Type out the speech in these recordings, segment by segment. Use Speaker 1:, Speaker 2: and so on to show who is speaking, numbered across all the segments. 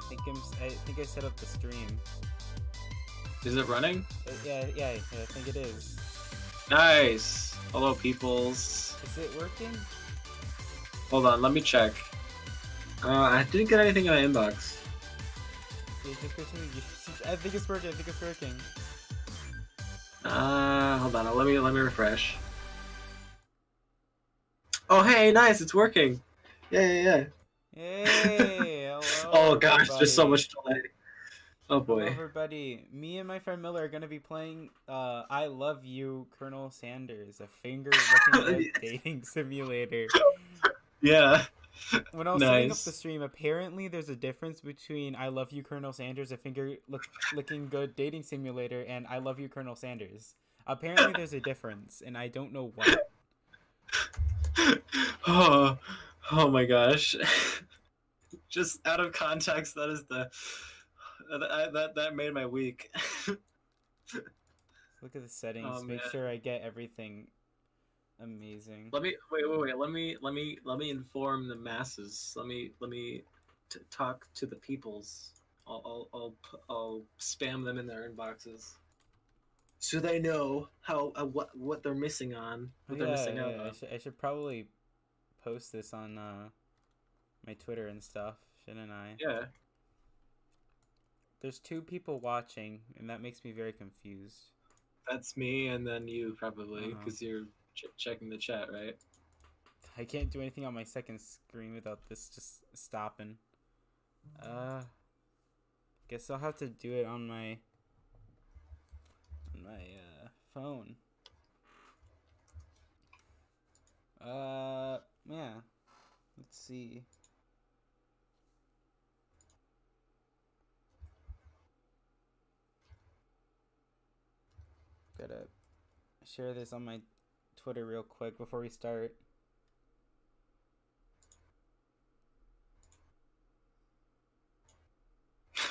Speaker 1: I think I set up the stream.
Speaker 2: Is it running?
Speaker 1: Yeah, I think it is.
Speaker 2: Nice. Hello, peoples.
Speaker 1: Is it working?
Speaker 2: Hold on, let me check. I didn't get anything in my inbox.
Speaker 1: Yeah, just continue. I think it's working. I think it's working.
Speaker 2: Hold on. Let me refresh. Oh, hey, nice. It's working. Yeah.
Speaker 1: Hey, hello.
Speaker 2: Oh gosh,
Speaker 1: everybody.
Speaker 2: there's so much delay. Oh boy.
Speaker 1: Hello, everybody. Me and my friend Miller are gonna be playing "I Love You, Colonel Sanders," a finger-looking dating simulator.
Speaker 2: Yeah.
Speaker 1: When I was setting up the stream, apparently there's a difference between "I Love You, Colonel Sanders," a finger-looking good dating simulator, and "I Love You, Colonel Sanders." Apparently there's a difference, and I don't know what.
Speaker 2: Oh my gosh. Just out of context, that is that made my week.
Speaker 1: Look at the settings. Make sure I get everything amazing.
Speaker 2: Let me wait. Let me inform the masses. Let me talk to the peoples. I'll spam them in their inboxes, so they know how what they're missing on. What they're missing out on.
Speaker 1: I should probably post this on my Twitter and stuff, shouldn't I?
Speaker 2: Yeah.
Speaker 1: There's 2 people watching, and that makes me very confused.
Speaker 2: That's me, and then you probably, because you're checking the chat, right?
Speaker 1: I can't do anything on my second screen without this just stopping. Guess I'll have to do it on my phone. Yeah. Let's see. Gotta share this on my Twitter real quick before we start.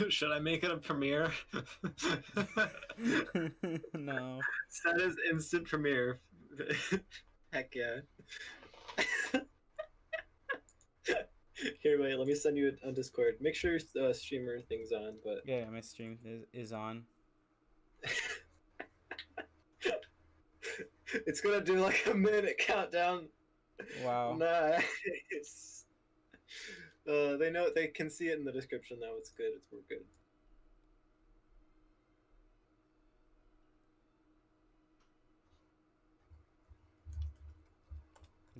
Speaker 2: Should I make it a premiere?
Speaker 1: No.
Speaker 2: That is instant premiere. Heck yeah. Here, wait, let me send you on Discord. Make sure your streamer thing's on, but...
Speaker 1: Yeah, my stream is on.
Speaker 2: It's gonna do like a minute countdown.
Speaker 1: Wow.
Speaker 2: Nice. They know, they can see it in the description now. It's good. We're good.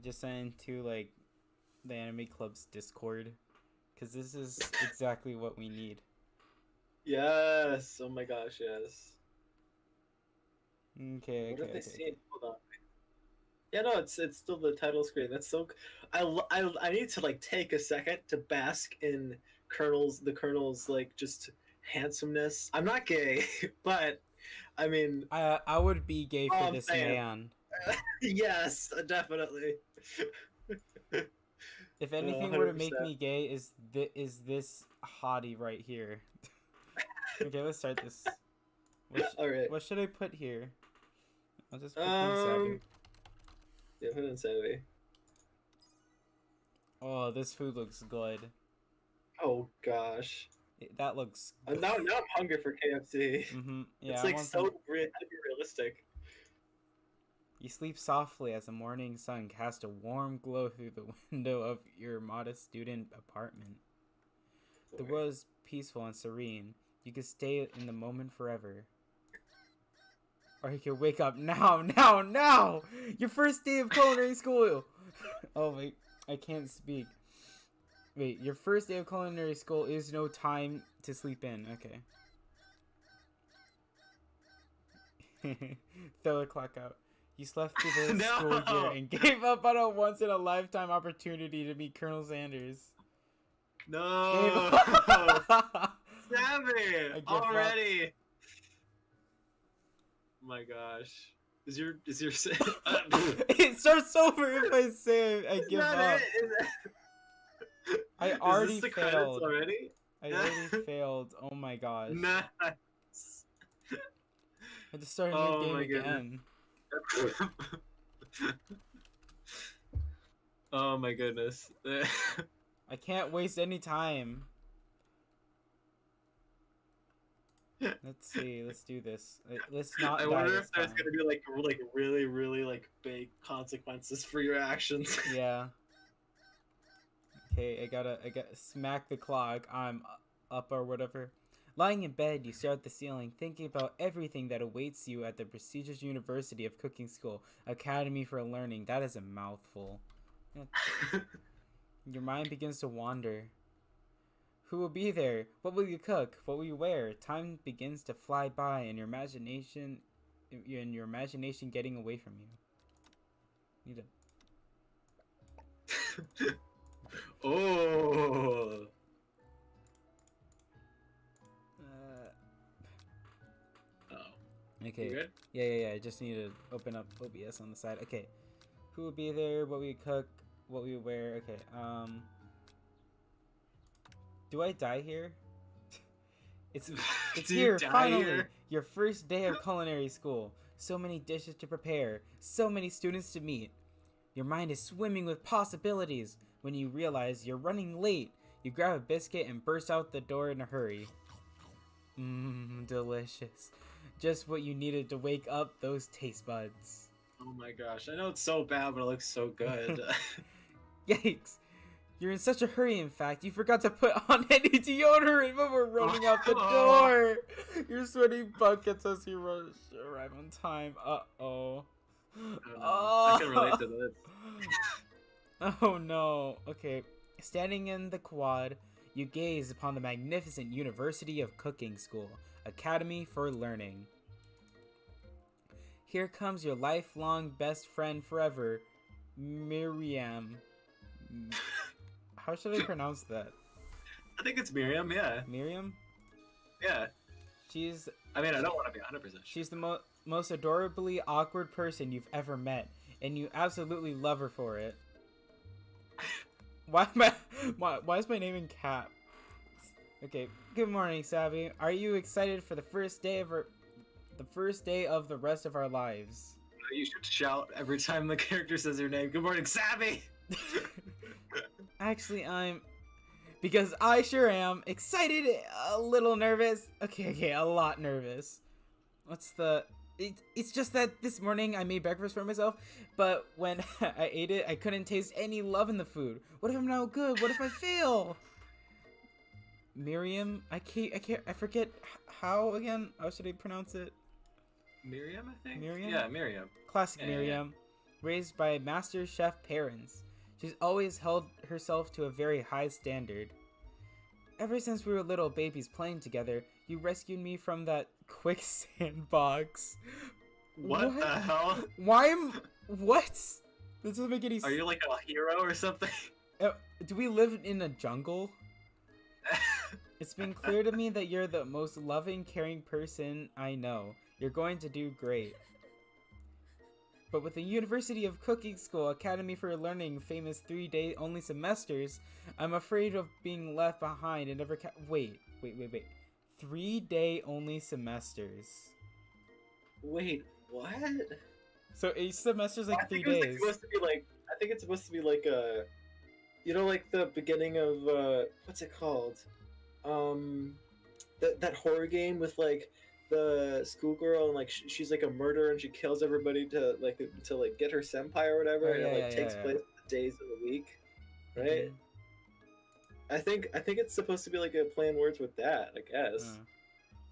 Speaker 1: Just send to like the Anime Club's Discord, because this is exactly what we need.
Speaker 2: Yes. Oh my gosh. Yes.
Speaker 1: Okay.
Speaker 2: What have they seen? Hold on. Yeah, no, it's still the title screen. That's so. I need to like take a second to bask in the Colonel's like just handsomeness. I'm not gay, but I mean.
Speaker 1: I would be gay for this man.
Speaker 2: Yes, definitely.
Speaker 1: If anything were to make me gay, is this hottie right here? Okay, let's start this.
Speaker 2: All right.
Speaker 1: What should I put here? I'll just put Savvy.
Speaker 2: Yeah, put in Savvy.
Speaker 1: Oh, this food looks good.
Speaker 2: Oh gosh.
Speaker 1: That looks good.
Speaker 2: Now I'm hungry for KFC.
Speaker 1: Yeah,
Speaker 2: it's like so realistic.
Speaker 1: You sleep softly as the morning sun casts a warm glow through the window of your modest student apartment. The world is peaceful and serene. You could stay in the moment forever. Or you could wake up now! Your first day of culinary school! Oh wait, I can't speak. Wait, your first day of culinary school is no time to sleep in. Okay. Throw the clock out. You slept through the school year and gave up on a once-in-a-lifetime opportunity to meet Colonel Sanders.
Speaker 2: No! Savvy! Already! Oh my gosh. Is your
Speaker 1: It starts over if I say I give up. I already failed.
Speaker 2: Already?
Speaker 1: I already failed. Oh my gosh.
Speaker 2: Nice.
Speaker 1: I just started the game again.
Speaker 2: Oh my goodness.
Speaker 1: I can't waste any time. Let's see. Let's do this. Let's not
Speaker 2: I
Speaker 1: die
Speaker 2: wonder
Speaker 1: this
Speaker 2: if there's
Speaker 1: time.
Speaker 2: gonna be like really really like big consequences for your actions.
Speaker 1: Yeah. Okay, I got smack the clock. I'm up or whatever. Lying in bed, you stare at the ceiling, thinking about everything that awaits you at the prestigious University of Cooking School, Academy for Learning. That is a mouthful. Your mind begins to wander. Who will be there? What will you cook? What will you wear? Time begins to fly by, and your imagination getting away from you. Need to
Speaker 2: Oh. Oh.
Speaker 1: Okay.
Speaker 2: You good?
Speaker 1: Yeah. I just need to open up OBS on the side. Okay. Who will be there? What will you cook? What will you wear? Okay. Do I die here? It's here finally. Here? Your first day of culinary school. So many dishes to prepare. So many students to meet. Your mind is swimming with possibilities. When you realize you're running late, you grab a biscuit and burst out the door in a hurry. Delicious. Just what you needed to wake up those taste buds.
Speaker 2: Oh my gosh, I know it's so bad, but it looks so good.
Speaker 1: Yikes. You're in such a hurry, in fact, you forgot to put on any deodorant when we're running out the door. Your sweaty buckets as you arrive on time. Uh-oh.
Speaker 2: I can relate to this.
Speaker 1: Oh no. Okay. Standing in the quad, you gaze upon the magnificent University of Cooking School, Academy for Learning. Here comes your lifelong best friend forever, Miriam. How should I pronounce that?
Speaker 2: I think it's Miriam, yeah.
Speaker 1: Miriam?
Speaker 2: Yeah.
Speaker 1: I
Speaker 2: mean, I don't want to be 100% sure.
Speaker 1: She's the most adorably awkward person you've ever met, and you absolutely love her for it. Why is my name in caps? Okay. Good morning, Savvy. Are you excited for the first day of the rest of our lives?
Speaker 2: You should shout every time the character says your name. Good morning, Savvy.
Speaker 1: Actually, because I sure am excited, a little nervous. Okay, a lot nervous. It's just that this morning I made breakfast for myself, but when I ate it, I couldn't taste any love in the food. What if I'm not good? What if I fail? Miriam, I forget how again. How should I pronounce it?
Speaker 2: Miriam, I think.
Speaker 1: Miriam?
Speaker 2: Yeah, Miriam.
Speaker 1: Classic Miriam, raised by master chef parents. She's always held herself to a very high standard. Ever since we were little babies playing together, you rescued me from that quicksand box.
Speaker 2: What the hell?
Speaker 1: What? This doesn't make any sense.
Speaker 2: Are you like a hero or something?
Speaker 1: Do we live in a jungle? It's been clear to me that you're the most loving, caring person I know. You're going to do great. But with the University of Cooking School Academy for Learning famous 3-day only semesters, I'm afraid of being left behind and never wait. 3-day only semesters.
Speaker 2: Wait, what?
Speaker 1: So each semester's like 3 days.
Speaker 2: I think it's supposed to be like a, you know, like the beginning of what's it called? That horror game with like the schoolgirl and like she's like a murderer and she kills everybody to get her senpai or whatever, and it takes place the days of the week, right? Mm-hmm. I think it's supposed to be like a play on words with that, I guess.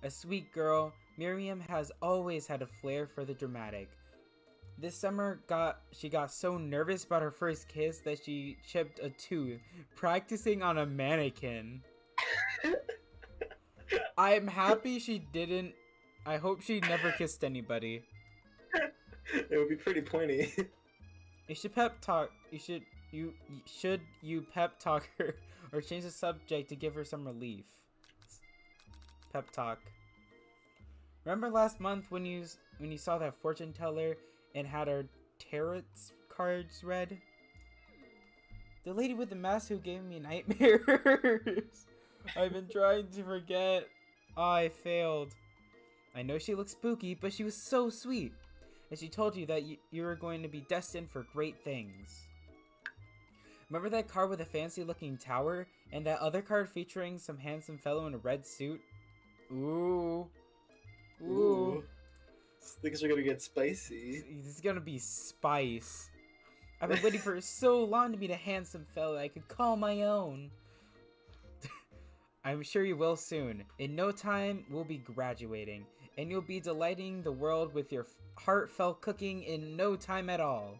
Speaker 1: A sweet girl, Miriam has always had a flair for the dramatic. This summer she got so nervous about her first kiss that she chipped a tooth practicing on a mannequin. I'm happy she didn't. I hope she never kissed anybody.
Speaker 2: It would be pretty pointy.
Speaker 1: You should pep talk. You pep talk her or change the subject to give her some relief. Pep talk. Remember last month when you saw that fortune teller and had our tarot cards read? The lady with the mask who gave me nightmares. I've been trying to forget. I failed. I know she looked spooky, but she was so sweet. And she told you that you were going to be destined for great things. Remember that card with a fancy looking tower? And that other card featuring some handsome fellow in a red suit? Ooh. Ooh.
Speaker 2: Things are gonna get spicy.
Speaker 1: This is gonna be spice. I've been waiting for so long to meet a handsome fella I could call my own. I'm sure you will soon. In no time, we'll be graduating, and you'll be delighting the world with your heartfelt cooking in no time at all.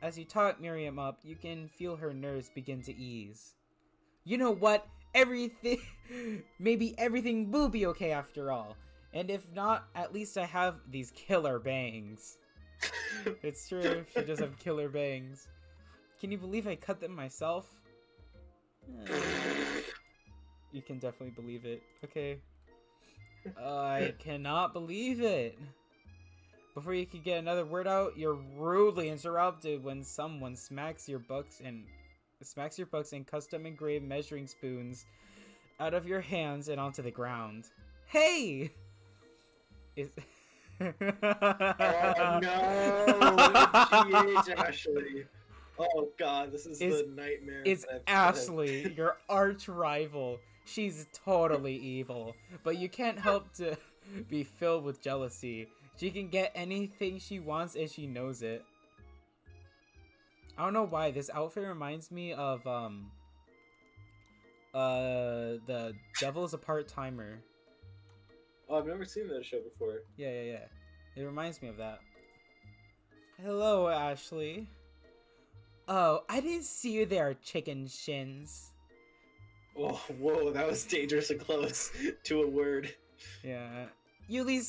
Speaker 1: As you talk Miriam up, you can feel her nerves begin to ease. You know what? Maybe everything will be okay after all. And if not, at least I have these killer bangs. It's true, she does have killer bangs. Can you believe I cut them myself? You can definitely believe it. Okay. I cannot believe it. Before you can get another word out, you're rudely interrupted when someone smacks your books and custom engraved measuring spoons out of your hands and onto the ground. Hey!
Speaker 2: Oh no! GH Ashley. Oh god, this is the nightmare.
Speaker 1: It's Ashley, your arch rival. She's totally evil, but you can't help to be filled with jealousy. She can get anything she wants and she knows it. I don't know why this outfit reminds me of the Devil's a Part-Timer.
Speaker 2: Oh, I've never seen that show before.
Speaker 1: Yeah. It reminds me of that. Hello, Ashley. Oh, I didn't see you there, chicken shins.
Speaker 2: Oh, whoa, that was dangerously close to a word.
Speaker 1: Yeah. You leave...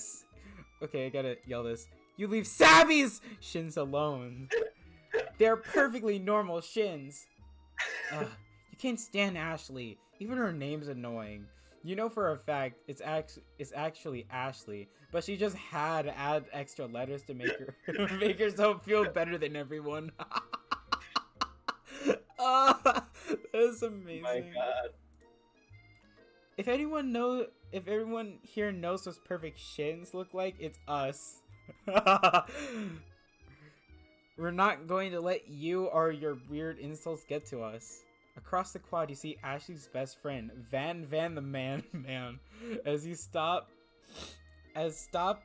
Speaker 1: Okay, I gotta yell this. You leave Sabby's shins alone. They're perfectly normal shins. You can't stand Ashley. Even her name's annoying. You know for a fact it's actually Ashley, but she just had to add extra letters to make her make herself feel better than everyone. That is amazing.
Speaker 2: Oh my god.
Speaker 1: If everyone here knows what perfect shins look like, it's us. We're not going to let you or your weird insults get to us. Across the quad, you see Ashley's best friend, Van the Man, as stopped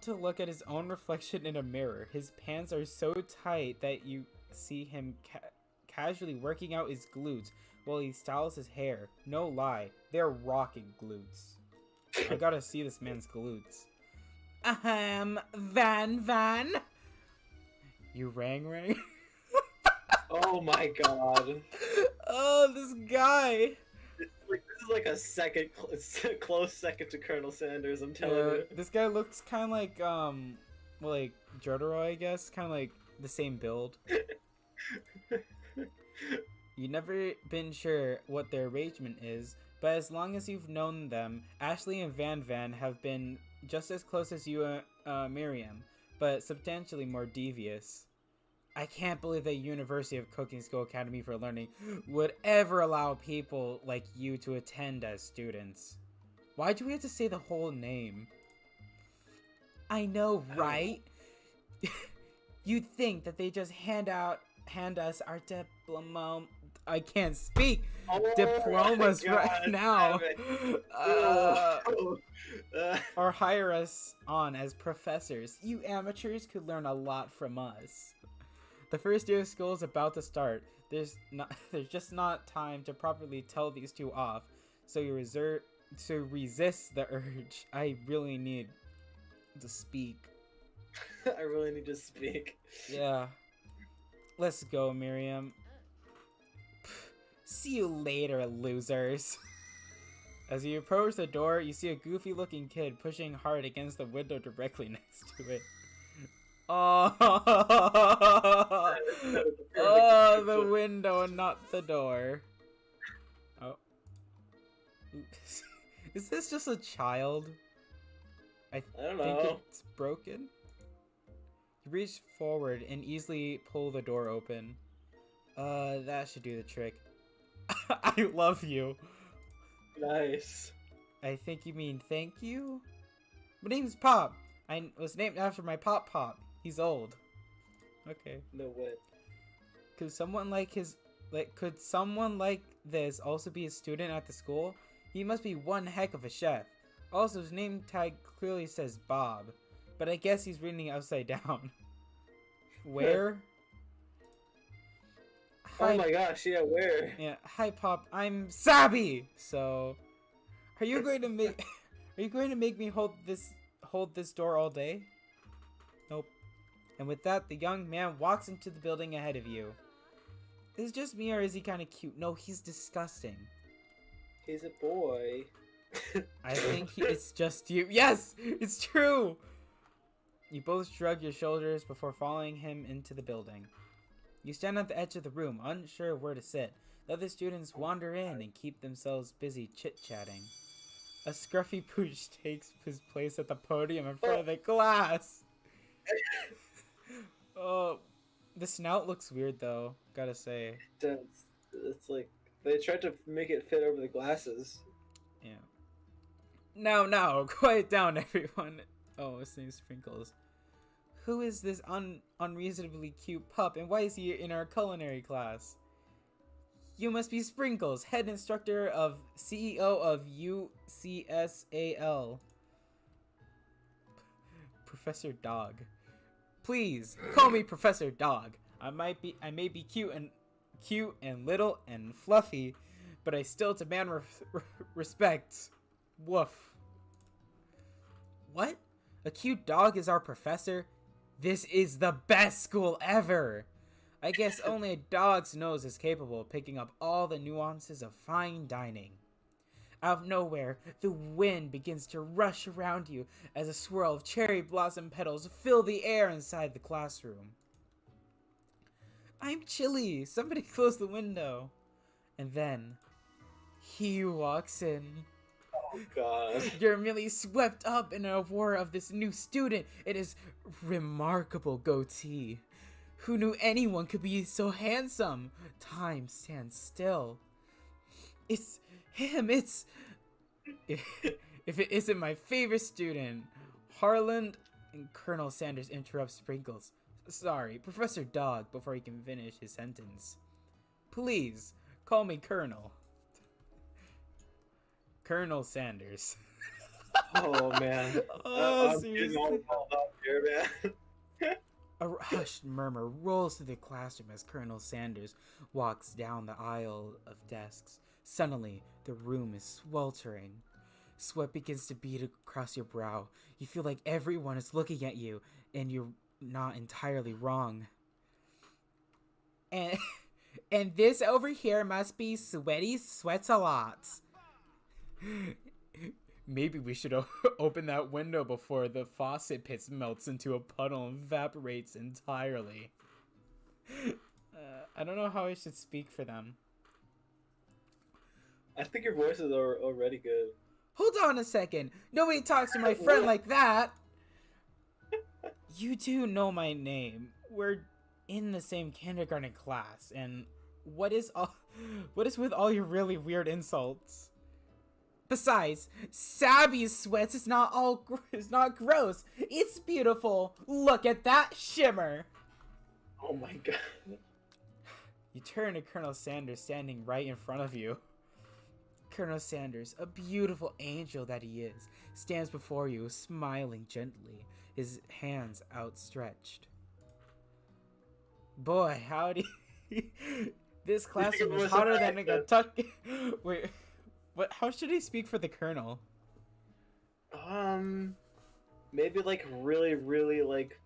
Speaker 1: to look at his own reflection in a mirror. His pants are so tight that you see him casually working out his glutes while he styles his hair. No lie, they're rocking glutes. I gotta see this man's glutes. Van? You rang?
Speaker 2: Oh my god.
Speaker 1: Oh, this guy.
Speaker 2: This is like a close second to Colonel Sanders, I'm telling you.
Speaker 1: This guy looks kind of like Jotaro, I guess. Kind of like the same build. You've never been sure what their arrangement is, but as long as you've known them, Ashley and Van have been just as close as you and Miriam, but substantially more devious. I can't believe the University of Cooking School Academy for Learning would ever allow people like you to attend as students. Why do we have to say the whole name? I know, right? You'd think that they just hand us our diploma. I can't speak. Diplomas right now. Or hire us on as professors. You amateurs could learn a lot from us. The first year of school is about to start. There's just not time to properly tell these two off. So resist the urge. I really need to speak.
Speaker 2: I really need to speak.
Speaker 1: Yeah. Let's go, Miriam. See you later, losers. As you approach the door, you see a goofy-looking kid pushing hard against the window directly next to it. Oh, the window, not the door. Oh. Oops. Is this just a child? I
Speaker 2: don't
Speaker 1: think
Speaker 2: know.
Speaker 1: it's broken. You reach forward and easily pull the door open. That should do the trick. I love you.
Speaker 2: Nice.
Speaker 1: I think you mean thank you? My name's Pop. I was named after my Pop. He's old. Okay.
Speaker 2: No way.
Speaker 1: Could someone like this also be a student at the school? He must be one heck of a chef. Also, his name tag clearly says Bob, but I guess he's reading it upside down. Where?
Speaker 3: Oh my gosh, yeah, where?
Speaker 1: Yeah, hi Pop, I'm Sabby! So, are you going to make me hold this door all day? Nope. And with that, the young man walks into the building ahead of you. Is it just me or is he kind of cute? No, he's disgusting.
Speaker 3: He's a boy.
Speaker 1: I think it's just you. Yes, it's true. You both shrug your shoulders before following him into the building. You stand at the edge of the room, unsure of where to sit. The other students wander in and keep themselves busy chit-chatting. A scruffy pooch takes his place at the podium in front of the class. Oh, the snout looks weird though, gotta say.
Speaker 3: It's like they tried to make it fit over the glasses.
Speaker 1: Yeah. Now, quiet down, everyone. Oh, his name's Sprinkles. Who is this unreasonably cute pup, and why is he in our culinary class? You must be Sprinkles, head instructor of CEO of UCSAL. Professor Dog. Please, call me Professor Dog. I may be cute and little and fluffy, but I still demand respect. Woof. What? A cute dog is our professor? This is the best school ever! I guess only a dog's nose is capable of picking up all the nuances of fine dining. Out of nowhere, the wind begins to rush around you as a swirl of cherry blossom petals fill the air inside the classroom. I'm chilly. Somebody close the window. And then, he walks in.
Speaker 3: Oh god.
Speaker 1: You're merely swept up in an aurora of this new student. It is remarkable goatee. Who knew anyone could be so handsome? Time stands still. It's him. If it isn't my favorite student, Harland. And Colonel Sanders interrupts Sprinkles. Sorry, Professor Dog, before he can finish his sentence. Please, call me Colonel. Colonel Sanders.
Speaker 3: Oh man.
Speaker 1: Oh,
Speaker 3: I'm getting all called up here, man.
Speaker 1: A hushed murmur rolls through the classroom as Colonel Sanders walks down the aisle of desks. Suddenly, the room is sweltering. Sweat begins to bead across your brow. You feel like everyone is looking at you, and you're not entirely wrong. And this over here must be Sweaty Sweats a Lot. Maybe we should open that window before the faucet pits melts into a puddle and evaporates entirely. I don't know how I should speak for them.
Speaker 3: I think your voices are already good.
Speaker 1: Hold on a second. Nobody talks to my friend like that. You do know my name. We're in the same kindergarten class. And what is with all your really weird insults? Besides, Sabby's sweats is not gross. It's beautiful. Look at that shimmer.
Speaker 3: Oh my god.
Speaker 1: You turn to Colonel Sanders standing right in front of you. Colonel Sanders, a beautiful angel that he is, stands before you, smiling gently, his hands outstretched. Boy, howdy. This classroom is hotter than a Kentucky. Wait, what? How should he speak for the Colonel?
Speaker 3: Maybe like really, really like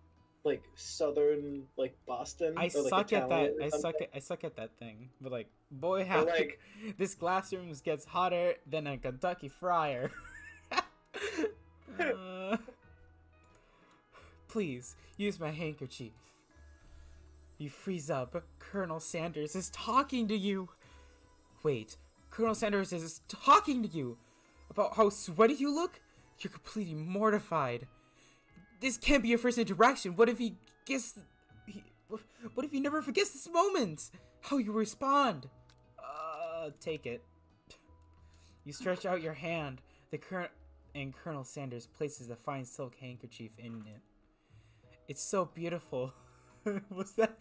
Speaker 3: southern, like Boston.
Speaker 1: I
Speaker 3: or, like,
Speaker 1: suck at that.
Speaker 3: Italian or something.
Speaker 1: I suck at that thing. But like, boy, how
Speaker 3: like-
Speaker 1: this classroom gets hotter than a Kentucky Friar. Please use my handkerchief. You freeze up. Colonel Sanders is talking to you. Wait, Colonel Sanders is talking to you about how sweaty you look? You're completely mortified. This can't be your first interaction. What if he what if he never forgets this moment? How you respond? Take it. You stretch out your hand. And Colonel Sanders places the fine silk handkerchief in it. It's so beautiful. was that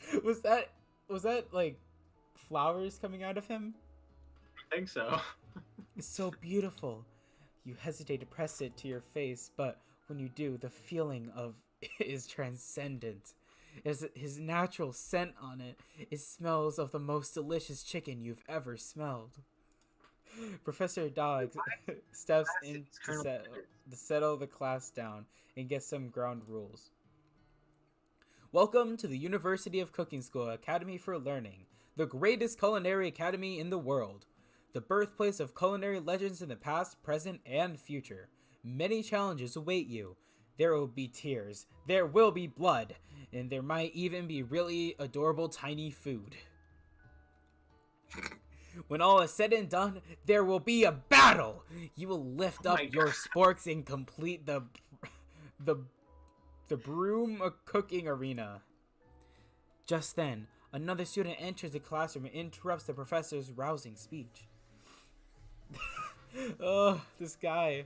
Speaker 1: like flowers coming out of him?
Speaker 2: I think so.
Speaker 1: It's so beautiful. You hesitate to press it to your face, but when you do, the feeling of is transcendent. His natural scent on it. It smells of the most delicious chicken you've ever smelled. Professor Dog steps in to settle the class down and get some ground rules. Welcome to the University of Cooking School Academy for Learning, the greatest culinary academy in the world. The birthplace of culinary legends in the past, present, and future. Many challenges await you. There will be tears, there will be blood, and there might even be really adorable tiny food. When all is said and done, there will be a battle! You will lift up your sporks and complete the broom cooking arena. Just then, another student enters the classroom and interrupts the professor's rousing speech. Oh, this guy.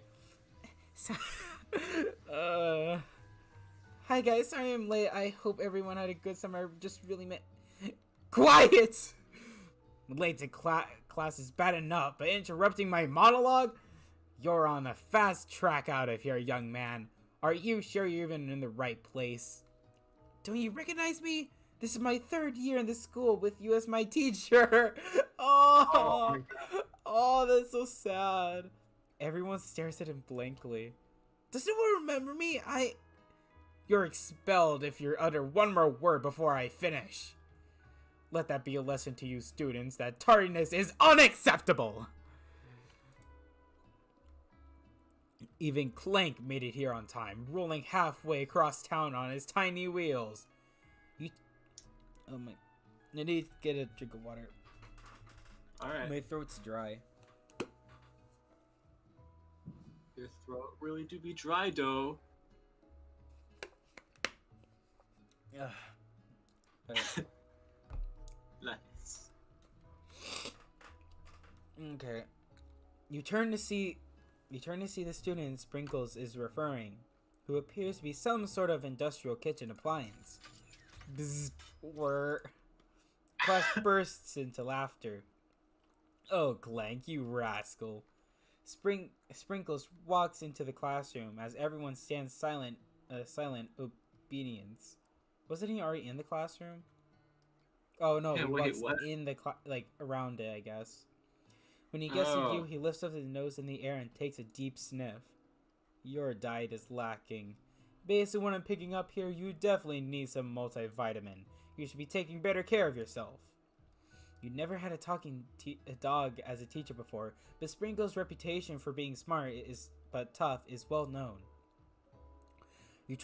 Speaker 1: Hi guys, sorry I'm late. I hope everyone had a good summer. Just really Quiet! Late to class is bad enough, but interrupting my monologue? You're on a fast track out of here, young man. Are you sure you're even in the right place? Don't you recognize me? This is my 3rd year in this school with you as my teacher. Oh, that's so sad. Everyone stares at him blankly. Does anyone remember me? You're expelled if you utter one more word before I finish. Let that be a lesson to you students that tardiness is unacceptable. Even Clank made it here on time, rolling halfway across town on his tiny wheels. Oh my, I need to get a drink of water.
Speaker 2: Alright.
Speaker 1: My throat's dry.
Speaker 2: Your throat really do be dry, though.
Speaker 1: Yeah.
Speaker 2: Nice.
Speaker 1: Okay. You turn to see the student Sprinkles is referring, who appears to be some sort of industrial kitchen appliance. Bzzz. Class bursts into laughter. Oh, Clank, you rascal. Sprinkles walks into the classroom as everyone stands silent obedience. Wasn't he already in the classroom? Oh no, he walks in the around it, I guess. When he gets to you, he lifts up his nose in the air and takes a deep sniff. Your diet is lacking. Based on what I'm picking up here, you definitely need some multivitamin. You should be taking better care of yourself. You never had a talking dog as a teacher before, but Sprinkle's reputation for being smart but tough is well known. You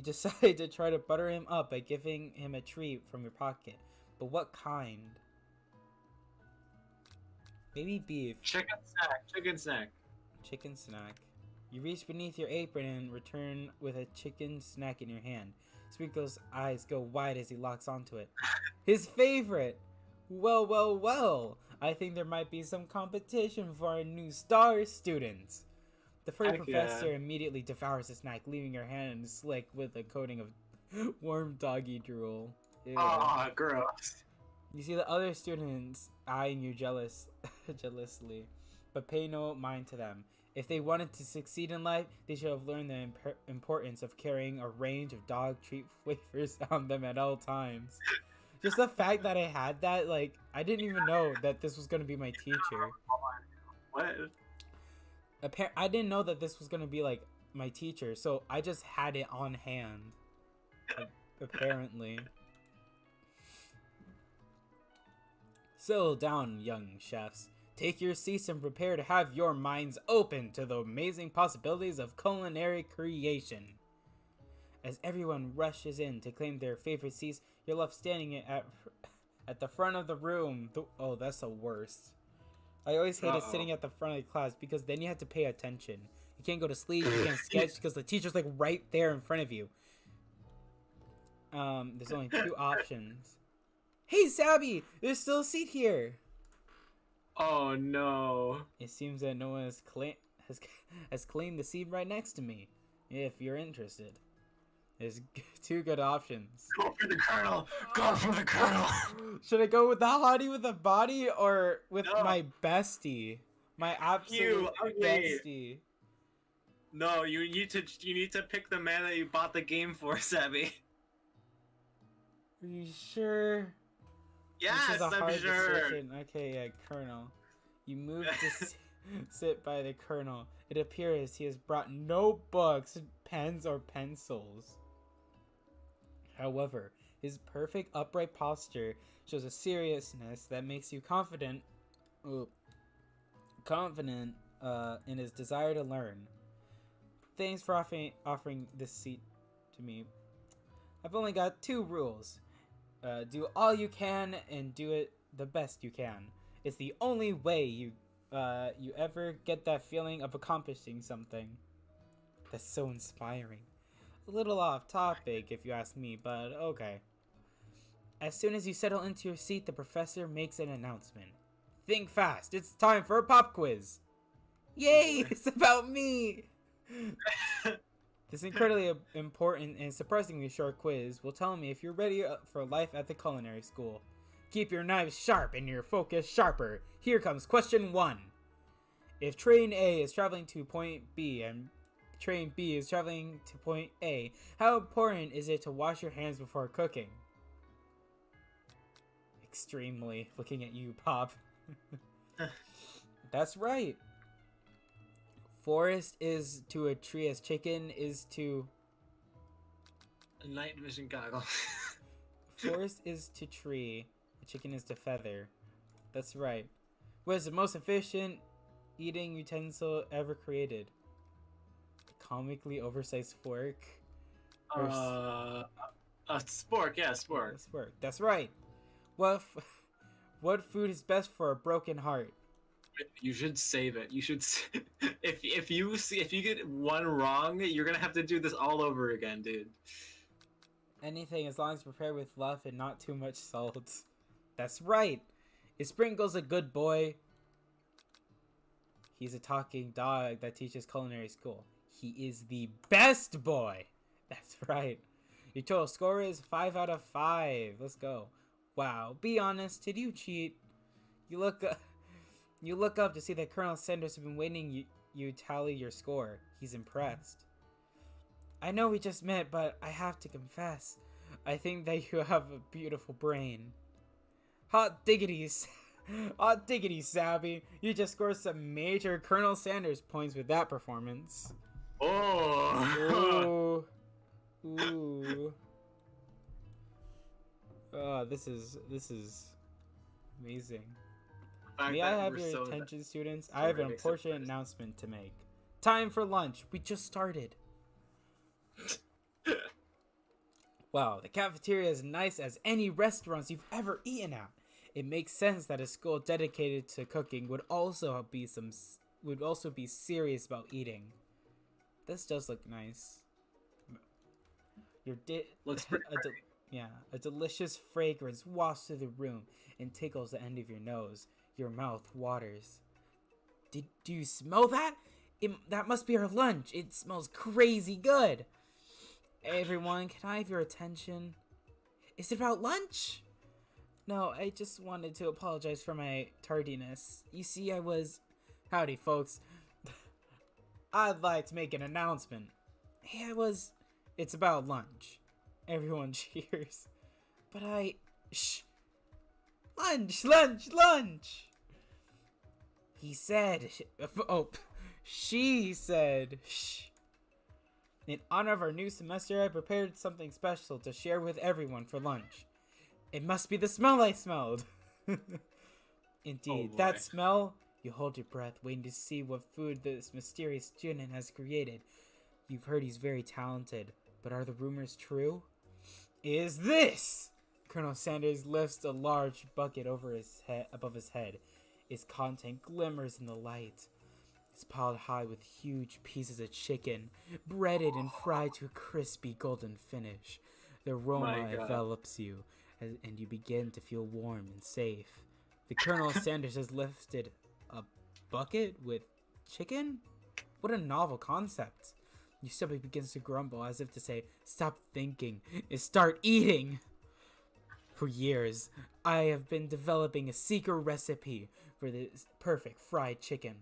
Speaker 1: decide to try to butter him up by giving him a treat from your pocket. But what kind? Maybe beef.
Speaker 2: Chicken snack.
Speaker 1: Chicken snack. You reach beneath your apron and return with a chicken snack in your hand. Sprinkle's eyes go wide as he locks onto it. His favorite! Well. I think there might be some competition for our new star students. The furry professor immediately devours the snack, leaving her hand slick with a coating of warm doggy drool. Ew.
Speaker 2: Oh, gross.
Speaker 1: You see the other students eyeing you jealously, but pay no mind to them. If they wanted to succeed in life, they should have learned the importance of carrying a range of dog treat flavors on them at all times. Just the fact that I had that, I didn't even know that this was going to be my teacher.
Speaker 2: What?
Speaker 1: I didn't know that this was going to be, my teacher, so I just had it on hand. Apparently. Settle down, young chefs. Take your seats and prepare to have your minds open to the amazing possibilities of culinary creation. As everyone rushes in to claim their favorite seats, you're left standing at the front of the room. Oh, that's the worst. I always hated sitting at the front of the class because then you have to pay attention. You can't go to sleep, you can't sketch because the teacher's right there in front of you. There's only 2 options. Hey, Sabby! There's still a seat here!
Speaker 2: Oh no.
Speaker 1: It seems that no one has claimed the seat right next to me. If you're interested. There's 2 good options.
Speaker 2: Go for the colonel! Go for the colonel!
Speaker 1: Should I go with the hottie with the body or with my bestie? My absolute
Speaker 2: ugly.
Speaker 1: bestie.
Speaker 2: No, you need to pick the man that you bought the game for, Sabby.
Speaker 1: Are you sure?
Speaker 2: Yes,
Speaker 1: This is a
Speaker 2: I'm
Speaker 1: hard
Speaker 2: sure.
Speaker 1: decision. Okay, yeah, Colonel. You move to sit by the Colonel. It appears he has brought no books, pens, or pencils. However, his perfect upright posture shows a seriousness that makes you confident in his desire to learn. Thanks for offering this seat to me. I've only got 2 rules. Do all you can and do it the best you can. It's the only way you ever get that feeling of accomplishing something. That's so inspiring. A little off topic if you ask me, but okay. As soon as you settle into your seat, the professor makes an announcement. Think fast, it's time for a pop quiz. Yay, it's about me! This incredibly important and surprisingly short quiz will tell me if you're ready for life at the culinary school. Keep your knives sharp and your focus sharper. Here comes question 1. If train A is traveling to point B and train B is traveling to point A, how important is it to wash your hands before cooking? Extremely. Looking at you, Pop. That's right. Forest is to a tree as chicken is to...
Speaker 2: A night vision goggle.
Speaker 1: Forest is to tree, a chicken is to feather. That's right. What is the most efficient eating utensil ever created? A comically oversized fork?
Speaker 2: A spork, yeah, spork.
Speaker 1: Spork. That's right. What food is best for a broken heart?
Speaker 2: You should save it. You should. If you get one wrong, you're gonna have to do this all over again, dude.
Speaker 1: Anything as long as prepared with love and not too much salt. That's right. Is Sprinkles a good boy? He's a talking dog that teaches culinary school. He is the best boy. That's right. Your total score is 5 out of 5. Let's go. Wow. Be honest. Did you cheat? You look up to see that Colonel Sanders has been waiting you tally your score. He's impressed. I know we just met, but I have to confess. I think that you have a beautiful brain. Hot diggity, Sabby. You just scored some major Colonel Sanders points with that performance.
Speaker 2: Oh!
Speaker 1: Ooh. Oh, this is amazing. May I have your attention, students? I have an important announcement to make. Time for lunch. We just started. Wow, the cafeteria is nice as any restaurants you've ever eaten at. It makes sense that a school dedicated to cooking would also be serious about eating. This does look nice.
Speaker 2: Looks
Speaker 1: a delicious fragrance wafts through the room and tickles the end of your nose. Your mouth waters. Do you smell that? That must be our lunch. It smells crazy good. Everyone, can I have your attention? Is it about lunch? No, I just wanted to apologize for my tardiness. You see, Howdy, folks. I'd like to make an announcement. Hey, it's about lunch. Everyone cheers. But shh. Lunch! He said, she said, shh. In honor of our new semester, I prepared something special to share with everyone for lunch. It must be the smell I smelled. Indeed, that smell, you hold your breath, waiting to see what food this mysterious student has created. You've heard he's very talented, but are the rumors true? Is this? Colonel Sanders lifts a large bucket above his head. Its content glimmers in the light. It's piled high with huge pieces of chicken, breaded and fried to a crispy golden finish. The aroma envelops you, and you begin to feel warm and safe. The Colonel Sanders has lifted a bucket with chicken? What a novel concept. Your stomach begins to grumble as if to say, stop thinking and start eating. For years, I have been developing a secret recipe for this perfect fried chicken.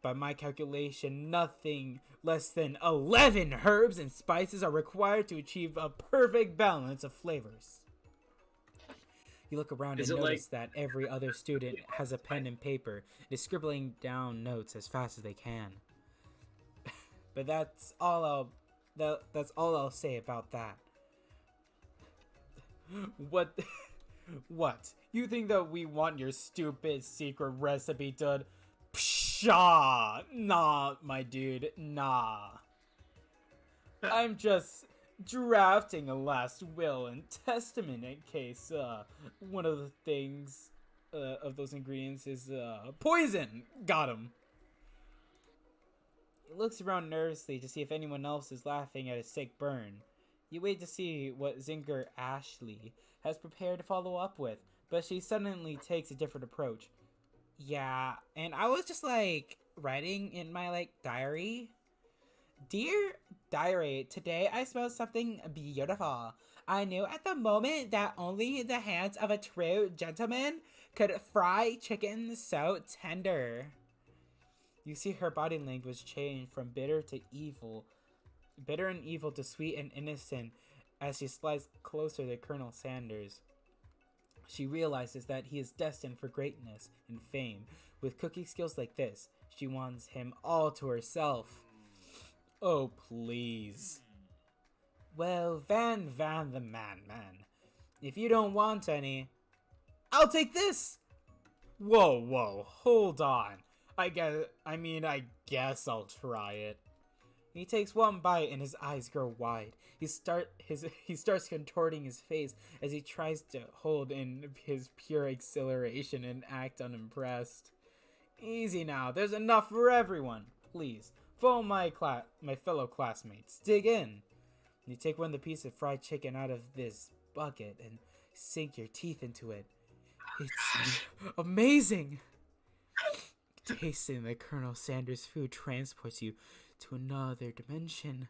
Speaker 1: By my calculation, nothing less than 11 herbs and spices are required to achieve a perfect balance of flavors. You look around and notice that every other student has a pen and paper and is scribbling down notes as fast as they can. But that's all I'll say about that. What? What? You think that we want your stupid secret recipe done? Pshaw! Nah, my dude, nah. I'm just drafting a last will and testament in case one of the things of those ingredients is poison. Got him. He looks around nervously to see if anyone else is laughing at his sick burn. You wait to see what Zinger Ashley has prepared to follow up with, but she suddenly takes a different approach. Yeah, and I was just writing in my diary. Dear diary, today I smelled something beautiful. I knew at the moment that only the hands of a true gentleman could fry chicken so tender. You see her body language change from bitter and evil to sweet and innocent as she slides closer to Colonel Sanders. She realizes that he is destined for greatness and fame. With cooking skills like this, she wants him all to herself. Oh, please. Well, Van the man. If you don't want any, I'll take this! Whoa, hold on. I guess I'll try it. He takes one bite and his eyes grow wide. He starts contorting his face as he tries to hold in his pure exhilaration and act unimpressed. Easy now, there's enough for everyone. Please, follow my fellow classmates. Dig in. You take one of the pieces of fried chicken out of this bucket and sink your teeth into it. It's amazing! Tasting the Colonel Sanders food transports you to another dimension.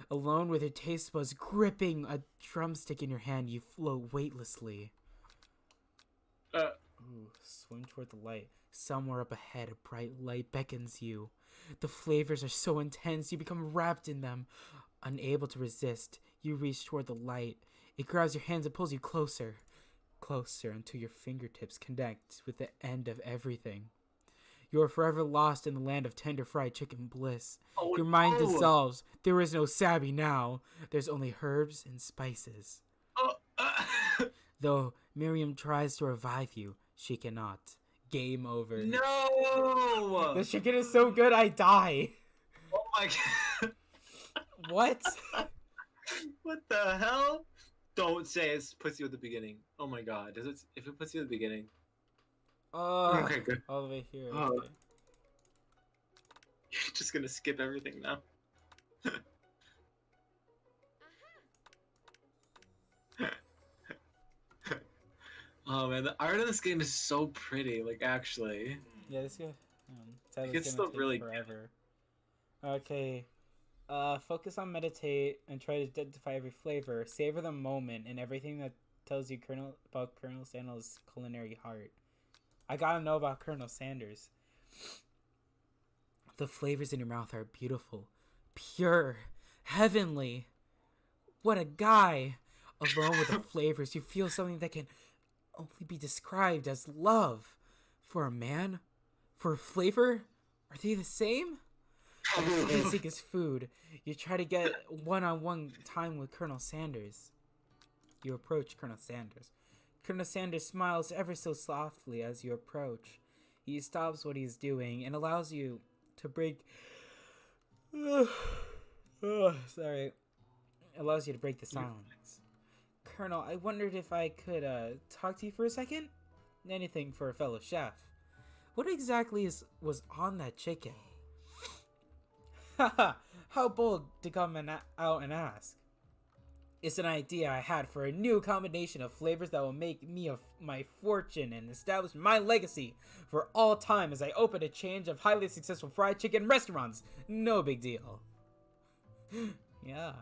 Speaker 1: Alone with your taste buds gripping a drumstick in your hand, you float weightlessly. Swim toward the light. Somewhere up ahead, a bright light beckons you. The flavors are so intense, you become wrapped in them. Unable to resist, you reach toward the light. It grabs your hands and pulls you closer. Closer until your fingertips connect with the end of everything. You are forever lost in the land of tender fried chicken bliss. Your mind dissolves. There is no Sabby now. There's only herbs and spices. Though Miriam tries to revive you, she cannot. Game over.
Speaker 2: No!
Speaker 1: The chicken is so good, I die.
Speaker 2: Oh my god.
Speaker 1: What?
Speaker 2: What the hell? Don't say it puts you at the beginning. Oh my god. Does it? If it puts you at the beginning. Okay, good.
Speaker 1: All the way here.
Speaker 2: Oh.
Speaker 1: Okay.
Speaker 2: You're just gonna skip everything now. Oh man, the art of this game is so pretty. Actually.
Speaker 1: Yeah, this guy.
Speaker 2: It's still really
Speaker 1: forever. Okay. Focus on meditate and try to identify every flavor. Savor the moment and everything that tells you about Colonel Sanders' culinary heart. I gotta know about Colonel Sanders. The flavors in your mouth are beautiful, pure, heavenly. What a guy! Alone with the flavors, you feel something that can only be described as love. For a man? For a flavor? Are they the same? Seek his food. You try to get one-on-one time with Colonel Sanders. You approach Colonel Sanders. Colonel Sanders smiles ever so softly as you approach. He stops what he's doing and allows you to break... sorry. Allows you to break the silence. Colonel, I wondered if I could talk to you for a second? Anything for a fellow chef. What exactly was on that chicken? Haha, how bold to come out and ask. It's an idea I had for a new combination of flavors that will make me my fortune and establish my legacy for all time as I open a chain of highly successful fried chicken restaurants. No big deal. Yeah,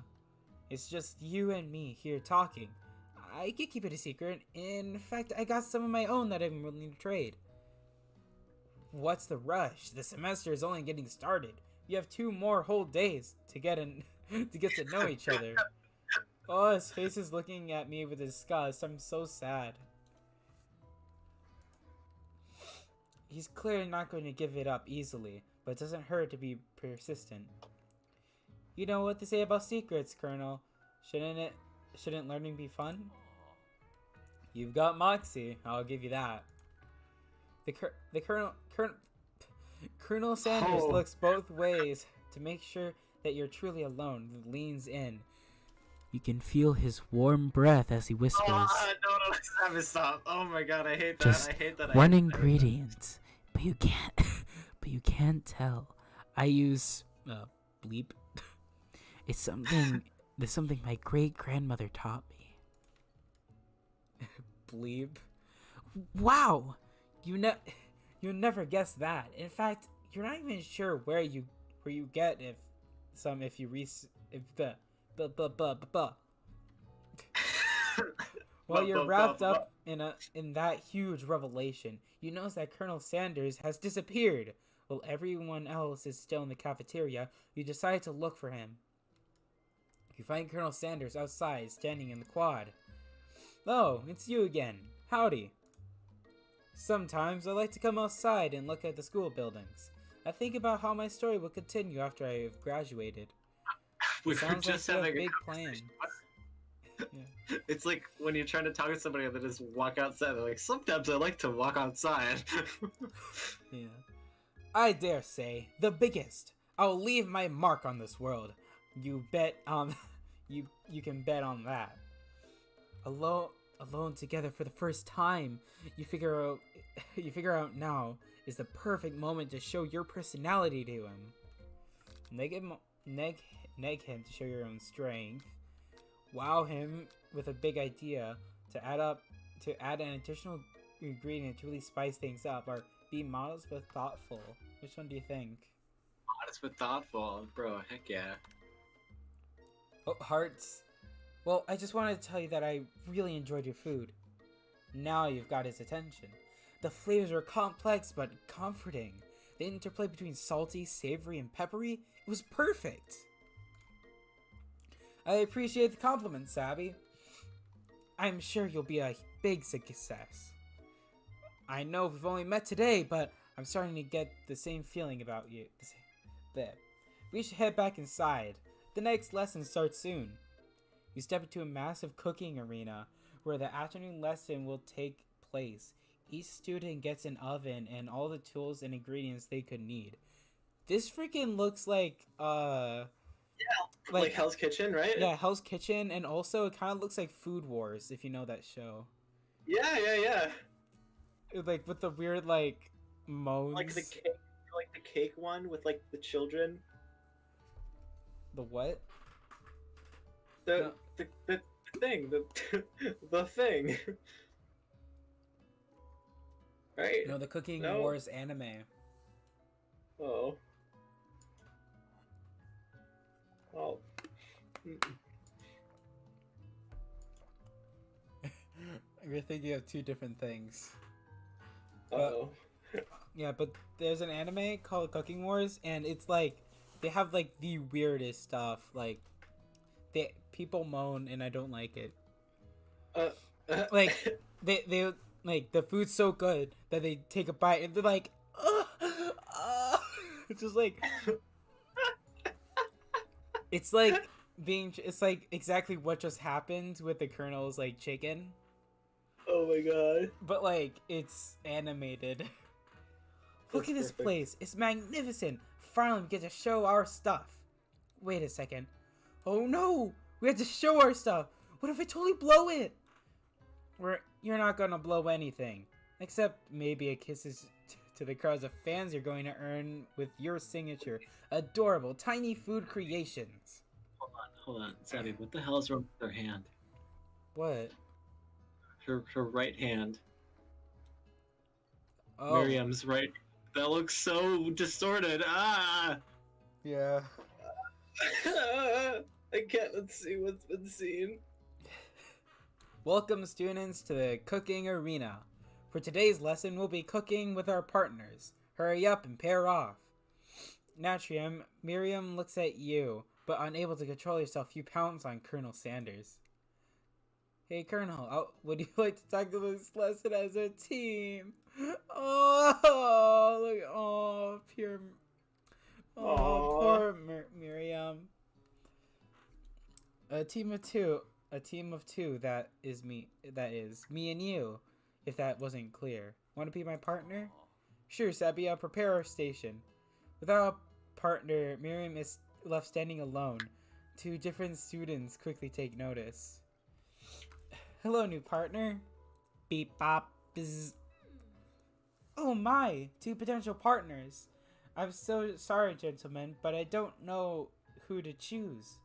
Speaker 1: it's just you and me here talking. I could keep it a secret. In fact, I got some of my own that I'm willing to trade. What's the rush? The semester is only getting started. You have 2 more whole days to get to know each other. Oh, his face is looking at me with disgust. I'm so sad. He's clearly not going to give it up easily, but it doesn't hurt to be persistent. You know what they say about secrets, Colonel. Shouldn't learning be fun? You've got moxie, I'll give you that. Colonel Sanders looks both ways to make sure that you're truly alone. Leans in. You can feel his warm breath as he whispers.
Speaker 2: No, have it stop. Oh my god, I hate that.
Speaker 1: Just
Speaker 2: I hate that.
Speaker 1: one ingredient, but you can't tell. I use bleep. It's something my great grandmother taught me. Bleep. Wow, you never guess that. In fact, you're not even sure where you get if you While you're wrapped up in that huge revelation, you notice that Colonel Sanders has disappeared. While everyone else is still in the cafeteria, you decide to look for him. You find Colonel Sanders outside, standing in the quad. Oh, it's you again. Howdy. Sometimes I like to come outside and look at the school buildings. I think about how my story will continue after I have graduated.
Speaker 2: We were
Speaker 1: Sounds
Speaker 2: just
Speaker 1: like you have
Speaker 2: having
Speaker 1: a
Speaker 2: a
Speaker 1: big plan. Yeah.
Speaker 2: It's like when you're trying to talk to somebody and they just walk outside. They're like, sometimes I like to walk outside.
Speaker 1: Yeah. I dare say, the biggest. I'll leave my mark on this world. You bet on you can bet on that. Alone together for the first time, you figure out now is the perfect moment to show your personality to him. Neg him to show your own strength. Wow him with a big idea to add an additional ingredient to really spice things up, or be modest but thoughtful. Which one do you think?
Speaker 2: Honest but thoughtful, bro. Heck yeah.
Speaker 1: Oh, hearts. Well, I just wanted to tell you that I really enjoyed your food. Now you've got his attention. The flavors are complex but comforting. The interplay between salty, savory, and peppery, it was perfect. I appreciate the compliment, Sabby. I'm sure you'll be a big success. I know we've only met today, but I'm starting to get the same feeling about you. There. We should head back inside. The next lesson starts soon. You step into a massive cooking arena where the afternoon lesson will take place. Each student gets an oven and all the tools and ingredients they could need. This freaking looks like
Speaker 3: like Hell's Kitchen, right?
Speaker 1: Yeah, Hell's Kitchen, and also it kind of looks like Food Wars, if you know that show.
Speaker 3: Yeah.
Speaker 1: Like with the weird moans.
Speaker 3: Like the cake one with the children.
Speaker 1: The what?
Speaker 3: The thing, the thing. Right?
Speaker 1: No, the Cooking Wars anime.
Speaker 3: Oh. Oh.
Speaker 1: You're thinking of two different things.
Speaker 3: Oh.
Speaker 1: Yeah, but there's an anime called Cooking Wars, and it's they have the weirdest stuff. People moan, and I don't like it. They the food's so good that they take a bite and they're like, it's just it's exactly what just happened with the Colonel's chicken.
Speaker 3: Oh my god.
Speaker 1: But it's animated. Look at this
Speaker 3: perfect.
Speaker 1: place. It's magnificent. Finally we get to show our stuff. Wait a second. Oh no! We have to show our stuff. What if I totally blow it? You're not gonna blow anything. Except maybe a kisses to the crowds of fans you're going to earn with your signature adorable tiny food creations.
Speaker 2: Hold on. Savvy, what the hell is wrong with her hand?
Speaker 1: What?
Speaker 2: Her right hand.
Speaker 1: Oh.
Speaker 2: Miriam's right. That looks so distorted. Ah!
Speaker 1: Yeah.
Speaker 3: I can't unsee what's been seen.
Speaker 1: Welcome, students, to the cooking arena. For today's lesson, we'll be cooking with our partners. Hurry up and pair off. Natrium, Miriam looks at you, but unable to control yourself, you pounce on Colonel Sanders. Hey, Colonel, would you like to tackle this lesson as a team? Oh, look, poor Miriam. A team of two, that is me and you, if that wasn't clear. Want to be my partner? Sure, Sabia, prepare our station. Without a partner, Miriam is left standing alone. Two different students quickly take notice. Hello, new partner. Beep bop bzz. Oh my, two potential partners. I'm so sorry, gentlemen, but I don't know who to choose.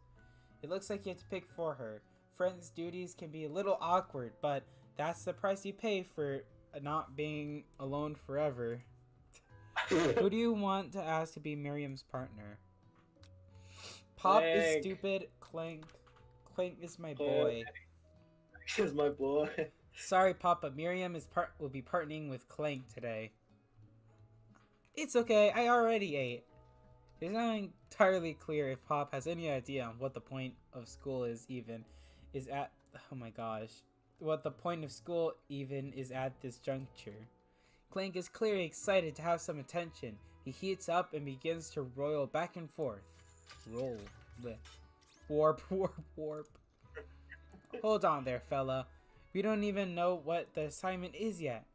Speaker 1: It looks like you have to pick for her. Friends' duties can be a little awkward, but that's the price you pay for not being alone forever. Who do you want to ask to be Miriam's partner? Pop is stupid. Clank is my boy.
Speaker 3: Is my boy.
Speaker 1: Sorry, Pop, but Miriam will be partnering with Clank today. It's okay, I already ate. It's not entirely clear if Pop has any idea on what the point of school is at. Oh my gosh. What the point of school even is at this juncture. Clank is clearly excited to have some attention. He heats up and begins to roil back and forth. Roll. Bleh. Warp. Hold on there, fella. We don't even know what the assignment is yet.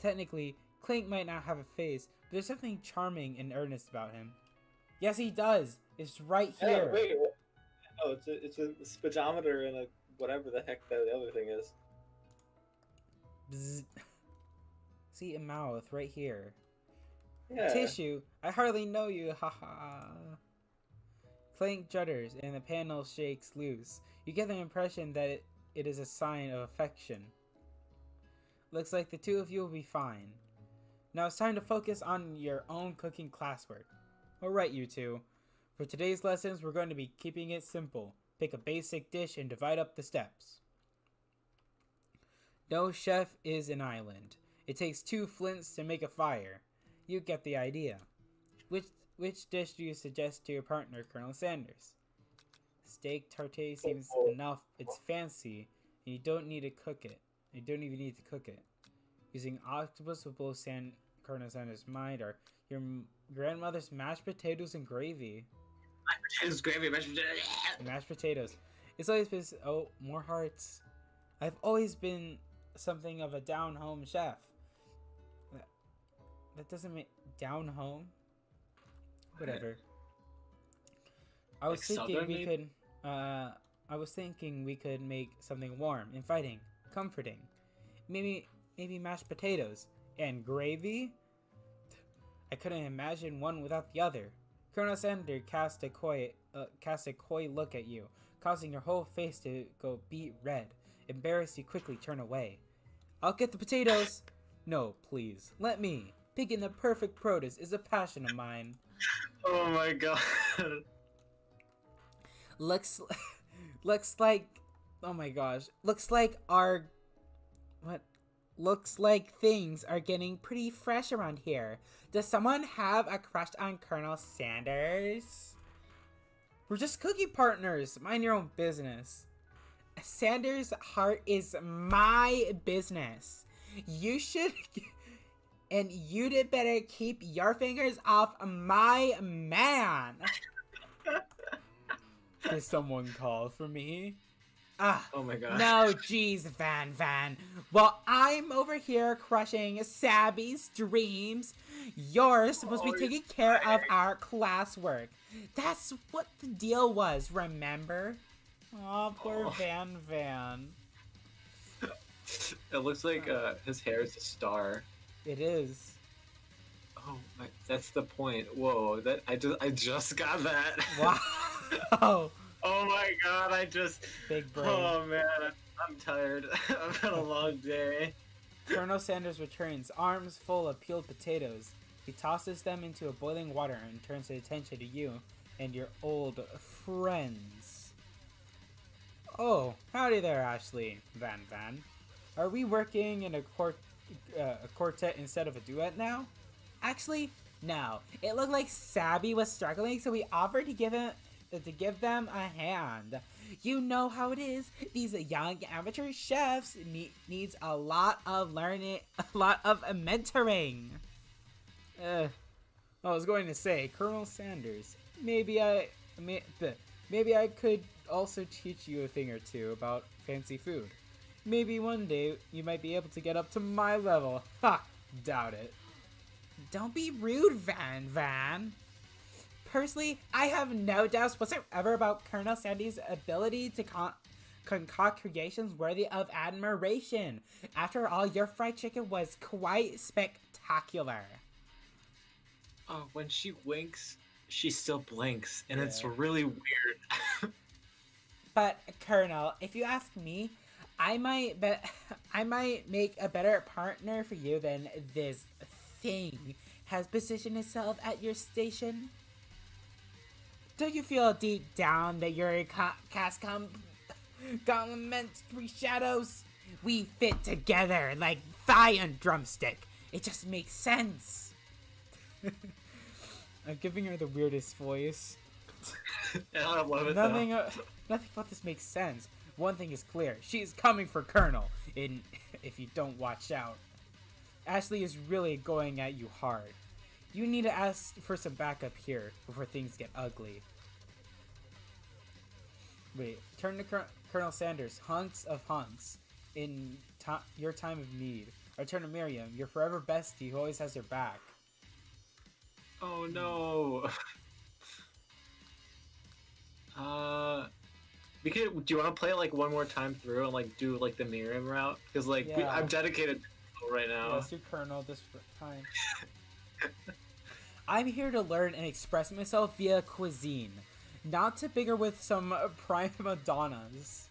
Speaker 1: Technically, Clank might not have a face, but there's something charming and earnest about him. Yes, he does. It's right here.
Speaker 3: Yeah, wait. What? Oh, it's a speedometer and a whatever the heck the other thing is.
Speaker 1: Bzz. See a mouth right here.
Speaker 3: Yeah.
Speaker 1: Tissue. I hardly know you. Haha. Clank judders and the panel shakes loose. You get the impression that it is a sign of affection. Looks like the two of you will be fine. Now it's time to focus on your own cooking classwork. Alright, you two. For today's lessons, we're going to be keeping it simple. Pick a basic dish and divide up the steps. No chef is an island. It takes 2 flints to make a fire. You get the idea. Which dish do you suggest to your partner, Colonel Sanders? Steak tartare seems enough. It's fancy, and you don't need to cook it. You don't even need to cook it. Using octopus will blow Colonel Sanders' mind, or your grandmother's mashed potatoes and gravy.
Speaker 2: Mashed potatoes.
Speaker 1: Mashed potatoes. It's always been more hearts. I've always been something of a down-home chef. That doesn't make down home. Whatever. I was thinking we could make something warm, inviting, comforting. Maybe mashed potatoes and gravy. I couldn't imagine one without the other. Colonel Sanders cast a coy look at you, causing your whole face to go beet red. Embarrassed, you quickly turn away. I'll get the potatoes. No, please, let me. Picking the perfect produce is a passion of mine.
Speaker 2: Oh my god.
Speaker 1: Looks like, oh my gosh. Looks like things are getting pretty fresh around here. Does someone have a crush on Colonel Sanders? We're just cookie partners. Mind your own business. Sanders' heart is my business. You should... And you'd better keep your fingers off my man. Did someone call for me? Ah,
Speaker 2: oh my god.
Speaker 1: No, jeez, Van. While I'm over here crushing Sabby's dreams, you're supposed to be taking care of our classwork. That's what the deal was, remember? Aw, poor Van.
Speaker 2: It looks like his hair is a star.
Speaker 1: It is.
Speaker 2: Oh my, that's the point. Whoa, I just got that.
Speaker 1: Wow.
Speaker 2: Oh my god,
Speaker 1: Big brain.
Speaker 2: Oh man, I'm tired. I've had a long day.
Speaker 1: Colonel Sanders returns, arms full of peeled potatoes. He tosses them into a boiling water and turns his attention to you and your old friends. Oh, howdy there, Ashley Van Van. Are we working in a quartet instead of a duet now? Actually, no. It looked like Sabby was struggling, so we offered to give them a hand. You know how it is. These young amateur chefs needs a lot of learning, a lot of mentoring. I was going to say, Colonel Sanders. Maybe I could also teach you a thing or two about fancy food. Maybe one day you might be able to get up to my level. Ha! Doubt it. Don't be rude, Van. Personally, I have no doubts whatsoever about Colonel Sandy's ability to concoct creations worthy of admiration. After all, your fried chicken was quite spectacular.
Speaker 2: Oh, when she winks, she still blinks, and it's really weird.
Speaker 1: But Colonel, if you ask me, I might make a better partner for you than this thing has positioned itself at your station. Don't you feel deep down that your cast complements three shadows? We fit together like thigh and drumstick. It just makes sense. I'm giving her the weirdest voice.
Speaker 2: I love it.
Speaker 1: Nothing about this makes sense. One thing is clear: she's coming for Colonel. If you don't watch out, Ashley is really going at you hard. You need to ask for some backup here before things get ugly. Wait, turn to Colonel Sanders, hunks of hunks, in your time of need. Or turn to Miriam, your forever bestie who always has your back.
Speaker 2: Oh no. Do you want to play it like one more time through and like do like the Miriam route? Because like I'm dedicated to right now.
Speaker 1: Yeah, let's do Colonel this time. I'm here to learn and express myself via cuisine, not to bigger with some prima donnas.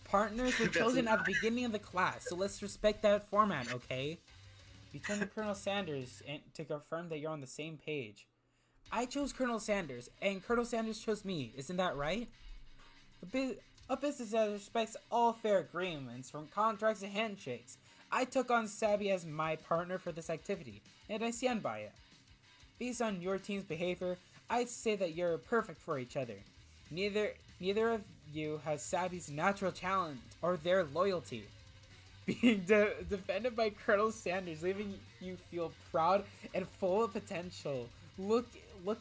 Speaker 1: Partners were chosen at the beginning of the class, so let's respect that format, okay? You turn to Colonel Sanders to confirm that you're on the same page. I chose Colonel Sanders, and Colonel Sanders chose me, isn't that right? A business that respects all fair agreements, from contracts to handshakes. I took on Sabby as my partner for this activity, and I stand by it. Based on your team's behavior, I'd say that you're perfect for each other. Neither of you has Sabby's natural talent or their loyalty. Being defended by Colonel Sanders, leaving you feel proud and full of potential. Look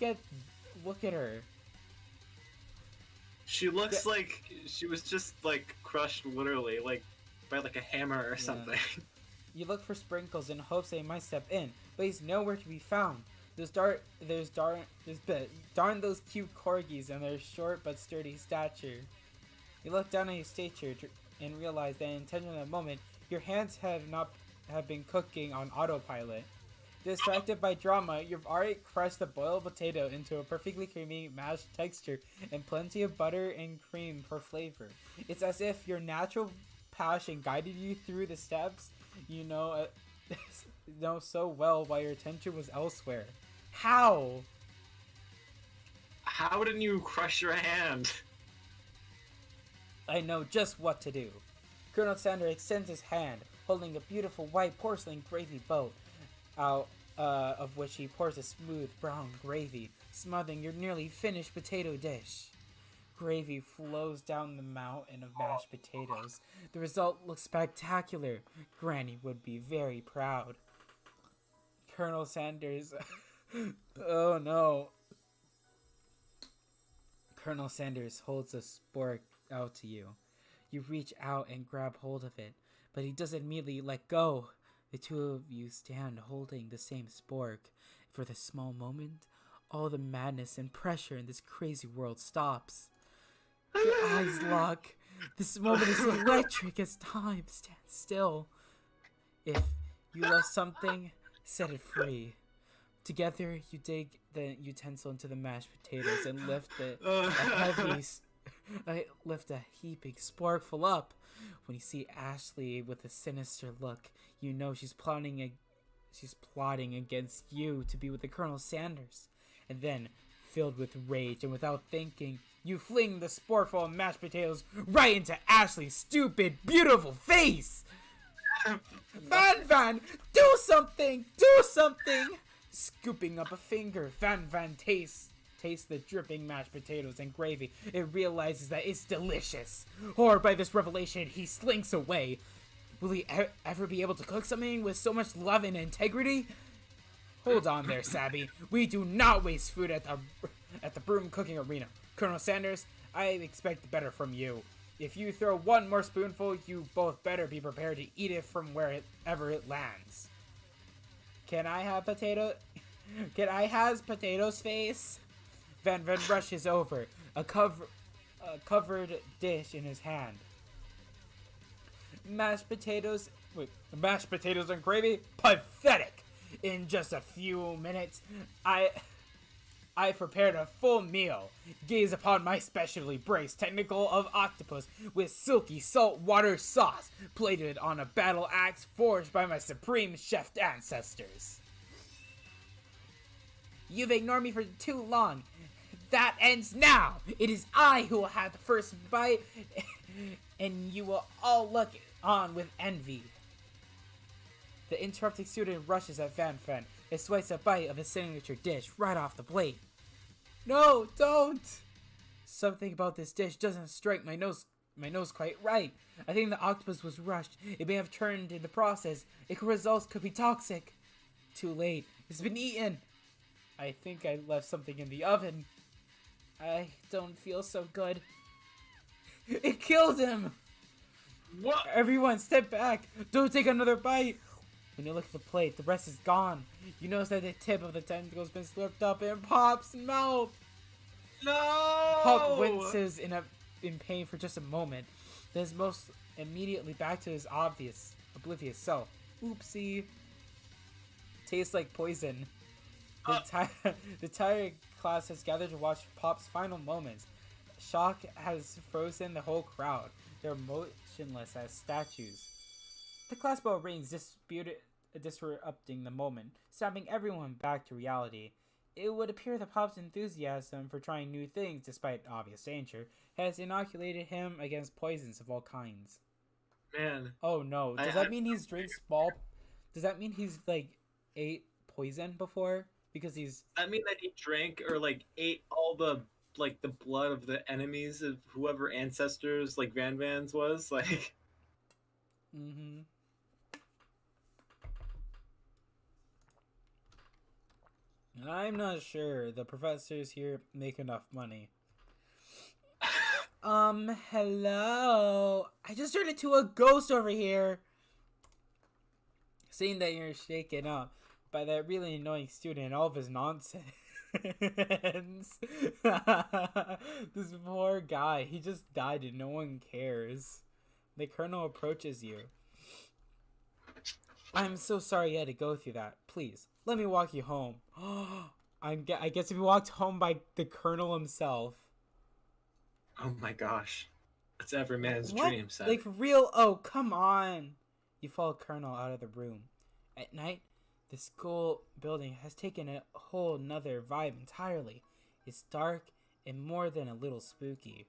Speaker 1: at her.
Speaker 2: She looks like she was just like crushed literally, like by like a hammer or something.
Speaker 1: You look for Sprinkles in hopes they might step in, but he's nowhere to be found. Darn those cute corgis and their short but sturdy stature. You look down at your stature and realize that intentionally at the moment, your hands have been cooking on autopilot. Distracted by drama, you've already crushed the boiled potato into a perfectly creamy mashed texture and plenty of butter and cream for flavor. It's as if your natural passion guided you through the steps you know so well while your attention was elsewhere. How?
Speaker 2: How didn't you crush your hand?
Speaker 1: I know just what to do. Colonel Sanders extends his hand, holding a beautiful white porcelain gravy boat, out of which he pours a smooth brown gravy, smothering your nearly finished potato dish. Gravy flows down the mountain of mashed potatoes. The result looks spectacular. Granny would be very proud. Colonel Sanders... Oh no. Colonel Sanders holds a spork out to you. You reach out and grab hold of it, but he doesn't immediately let go. The two of you stand holding the same spork. For the small moment, all the madness and pressure in this crazy world stops. Your eyes lock. This moment is electric as time stands still. If you love something, set it free. Together, you dig the utensil into the mashed potatoes and lift a heaping sporkful up. When you see Ashley with a sinister look, you know she's plotting against you to be with the Colonel Sanders. And then, Filled with rage and without thinking, you fling the sporkful of mashed potatoes right into Ashley's stupid, beautiful face! Van, do something! Do something! Scooping up a finger, Van tastes the dripping mashed potatoes and gravy. It realizes that it's delicious. Horrified by this revelation, he slinks away. Will he ever be able to cook something with so much love and integrity? Hold on there, Sabby. We do not waste food at the broom cooking arena. Colonel Sanders, I expect better from you. If you throw one more spoonful, you both better be prepared to eat it from wherever it lands. Can I have potatoes face? Van rushes over, a covered dish in his hand. Mashed potatoes and gravy? Pathetic! In just a few minutes, I prepared a full meal. Gaze upon my specially braced tentacle of octopus with silky saltwater sauce, plated on a battle axe forged by my supreme chef ancestors. You've ignored me for too long. That ends now. It is I who will have the first bite, and you will all look on with envy. The interrupting student rushes at Van and swipes a bite of his signature dish right off the plate. No, don't! Something about this dish doesn't strike my nose quite right. I think the octopus was rushed. It may have turned in the process. Its results could be toxic. Too late. It's been eaten. I think I left something in the oven. I don't feel so good. It killed him!
Speaker 2: What?
Speaker 1: Everyone, step back! Don't take another bite! When you look at the plate, the rest is gone. You notice that the tip of the tentacle has been slurped up in Pop's mouth!
Speaker 2: No!
Speaker 1: Pop winces in pain for just a moment, then is most immediately back to his oblivious self. Oopsie. Tastes like poison. The entire class has gathered to watch Pop's final moments. Shock has frozen the whole crowd. They're motionless as statues. The class bell rings, disrupting the moment, snapping everyone back to reality. It would appear that Pop's enthusiasm for trying new things, despite obvious danger, has inoculated him against poisons of all kinds.
Speaker 2: Man.
Speaker 1: Oh no! Does that mean he's like ate poison before? Because he's.
Speaker 2: Does that mean that he drank or like ate all the blood of the enemies of whoever ancestors like Van's was like?
Speaker 1: Mm-hmm. I'm not sure. The professors here make enough money. Hello? I just turned into a ghost over here. Seeing that you're shaken up by that really annoying student and all of his nonsense. This poor guy, he just died and no one cares. The colonel approaches you. I'm so sorry you had to go through that. Please, let me walk you home. I guess to be walked home by the colonel himself.
Speaker 2: Oh my gosh. That's every man's
Speaker 1: What?
Speaker 2: dream, Seth.
Speaker 1: Like, for real? Oh, come on. You follow Colonel out of the room. At night, the school building has taken a whole nother vibe entirely. It's dark and more than a little spooky.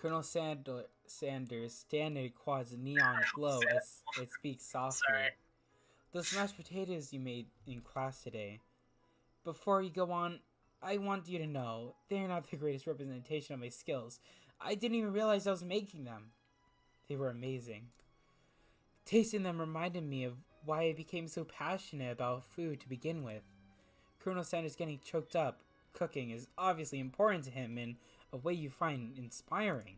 Speaker 1: Colonel Sanders standing quads neon glow as it speaks softly.
Speaker 2: Sorry.
Speaker 1: Those mashed potatoes you made in class today. Before you go on, I want you to know they're not the greatest representation of my skills. I didn't even realize I was making them. They were amazing. Tasting them reminded me of why I became so passionate about food to begin with. Colonel Sanders getting choked up cooking is obviously important to him in a way you find inspiring.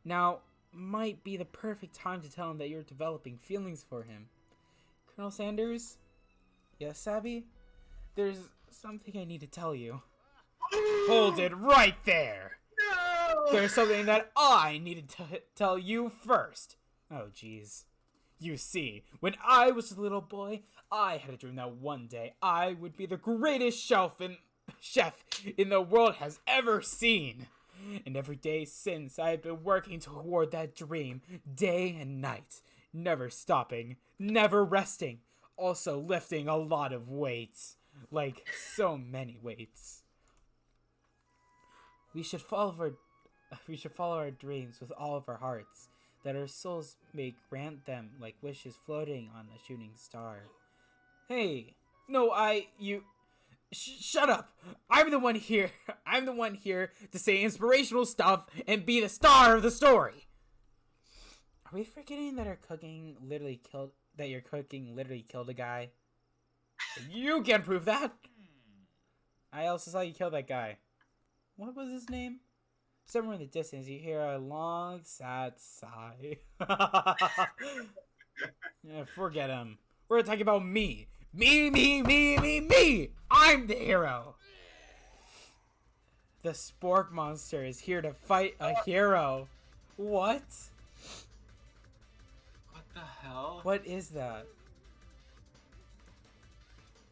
Speaker 1: Now might be the perfect time to tell him that you're developing feelings for him. Colonel Sanders? Yes, Sabby? There's something I need to tell you. Hold it right there!
Speaker 2: No!
Speaker 1: There's something that I needed to tell you first. Oh, jeez. You see, when I was a little boy, I had a dream that one day I would be the greatest chef in the world has ever seen. And every day since, I have been working toward that dream, day and night, never stopping, never resting, also lifting a lot of weights. like so many weights. We should follow our dreams with all of our hearts, that our souls may grant them like wishes floating on a shooting star. Hey, no, shut up! I'm the one here. I'm the one here to say inspirational stuff and be the star of the story. Are we forgetting that your cooking literally killed a guy? You can't prove that. I also saw you kill that guy. What was his name? Somewhere in the distance, you hear a long, sad sigh. Yeah, forget him. We're talking about me. Me! I'm the hero! The Spork monster is here to fight a hero. What?
Speaker 2: What the hell?
Speaker 1: What is that?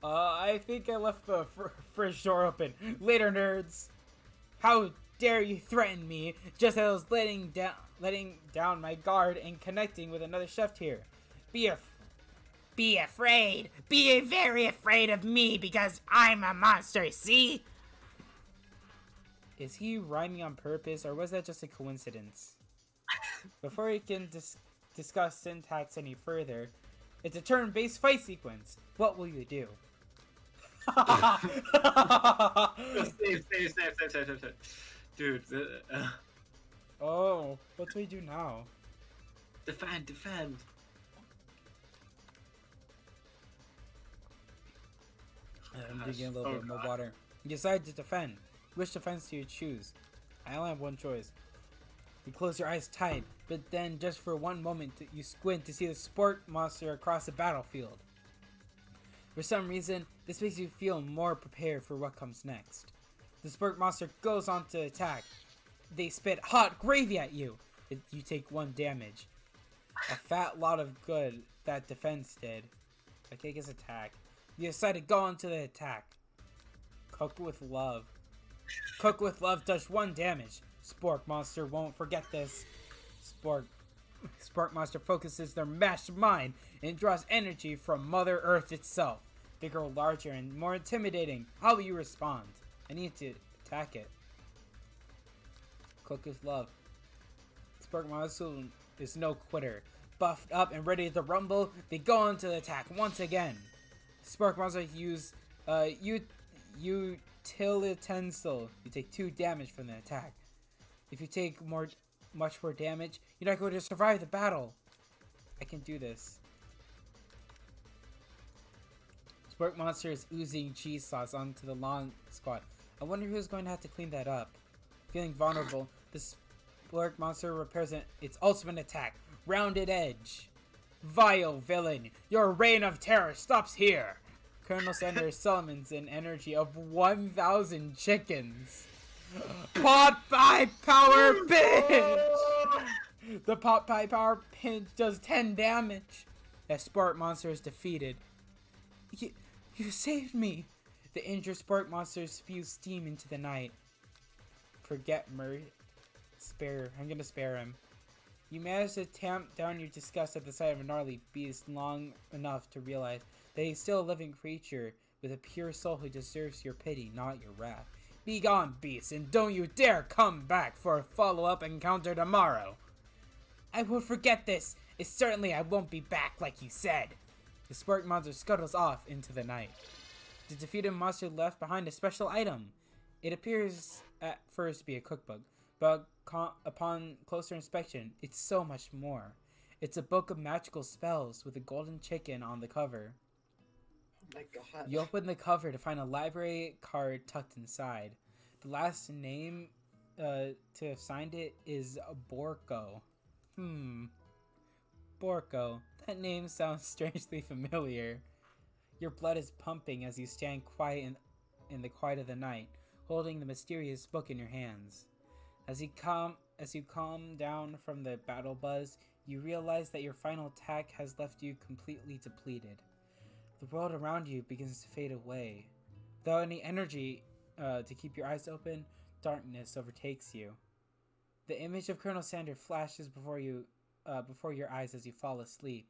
Speaker 1: I think I left the fridge door open. Later, nerds. How dare you threaten me just as I was letting down my guard and connecting with another chef here. Be afraid. Be very afraid of me because I'm a monster, see? Is he rhyming on purpose or was that just a coincidence? Before we can discuss syntax any further, it's a turn-based fight sequence. What will you do?
Speaker 2: Save. Dude,
Speaker 1: Oh, what do we do now?
Speaker 2: defend.
Speaker 1: I'm digging a little bit more water. You decide to defend. Which defense do you choose? I only have one choice. You close your eyes tight, but then just for one moment you squint to see the Spork monster across the battlefield. For some reason, this makes you feel more prepared for what comes next. The Spork monster goes on to attack. They spit hot gravy at you. You take 1 damage. A fat lot of good that defense did. Okay, I guess attack. You decide to go on to the attack. Cook with love. Cook with love does 1 damage. Spork monster won't forget this. Spork monster focuses their mashed mind and draws energy from Mother Earth itself. Bigger, larger, and more intimidating. How will you respond? I need to attack it. Cook with love. Spork monster is no quitter. Buffed up and ready to rumble, they go on to the attack once again. Spork monster use utilitensile. You take 2 damage from the attack. If you take much more damage, you're not going to survive the battle. I can do this. Spork monster is oozing cheese sauce onto the lawn squad. I wonder who's going to have to clean that up. Feeling vulnerable, the Spork monster repairs its ultimate attack. Rounded edge. Vile villain, your reign of terror stops here. Colonel Sanders summons an energy of 1,000 chickens. Pot pie power pinch! The pot pie power pinch does 10 damage. The Spork monster is defeated. You saved me. The injured Spork monster spews steam into the night. Forget Murray. I'm gonna spare him. You manage to tamp down your disgust at the sight of a gnarly beast long enough to realize that he's still a living creature with a pure soul who deserves your pity, not your wrath. Be gone, beast, and don't you dare come back for a follow-up encounter tomorrow. I won't forget this. Certainly I won't be back like you said. The Spork monster scuttles off into the night. The defeated monster left behind a special item. It appears at first to be a cookbook, but upon closer inspection, it's so much more. It's a book of magical spells with a golden chicken on the cover.
Speaker 3: Oh my god.
Speaker 1: You open the cover to find a library card tucked inside. The last name to have signed it is Borko. Borko. That name sounds strangely familiar. Your blood is pumping as you stand quiet in the quiet of the night, holding the mysterious book in your hands. As you calm down from the battle buzz, you realize that your final attack has left you completely depleted. The world around you begins to fade away. Without any energy to keep your eyes open, darkness overtakes you. The image of Colonel Sander flashes before your eyes as you fall asleep.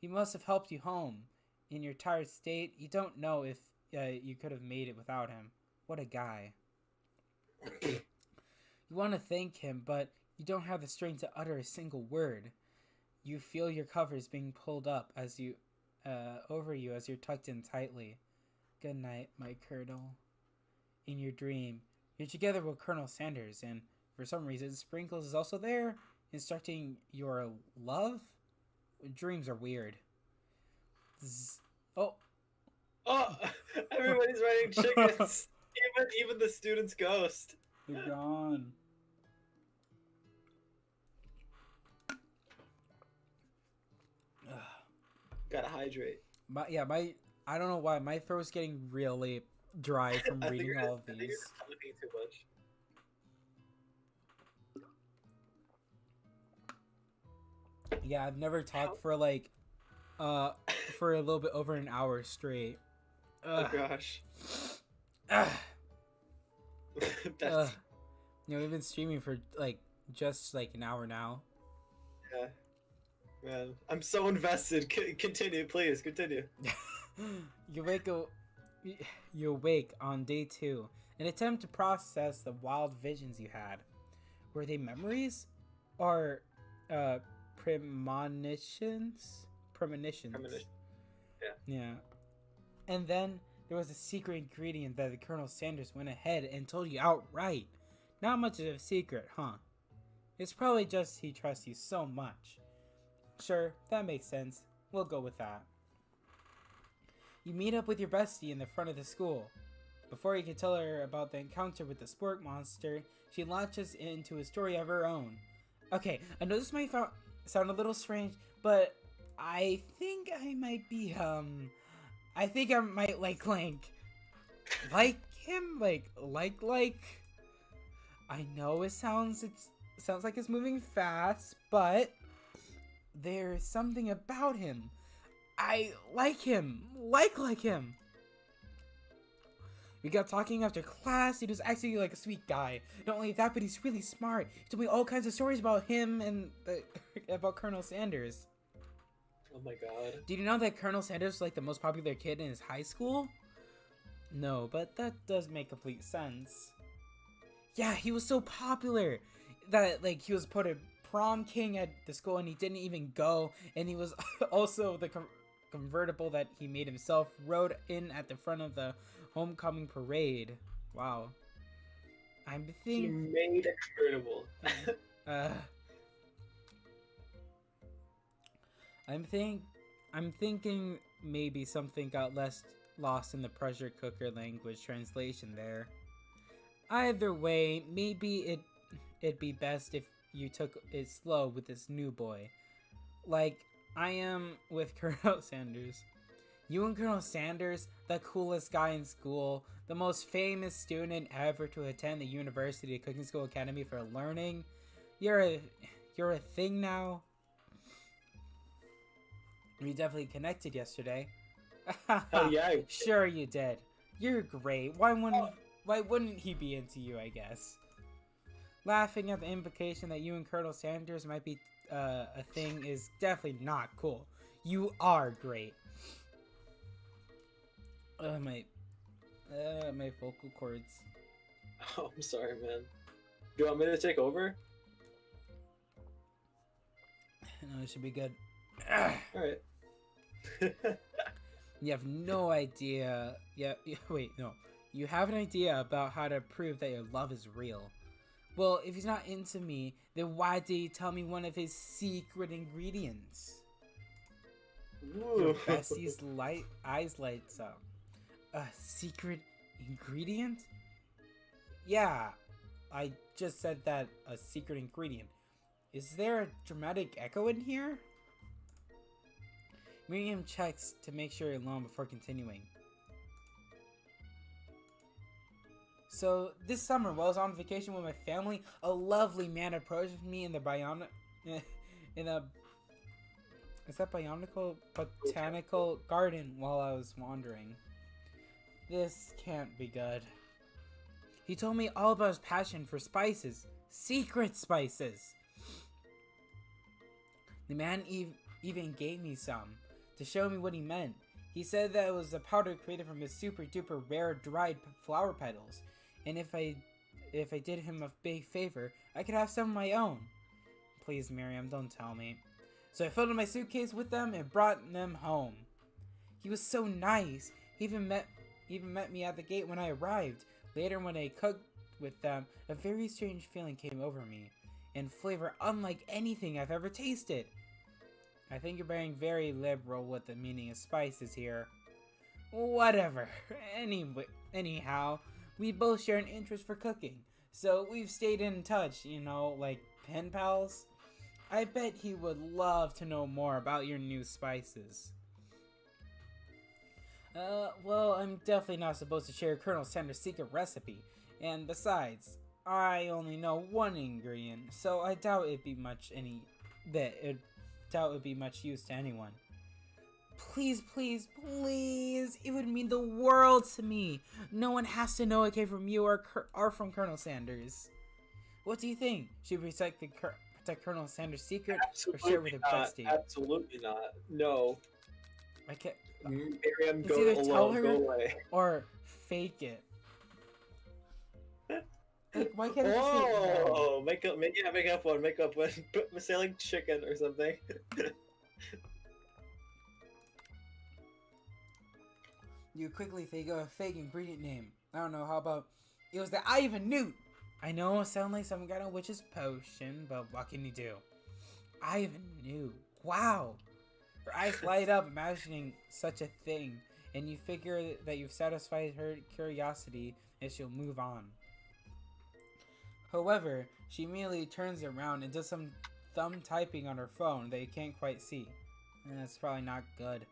Speaker 1: He must have helped you home. In your tired state, you don't know if you could have made it without him. What a guy. You want to thank him, but you don't have the strength to utter a single word. You feel your covers being pulled up as you over you as you're tucked in tightly. Good night, my Colonel. In your dream, you're together with Colonel Sanders, and for some reason, Sprinkles is also there, instructing your love? Dreams are weird. Oh,
Speaker 3: everybody's riding chickens. even the student's ghost.
Speaker 1: they're gone.
Speaker 3: Gotta hydrate.
Speaker 1: I don't know why my throat's getting really dry from reading all of
Speaker 3: I think
Speaker 1: these.
Speaker 3: you're talking too much.
Speaker 1: Yeah, I've never talked for like, for a little bit over an hour straight.
Speaker 3: Oh gosh.
Speaker 1: Ugh.
Speaker 3: That's
Speaker 1: We've been streaming for like just like an hour now.
Speaker 3: yeah. Man, I'm so invested. Continue, please. Continue.
Speaker 1: You awake on day 2, an attempt to process the wild visions you had. Were they memories, or premonitions? Premonitions. Yeah. And then there was a secret ingredient that the Colonel Sanders went ahead and told you outright. Not much of a secret, huh? It's probably just he trusts you so much. Sure, that makes sense. We'll go with that. You meet up with your bestie in the front of the school. Before you can tell her about the encounter with the spork monster, she launches into a story of her own. Okay, I know this might sound a little strange, but I think I might be, I think I might like Link. Like him? Like. I know it sounds like it's moving fast, but there's something about him. I like him. Like him. We got talking after class. He was actually like a sweet guy. Not only that, but he's really smart. He told me all kinds of stories about him and about Colonel Sanders.
Speaker 3: Oh my god.
Speaker 1: Did you know that Colonel Sanders was like the most popular kid in his high school? No, but that does make complete sense. Yeah, he was so popular that like he was put a prom king at the school and he didn't even go, and he was also the convertible that he made himself rode in at the front of the homecoming parade. Wow.
Speaker 3: He made a convertible.
Speaker 1: I'm thinking maybe something got lost in the pressure cooker language translation there. Either way, maybe it'd be best if you took it slow with this new boy. Like I am with Colonel Sanders. You and Colonel Sanders, the coolest guy in school, the most famous student ever to attend the University Cooking School Academy for Learning. You're a thing now. We definitely connected yesterday.
Speaker 3: Oh yeah.
Speaker 1: Sure you did. You're great. Why wouldn't he be into you, I guess? Laughing at the implication that you and Colonel Sanders might be a thing is definitely not cool. You are great. My vocal cords.
Speaker 3: Oh, I'm sorry, man. Do you want me to take over?
Speaker 1: No, it should be good.
Speaker 3: Alright.
Speaker 1: You have no idea. Wait, no. You have an idea about how to prove that your love is real. Well, if he's not into me, then why did he tell me one of his secret ingredients? Your bestie's eyes lights up. A secret ingredient? Yeah, I just said that, a secret ingredient. Is there a dramatic echo in here? Miriam checks to make sure you're alone before continuing. So, this summer, while I was on vacation with my family, a lovely man approached me in the botanical garden while I was wandering. This can't be good. He told me all about his passion for spices. Secret spices! The man even gave me some to show me what he meant. He said that it was a powder created from his super duper rare dried flower petals, and if I did him a big favor, I could have some of my own. Please, Miriam, don't tell me. So I filled in my suitcase with them and brought them home. He was so nice. He even met me at the gate when I arrived. Later, when I cooked with them, a very strange feeling came over me, and flavor unlike anything I've ever tasted. I think you're being very liberal with the meaning of spices here. Whatever. Anyhow, we both share an interest for cooking, so we've stayed in touch, you know, like pen pals. I bet he would love to know more about your new spices. Well, I'm definitely not supposed to share Colonel Sanders' secret recipe, and besides, I only know one ingredient, so I doubt it'd be much use to anyone. Please, please, please, it would mean the world to me. No one has to know it came from you or from Colonel Sanders. What do you think? Should we protect Colonel Sanders' secret or share it with her bestie?
Speaker 3: Absolutely not. No.
Speaker 1: I can't.
Speaker 3: Miriam,
Speaker 1: It's
Speaker 3: go
Speaker 1: either tell
Speaker 3: alone.
Speaker 1: her
Speaker 3: Go away.
Speaker 1: or fake it. Like, why can't I just say no?
Speaker 3: Oh, make up one. Put selling chicken or something.
Speaker 1: You quickly think of a fake ingredient name. I don't know, how about it was the Ivan Newt? I know it sounds like some kind of witch's potion, but what can you do? Ivan Newt. Wow. Her eyes light up imagining such a thing, and you figure that you've satisfied her curiosity and she'll move on. However, she immediately turns around and does some thumb typing on her phone that you can't quite see. And that's probably not good.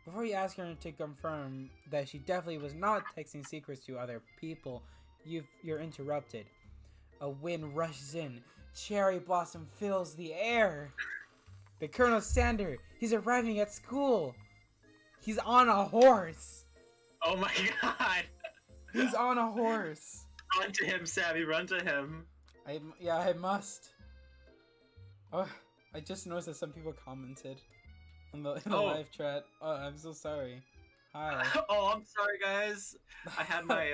Speaker 1: Before you ask her to confirm that she definitely was not texting secrets to other people, you're interrupted. A wind rushes in. Cherry blossom fills the air. The Colonel Sander, he's arriving at school. He's on a horse.
Speaker 2: Oh my god!
Speaker 1: He's on a horse.
Speaker 2: Run to him, Savvy, run to him.
Speaker 1: I must. Oh, I just noticed that some people commented in the live chat. Oh, I'm so sorry. Hi.
Speaker 2: Oh, I'm sorry, guys. I had my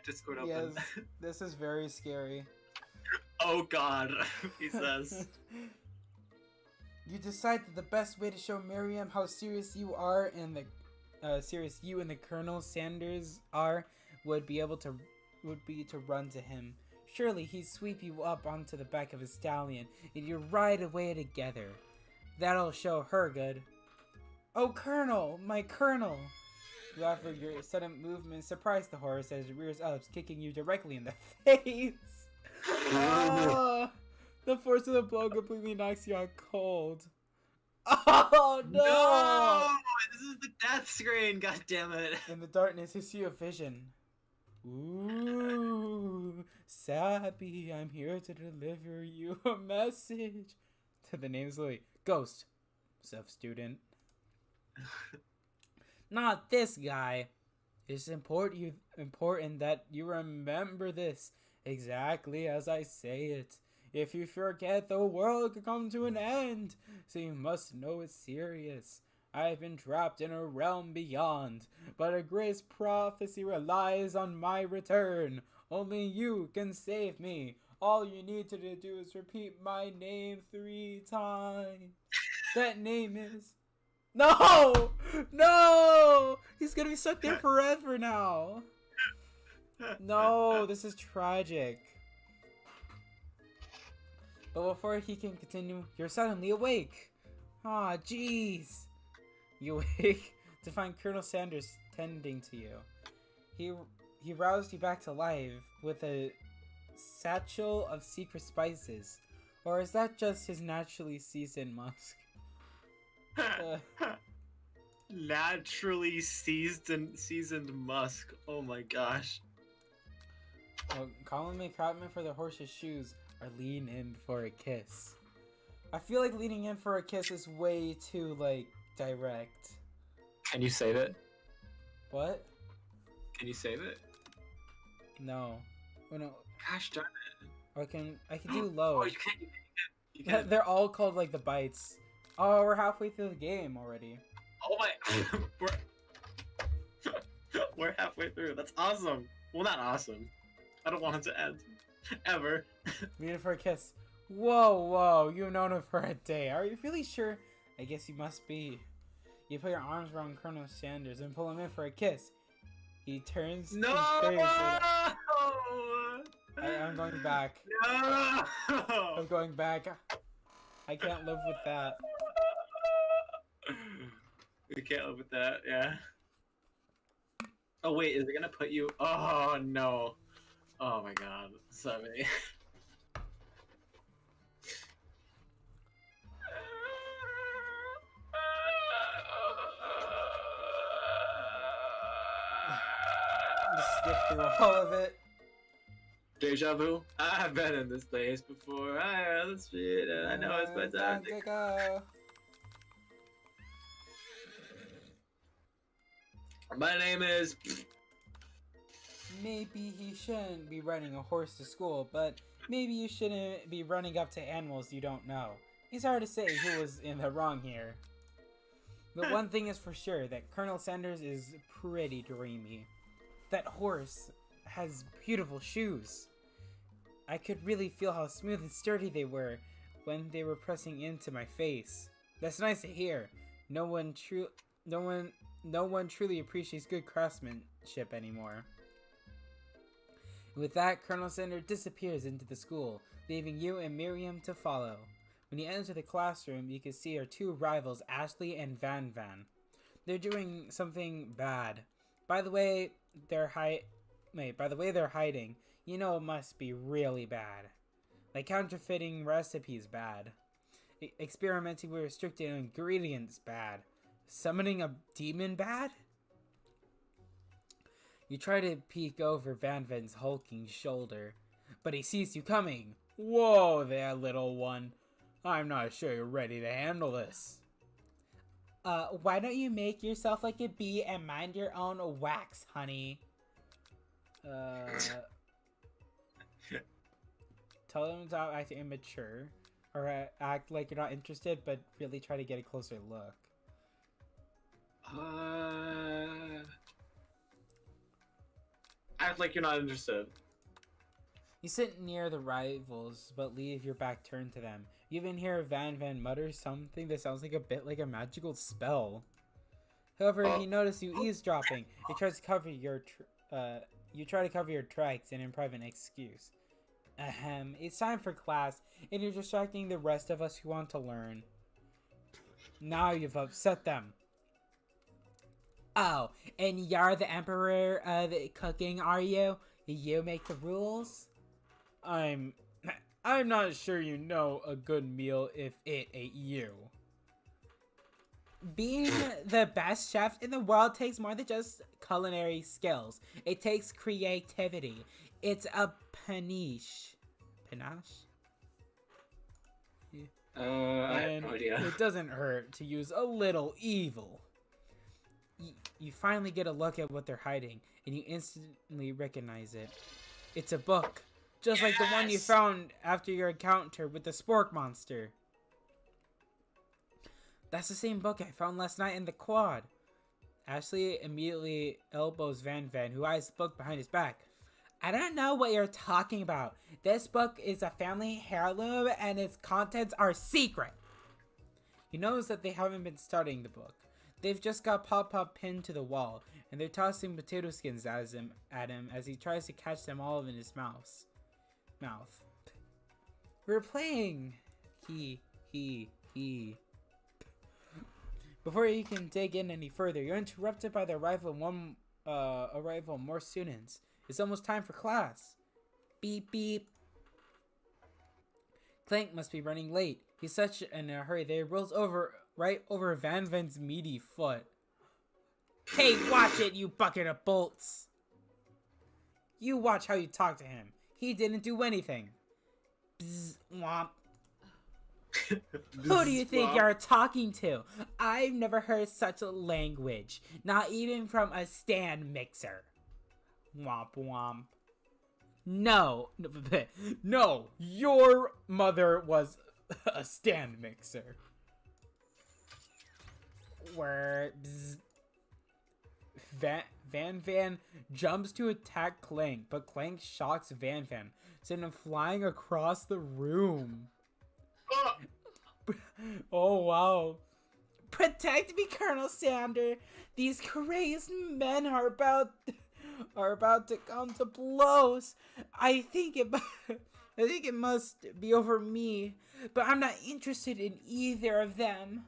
Speaker 2: Discord open.
Speaker 1: Yes, this is very scary.
Speaker 2: Oh god, he says.
Speaker 1: You decide that the best way to show Miriam how serious you are and the serious you and the Colonel Sanders are would be to run to him. Surely he'd sweep you up onto the back of his stallion and you'd ride away together. That'll show her good. Oh, Colonel! My Colonel! You offer your sudden movement, surprise the horse as it rears up, kicking you directly in the face. The force of the blow completely knocks you out cold. Oh no!
Speaker 2: No! This is the death screen, god damn it.
Speaker 1: In the darkness, you see a vision. Ooh, Sappy, I'm here to deliver you a message. To the name's Lily. Ghost. Self-student. Not this guy. It's important that you remember this exactly as I say it. If you forget, the world could come to an end, so you must know it's serious. I've been trapped in a realm beyond, but a great prophecy relies on my return. Only you can save me. All you need to do is repeat my name 3 times. That name is... No! No! He's gonna be stuck there forever now. No, this is tragic. But before he can continue, you're suddenly awake. Aw, jeez. You wake to find Colonel Sanders tending to you. He roused you back to life with a satchel of secret spices. Or is that just his naturally seasoned musk?
Speaker 2: Naturally seasoned musk. Oh my gosh.
Speaker 1: Well, calling me Crabman for the horse's shoes or lean in for a kiss. I feel like leaning in for a kiss is way too, like, direct.
Speaker 2: Can you save it?
Speaker 1: What?
Speaker 2: Can you save it?
Speaker 1: No. Oh no.
Speaker 2: Gosh darn it.
Speaker 1: I can do low.
Speaker 2: Oh, you can. You can.
Speaker 1: They're all called like the bites. Oh, we're halfway through the game already.
Speaker 2: Oh my. We're halfway through. That's awesome. Well, not awesome. I don't want it to end. Ever.
Speaker 1: Meet him for a kiss. Whoa, you've known him for a day. Are you really sure? I guess you must be. You put your arms around Colonel Sanders and pull him in for a kiss. He turns
Speaker 2: No!
Speaker 1: his face. I'm going back.
Speaker 2: No!
Speaker 1: I'm going back. I can't live with that.
Speaker 2: We can't live with that, yeah. Oh wait, is it gonna put you? Oh no! Oh my god, so many.
Speaker 1: Just skip through all of it.
Speaker 2: Deja vu. I've been in this place before. I on the street, and I know it's my time to
Speaker 1: go.
Speaker 2: My name is.
Speaker 1: Maybe he shouldn't be riding a horse to school, but maybe you shouldn't be running up to animals you don't know. It's hard to say who was in the wrong here. But one thing is for sure, that Colonel Sanders is pretty dreamy. That horse has beautiful shoes. I could really feel how smooth and sturdy they were when they were pressing into my face. That's nice to hear. No one truly appreciates good craftsmanship anymore. With that, Colonel Sanders disappears into the school, leaving you and Miriam to follow. When you enter the classroom, you can see our two rivals, Ashley and Van Van. They're doing something bad. By the way they're hiding, you know it must be really bad. Like counterfeiting recipes bad. Experimenting with restricted ingredients bad. Summoning a demon bad? You try to peek over Van Van's hulking shoulder, but he sees you coming. Whoa there, little one. I'm not sure you're ready to handle this. Why don't you make yourself like a bee and mind your own wax, honey? Tell them to stop acting immature, or act like you're not interested, but really try to get a closer look.
Speaker 2: Act like you're not interested.
Speaker 1: You sit near the rivals, but leave your back turned to them. You even hear Van Van mutter something that sounds like a bit like a magical spell. However, he notices you eavesdropping. He tries to cover your you try to cover your tracks and improv an excuse. It's time for class, and you're distracting the rest of us who want to learn. Now you've upset them. Oh, and you're the emperor of cooking, are you? You make the rules? I'm not sure you know a good meal if it ate you. Being the best chef in the world takes more than just culinary skills. It takes creativity. It's a panache. Panache?
Speaker 2: I have no idea.
Speaker 1: It doesn't hurt to use a little evil. You finally get a look at what they're hiding, and you instantly recognize it. It's a book, just like the one you found after your encounter with the spork monster. That's the same book I found last night in the quad. Ashley immediately elbows Van Van, who eyes the book behind his back. I don't know what you're talking about. This book is a family heirloom, and its contents are secret. He knows that they haven't been studying the book. They've just got Pop-Pop pinned to the wall, and they're tossing potato skins at him as he tries to catch them all in his mouth. We're playing. He. Before you can dig in any further, you're interrupted by the arrival of more students. It's almost time for class. Beep beep. Clank must be running late. He's such in a hurry that he rolls right over Van Van's meaty foot. Hey, watch it, you bucket of bolts! You watch how you talk to him. He didn't do anything. Bzz, womp. Who do you think you're talking to? I've never heard such a language. Not even from a stand mixer. Womp womp. No, your mother was a stand mixer. Where Van Van jumps to attack Clank, but Clank shocks Van Van, sending him flying across the room. Oh wow. Protect me, Colonel Sander. These crazed men are about to come to blows. I think it must be over me, but I'm not interested in either of them.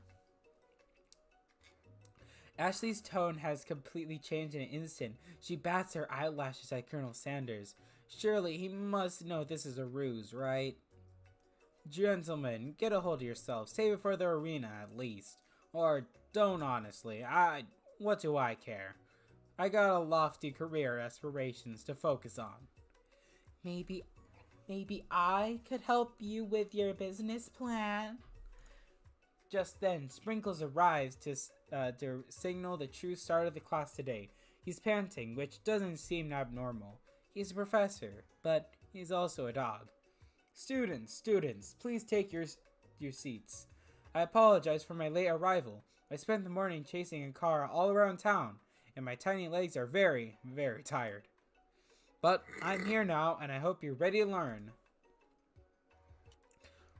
Speaker 1: Ashley's tone has completely changed in an instant. She bats her eyelashes at Colonel Sanders. Surely he must know this is a ruse, right? Gentlemen, get a hold of yourselves. Save it for the arena, at least. Or don't, honestly. What do I care? I got a lofty career aspirations to focus on. Maybe I could help you with your business plan? Just then, Sprinkles arrives to signal the true start of the class today. He's panting, which doesn't seem abnormal. He's a professor, but he's also a dog. Students, please take your seats. I apologize for my late arrival. I spent the morning chasing a car all around town, and my tiny legs are very, very tired. But I'm here now, and I hope you're ready to learn.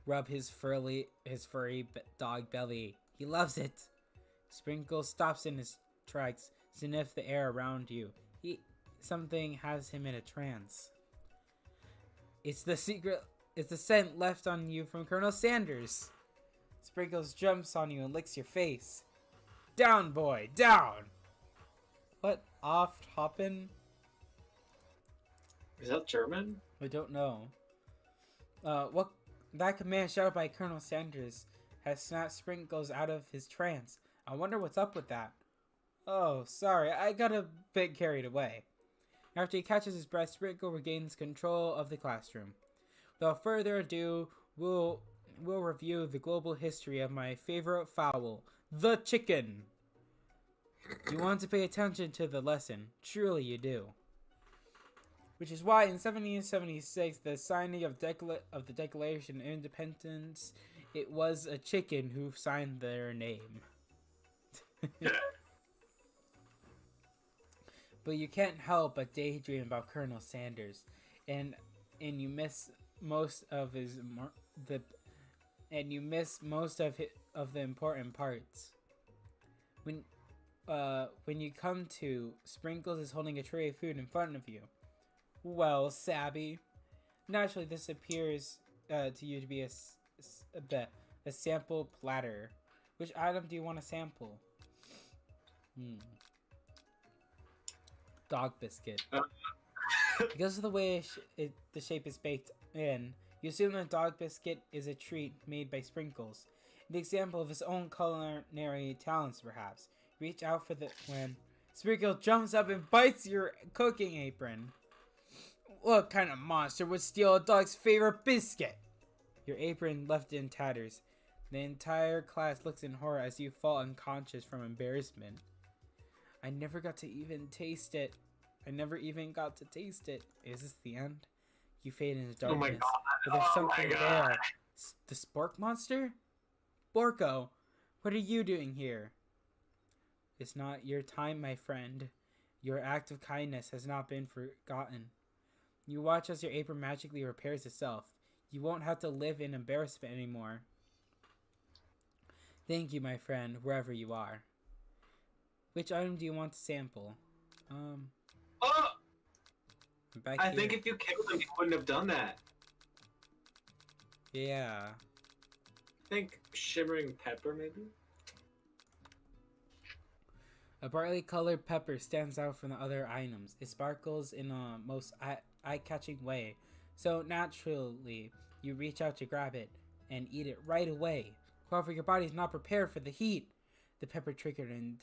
Speaker 1: Rub his furry dog belly. He loves it. Sprinkles stops in his tracks, sniff the air around you. Something has him in a trance. It's the scent left on you from Colonel Sanders. Sprinkles jumps on you and licks your face. Down, boy, down! What oft hoppin'?
Speaker 2: Is that German?
Speaker 1: I don't know. That command shouted by Colonel Sanders has snapped Sprinkles out of his trance. I wonder what's up with that. Oh, sorry, I got a bit carried away. After he catches his breath, Sprinkle regains control of the classroom. Without further ado, we'll review the global history of my favorite fowl, the chicken. You want to pay attention to the lesson. Truly you do. Which is why in 1776, the signing of the Declaration of Independence, it was a chicken who signed their name. But you can't help but daydream about Colonel Sanders, and you miss most of the important parts. When you come to, Sprinkles is holding a tray of food in front of you. Well, Sabby. Naturally, this appears to you to be a sample platter. Which item do you want to sample? Dog biscuit. Because of the way the shape is baked in, you assume that dog biscuit is a treat made by Sprinkles. An example of his own culinary talents, perhaps. Reach out for when Sprinkles jumps up and bites your cooking apron. What kind of monster would steal a dog's favorite biscuit? Your apron left in tatters. The entire class looks in horror as you fall unconscious from embarrassment. I never got to even taste it. Is this the end? You fade into darkness.
Speaker 2: Oh my god.
Speaker 1: But there's something there. The Spork monster? Borko, what are you doing here? It's not your time, my friend. Your act of kindness has not been forgotten. You watch as your apron magically repairs itself. You won't have to live in embarrassment anymore. Thank you, my friend, wherever you are. Which item do you want to sample?
Speaker 2: I think if you killed him, you wouldn't have done that.
Speaker 1: Yeah.
Speaker 2: I think shimmering pepper, maybe?
Speaker 1: A brightly colored pepper stands out from the other items. It sparkles in a most eye-catching way. So naturally, you reach out to grab it and eat it right away. However, your body is not prepared for the heat. The pepper triggered an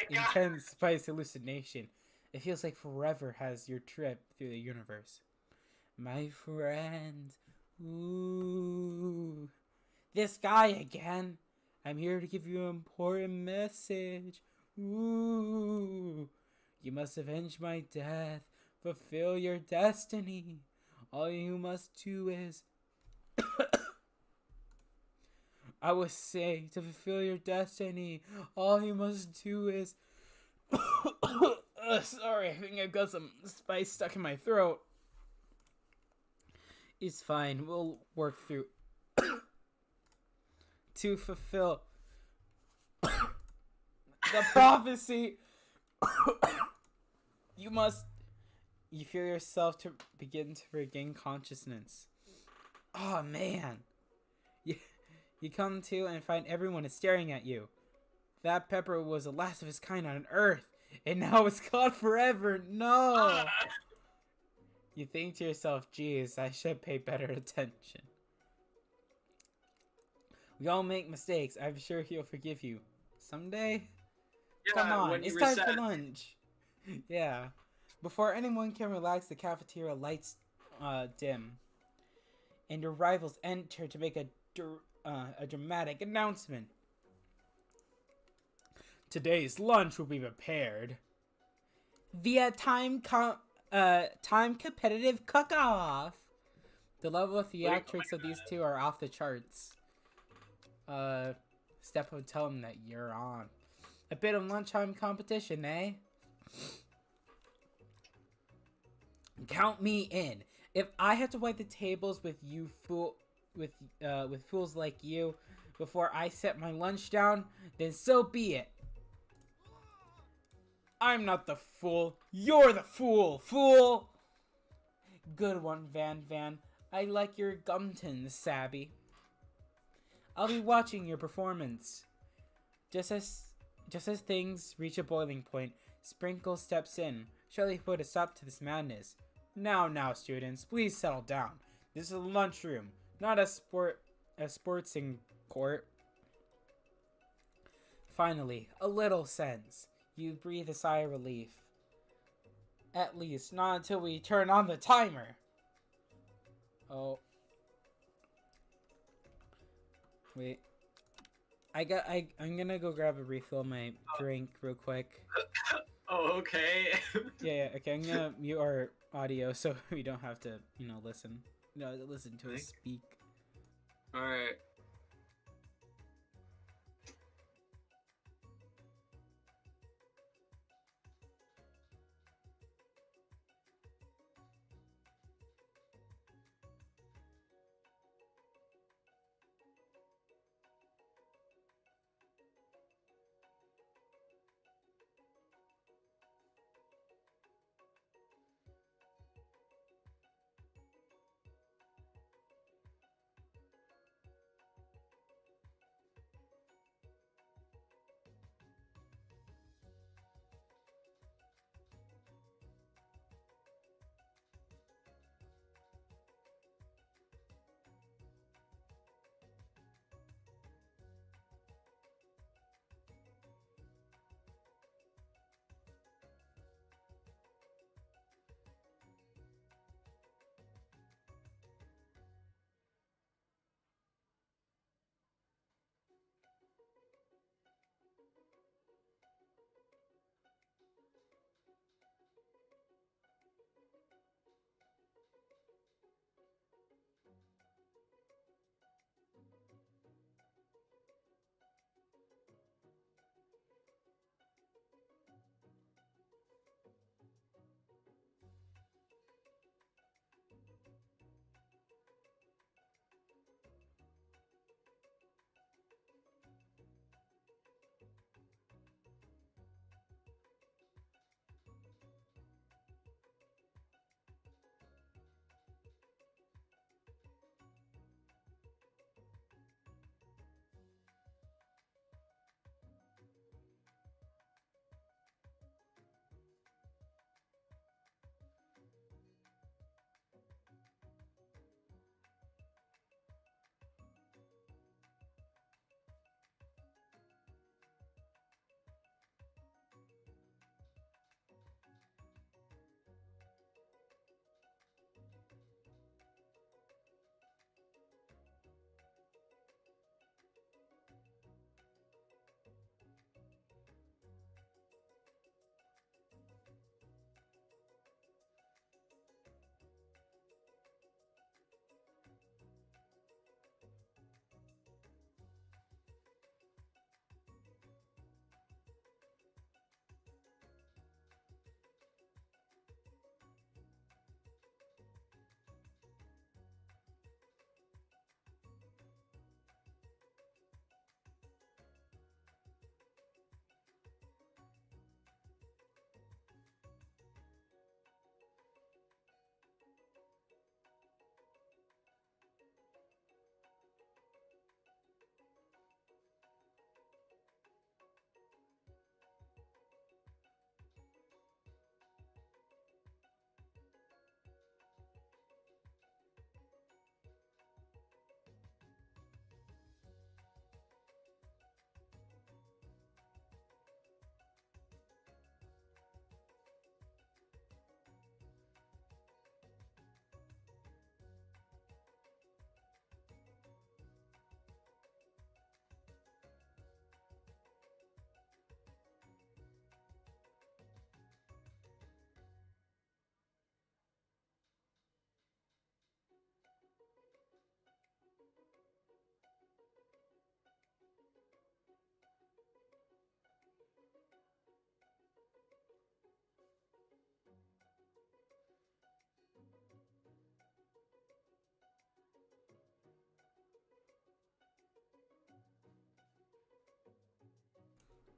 Speaker 1: intense spice hallucination. It feels like forever has your trip through the universe. My friend. Ooh. This guy again. I'm here to give you an important message. Ooh. You must avenge my death. Fulfill your destiny. All you must do is... I would say, to fulfill your destiny, all you must do is Sorry, I think I've got some spice stuck in my throat. It's fine. We'll work through to fulfill the prophecy. You feel yourself to begin to regain consciousness. Oh man. You come to and find everyone is staring at you. That pepper was the last of its kind on Earth, and now it's gone forever. No! You think to yourself, geez, I should pay better attention. We all make mistakes. I'm sure he'll forgive you. Someday?
Speaker 2: Yeah,
Speaker 1: Come on,
Speaker 2: when you
Speaker 1: it's time
Speaker 2: reset.
Speaker 1: for lunch. Yeah. Before anyone can relax, the cafeteria lights dim. And your rivals enter to make a dramatic announcement. Today's lunch will be prepared via time competitive cook-off. The level of theatrics of these two are off the charts. Steph would tell him that you're on. A bit of lunchtime competition, eh? Count me in. If I have to wipe the tables with you with fools like you before I set my lunch down, then so be it. I'm not the fool. You're the fool. Good one, Van. I like your gumtons, Sabby. I'll be watching your performance. Just as things reach a boiling point, Sprinkle steps in. Shall put a stop to this madness? Now, students, please settle down. This is a lunchroom, not a sportsing court. Finally, a little sense. You breathe a sigh of relief. At least, not until we turn on the timer. Oh. Wait. I'm gonna go grab a refill of my drink real quick.
Speaker 2: Oh, okay.
Speaker 1: Yeah, okay, I'm gonna mute our audio so we don't have to, listen to us speak.
Speaker 2: Alright.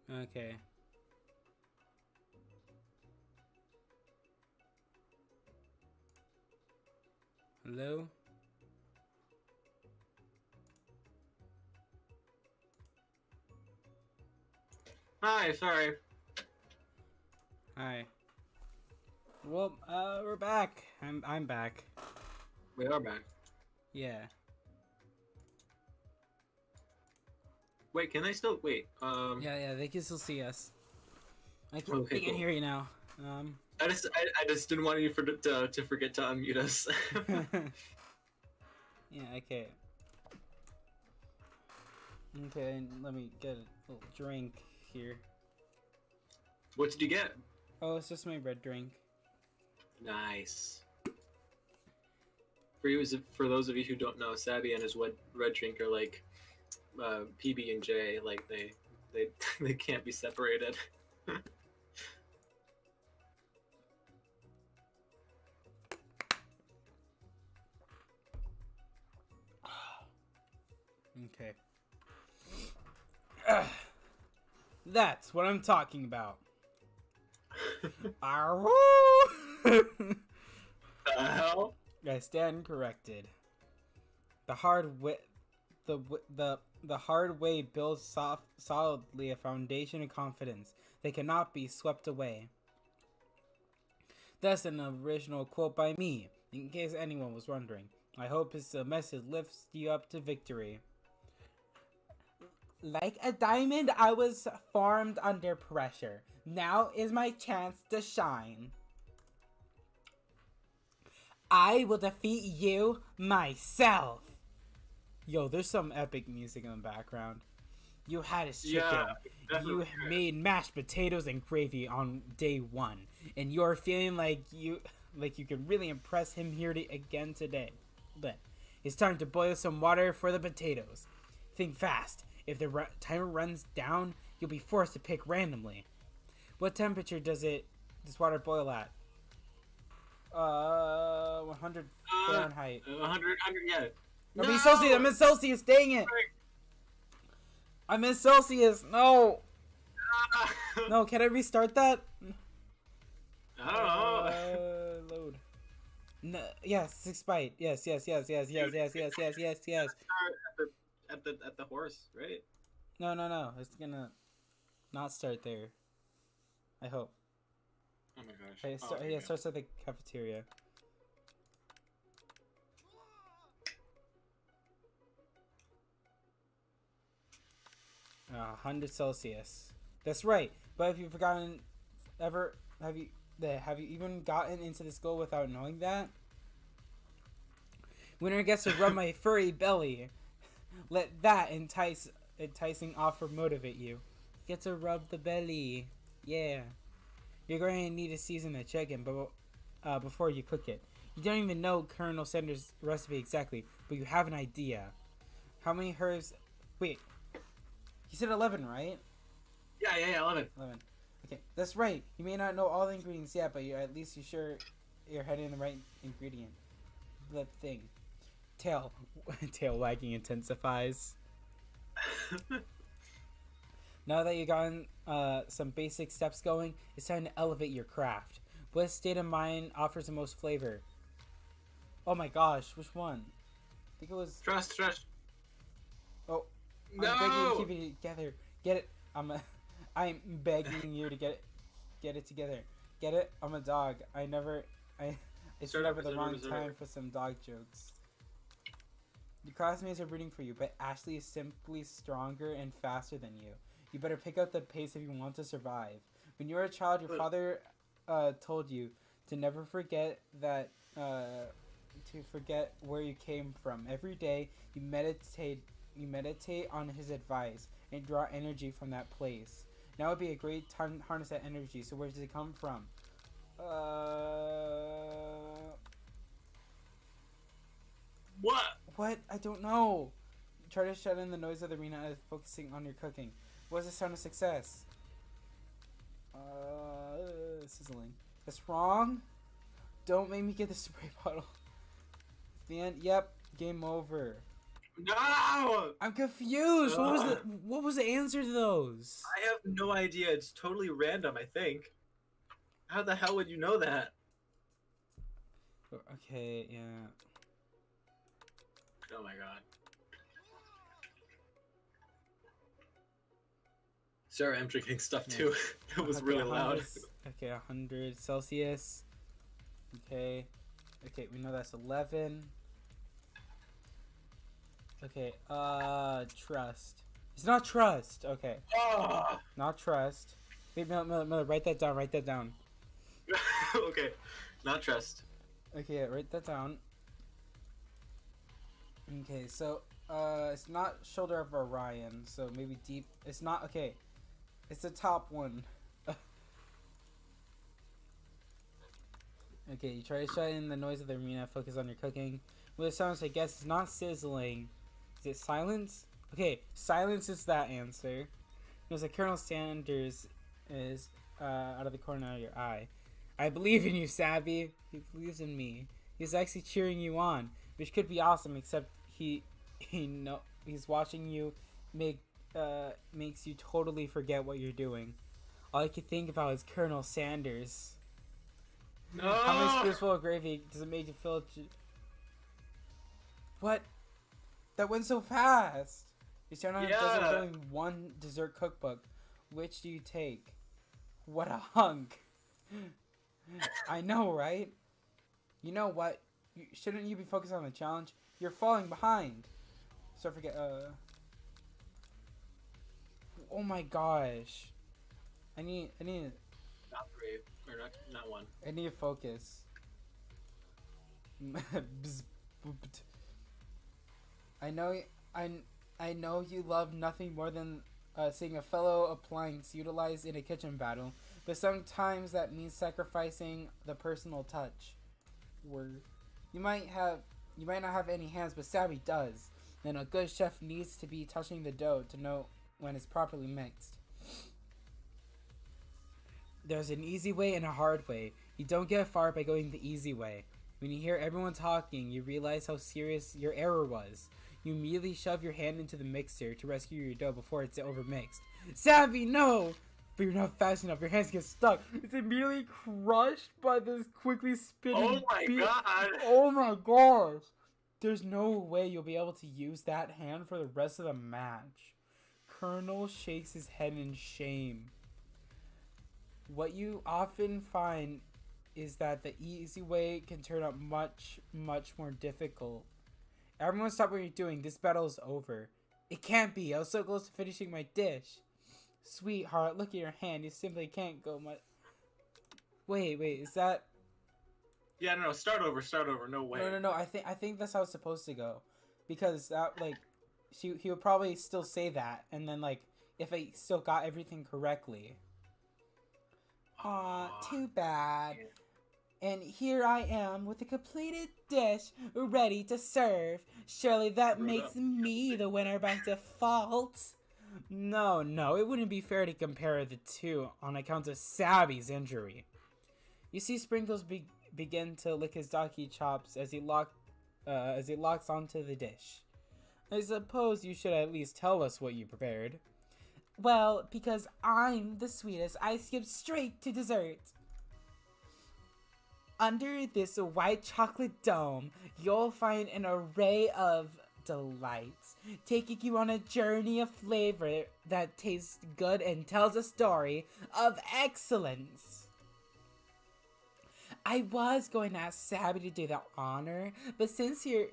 Speaker 1: Okay. Hello?
Speaker 2: Hi, sorry.
Speaker 1: Hi. Well, we're back. I'm back.
Speaker 2: We are back.
Speaker 1: Yeah.
Speaker 2: Wait, can I still wait?
Speaker 1: Yeah, they can still see us.
Speaker 2: Okay,
Speaker 1: They can
Speaker 2: cool.
Speaker 1: hear you now.
Speaker 2: I just didn't want you to forget to unmute us.
Speaker 1: Yeah, okay. Okay, let me get a little drink here.
Speaker 2: What did you get?
Speaker 1: Oh, it's just my red drink.
Speaker 2: Nice. For those of you who don't know, Sabby and his red drink are like PB and J. Like they they can't be separated.
Speaker 1: Okay. That's what I'm talking about. Arroo!
Speaker 2: The hell?
Speaker 1: I stand corrected. The hard way, the hard way builds solidly a foundation of confidence that cannot be swept away. That's an original quote by me, in case anyone was wondering. I hope this message lifts you up to victory. Like a diamond, I was formed under pressure. Now is my chance to shine. I will defeat you myself. Yo, there's some epic music in the background. You had his chicken.
Speaker 2: Yeah,
Speaker 1: You made mashed potatoes and gravy on day 1, and you're feeling like you can really impress him here again today. But it's time to boil some water for the potatoes. Think fast. If the timer runs down, you'll be forced to pick randomly. What temperature does this water boil at? 100 Fahrenheit.
Speaker 2: 100, yeah.
Speaker 1: I'm in Celsius. I'm in Celsius. Dang it. I'm in Celsius. No. No. Can I restart that?
Speaker 2: I don't know.
Speaker 1: Load. No. Yes. 6 byte. Yes.
Speaker 2: At the horse, right?
Speaker 1: No. It's gonna not start there. I hope.
Speaker 2: Oh my gosh.
Speaker 1: Okay, it starts at the cafeteria. 100 Celsius. That's right. But have you forgotten ever? Have you even gotten into the school without knowing that? Winner gets to rub my furry belly. Let that enticing offer motivate you. Get to rub the belly. Yeah. You're going to need to season the chicken before you cook it. You don't even know Colonel Sanders' recipe exactly, but you have an idea. How many herbs? Wait. You said 11, right?
Speaker 2: Yeah, 11.
Speaker 1: 11. Okay, that's right. You may not know all the ingredients yet, but at least you're heading in the right ingredient. The thing. Tail wagging intensifies. Now that you've gotten some basic steps going, it's time to elevate your craft. What state of mind offers the most flavor? Oh my gosh, which one? I think it was...
Speaker 2: Trust.
Speaker 1: Oh,
Speaker 2: No!
Speaker 1: I'm begging you to keep it together. Get it. I'm begging you to get it together. Get it? I'm a dog. It's never the wrong time for some dog jokes. Your classmates are rooting for you, but Ashley is simply stronger and faster than you. You better pick up the pace if you want to survive. When you were a child, your father told you to never forget that to forget where you came from. Every day you meditate on his advice and draw energy from that place. Now would be a great time to harness that energy. So where does it come from? What? I don't know. Try to shut in the noise of the arena and focusing on your cooking. What's the sound of success? Sizzling. That's wrong. Don't make me get the spray bottle. It's the end. Yep. Game over.
Speaker 2: No!
Speaker 1: I'm confused. What was the answer to those?
Speaker 3: I have no idea. It's totally random, I think. How the hell would you know that?
Speaker 1: Okay, yeah.
Speaker 2: Oh my god. Sorry, I'm drinking stuff too. It was really loud.
Speaker 1: Okay, 100 Celsius. Okay. Okay, we know that's 11. Okay, trust. It's not trust. Okay.
Speaker 2: Oh!
Speaker 1: Not trust. Wait, Miller, write that down, write that down.
Speaker 2: Okay, not trust.
Speaker 1: Okay, write that down. Okay, so, it's not Shoulder of Orion, so maybe deep. It's not, okay. It's the top one. Okay, you try to shut in the noise of the arena, focus on your cooking. Well, it sounds, I guess, it's not sizzling. Is it silence? Okay, silence is that answer. There's like Colonel Sanders is out of the corner of your eye. I believe in you, Sabby. He believes in me. He's actually cheering you on, which could be awesome. Except he's watching you makes you totally forget what you're doing. All I could think about is Colonel Sanders.
Speaker 2: No!
Speaker 1: How many spoons full of gravy does it make you feel? What? That went so fast. You stand on a desert doing one dessert cookbook. Which do you take? What a hunk. I know, right? You know what? Shouldn't you be focused on the challenge? You're falling behind. So forget, oh my gosh. I need
Speaker 2: Not three, or not one.
Speaker 1: I need to focus. I know you love nothing more than seeing a fellow appliance utilized in a kitchen battle, but sometimes that means sacrificing the personal touch. Word. You might not have any hands, but Sabby does. And a good chef needs to be touching the dough to know when it's properly mixed. There's an easy way and a hard way. You don't get far by going the easy way. When you hear everyone talking, you realize how serious your error was. You immediately shove your hand into the mixer to rescue your dough before it's overmixed. Savvy, no! But you're not fast enough. Your hands get stuck. It's immediately crushed by this quickly spinning
Speaker 2: God!
Speaker 1: Oh my gosh! There's no way you'll be able to use that hand for the rest of the match. Colonel shakes his head in shame. What you often find is that the easy way can turn out much, much more difficult. Everyone stop what you're doing. This battle is over. It can't be. I was so close to finishing my dish. Sweetheart, look at your hand. You simply can't go much. Wait, is that...
Speaker 2: Yeah, no, start over, no way.
Speaker 1: No, I think that's how it's supposed to go. Because that, like, he would probably still say that, and then, like, if I still got everything correctly. Aw, too bad. And here I am with a completed dish ready to serve. Surely that makes me the winner by default. No, it wouldn't be fair to compare the two on account of Sabby's injury. You see Sprinkles begin to lick his doggy chops as he locks onto the dish. I suppose you should at least tell us what you prepared. Well, because I'm the sweetest, I skip straight to dessert. Under this white chocolate dome, you'll find an array of delights, taking you on a journey of flavor that tastes good and tells a story of excellence. I was going to ask Sabby to do the honor, but since you're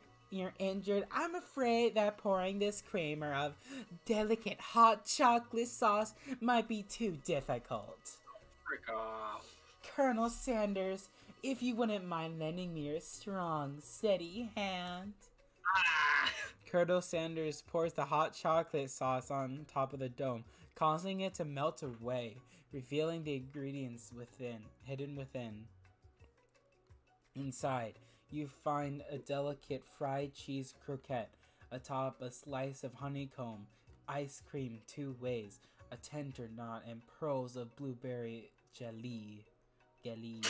Speaker 1: injured, I'm afraid that pouring this creamer of delicate hot chocolate sauce might be too difficult.
Speaker 2: Frick off.
Speaker 1: Colonel Sanders, if you wouldn't mind lending me your strong, steady hand.
Speaker 2: Ah!
Speaker 1: Colonel Sanders pours the hot chocolate sauce on top of the dome, causing it to melt away, revealing the ingredients hidden within. Inside, you find a delicate fried cheese croquette, atop a slice of honeycomb, ice cream 2 ways, a tender knot, and pearls of blueberry jelly.
Speaker 2: Jelly.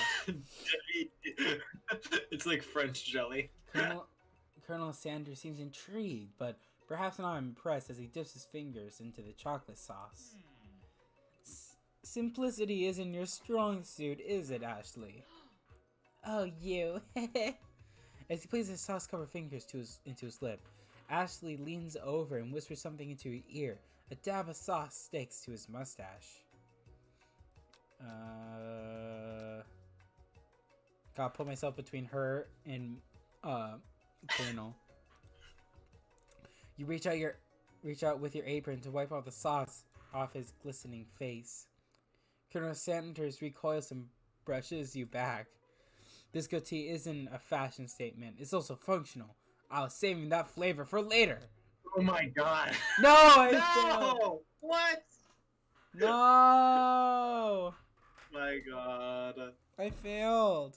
Speaker 2: It's like French jelly.
Speaker 1: Colonel Sanders seems intrigued, but perhaps not impressed as he dips his fingers into the chocolate sauce. Simplicity isn't your strong suit, is it, Ashley? Oh, you. As he places his sauce-covered fingers into his lip, Ashley leans over and whispers something into her ear. A dab of sauce sticks to his mustache. Gotta put myself between her and Colonel. You reach out with your apron to wipe off the sauce off his glistening face. Colonel Sanders recoils and brushes you back. This goatee isn't a fashion statement, it's also functional. I was saving that flavor for later.
Speaker 2: Oh my god.
Speaker 1: No, I failed.
Speaker 2: No! What?
Speaker 1: No!
Speaker 2: My god.
Speaker 1: I failed.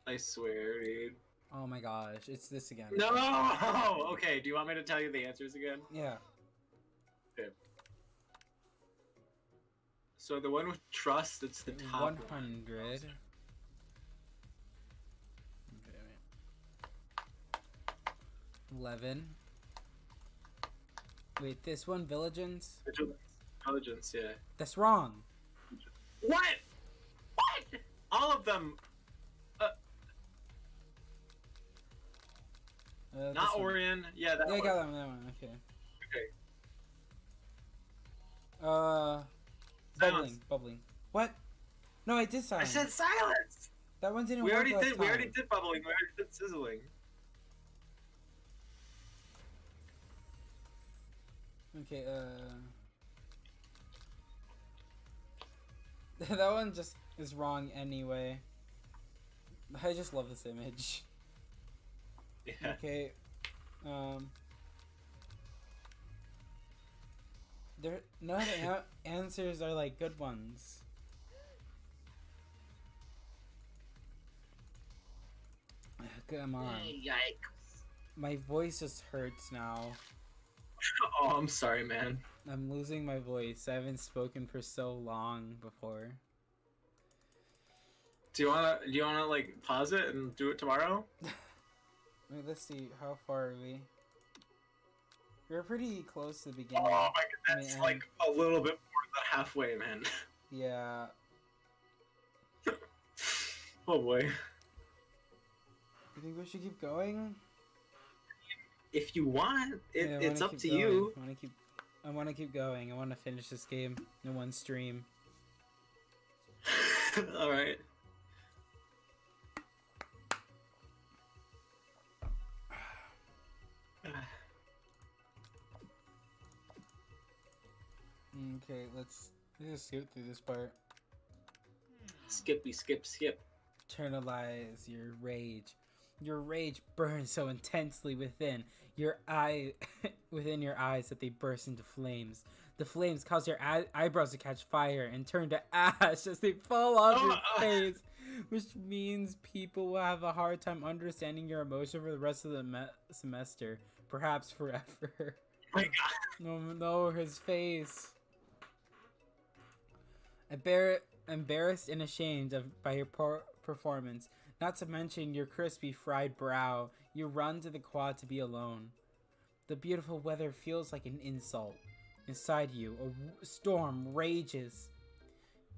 Speaker 2: I swear, dude.
Speaker 1: Oh my gosh, it's this again.
Speaker 2: No! Okay, do you want me to tell you the answers again?
Speaker 1: Yeah.
Speaker 2: Okay. So the one with trust, it's the top
Speaker 1: 100.
Speaker 2: one.
Speaker 1: Okay, wait. 11. Wait, this one, Vigilance?
Speaker 2: Intelligence, yeah.
Speaker 1: That's wrong.
Speaker 2: What? What? All of them.
Speaker 1: This
Speaker 2: Not
Speaker 1: one.
Speaker 2: Orion. Yeah, that
Speaker 1: Yeah, I
Speaker 2: one.
Speaker 1: got that one, okay.
Speaker 2: Okay. Silence.
Speaker 1: Bubbling. What? No, I did
Speaker 2: I
Speaker 1: silence.
Speaker 2: said silence.
Speaker 1: That one didn't
Speaker 2: We
Speaker 1: work
Speaker 2: already
Speaker 1: last
Speaker 2: did. We already
Speaker 1: time.
Speaker 2: did bubbling. We already did sizzling.
Speaker 1: Okay, that one just is wrong anyway. I just love this image.
Speaker 2: Yeah.
Speaker 1: Okay, none of the answers are like good ones. Come on.
Speaker 2: Yikes.
Speaker 1: My voice just hurts now.
Speaker 2: Oh, I'm sorry, man.
Speaker 1: I'm losing my voice. I haven't spoken for so long before.
Speaker 2: Do you wanna like pause it and do it tomorrow?
Speaker 1: Wait, let's see. How far are we? We're pretty close to the beginning.
Speaker 2: Oh my god, that's
Speaker 1: Man.
Speaker 2: like a little bit more than halfway, man.
Speaker 1: Yeah.
Speaker 2: Oh boy.
Speaker 1: You think we should keep going?
Speaker 2: If you want,
Speaker 1: Yeah, I
Speaker 2: it's
Speaker 1: wanna
Speaker 2: up
Speaker 1: keep
Speaker 2: to
Speaker 1: going.
Speaker 2: you.
Speaker 1: I want to keep going. I want to finish this game in one stream.
Speaker 2: All right.
Speaker 1: Okay, let's just skip through this part.
Speaker 2: Skippy, skip, skip.
Speaker 1: Internalize your rage. Your rage burns so intensely within your within your eyes that they burst into flames. The flames cause your eyebrows to catch fire and turn to ash as they fall off your face, which means people will have a hard time understanding your emotion for the rest of the semester, perhaps forever.
Speaker 2: My god.
Speaker 1: No, his face. Embarrassed and ashamed by your poor performance, not to mention your crispy fried brow, you run to the quad to be alone. The beautiful weather feels like an insult. Inside you, a storm rages.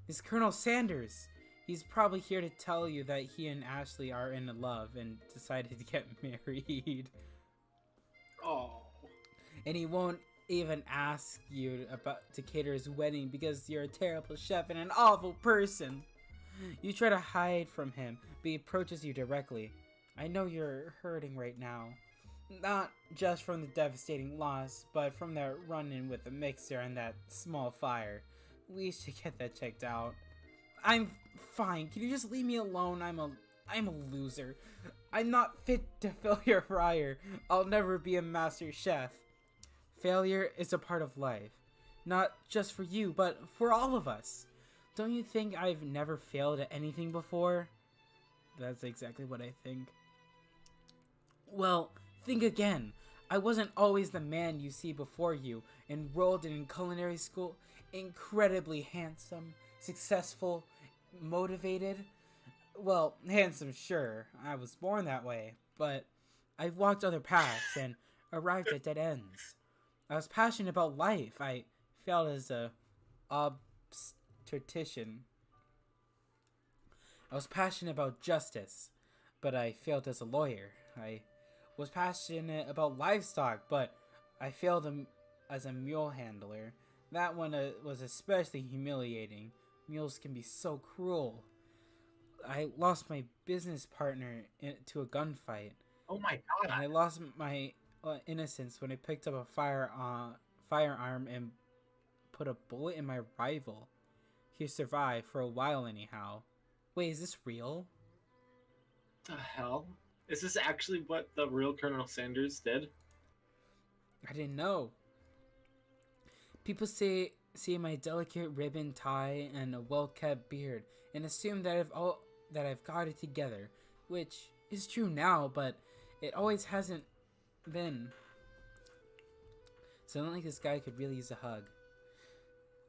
Speaker 1: It's Colonel Sanders. He's probably here to tell you that he and Ashley are in love and decided to get married.
Speaker 2: Oh.
Speaker 1: And he won't even ask you to cater his wedding because you're a terrible chef and an awful person. You try to hide from him, but he approaches you directly. I know you're hurting right now. Not just from the devastating loss, but from that run-in with the mixer and that small fire. We should get that checked out. I'm fine. Can you just leave me alone? I'm a loser. I'm not fit to fill your fryer. I'll never be a master chef. Failure is a part of life. Not just for you, but for all of us. Don't you think I've never failed at anything before? That's exactly what I think. Well, think again. I wasn't always the man you see before you, enrolled in culinary school, incredibly handsome, successful, motivated. Well, handsome, sure, I was born that way, but I've walked other paths and arrived at dead ends. I was passionate about life. I failed as a obstetrician. I was passionate about justice, but I failed as a lawyer. I was passionate about livestock, but I failed as a mule handler. That one was especially humiliating. Mules can be so cruel. I lost my business partner to a gunfight.
Speaker 2: Oh my
Speaker 1: And I
Speaker 2: god.
Speaker 1: lost my innocence when I picked up a firearm and put a bullet in my rival. He survived for a while anyhow. Wait, is this real?
Speaker 2: The hell? Is this actually what the real Colonel Sanders did?
Speaker 1: I didn't know. People see my delicate ribbon tie and a well-kept beard and assume that I've got it together, which is true now, but it always hasn't been. So I don't think this guy could really use a hug.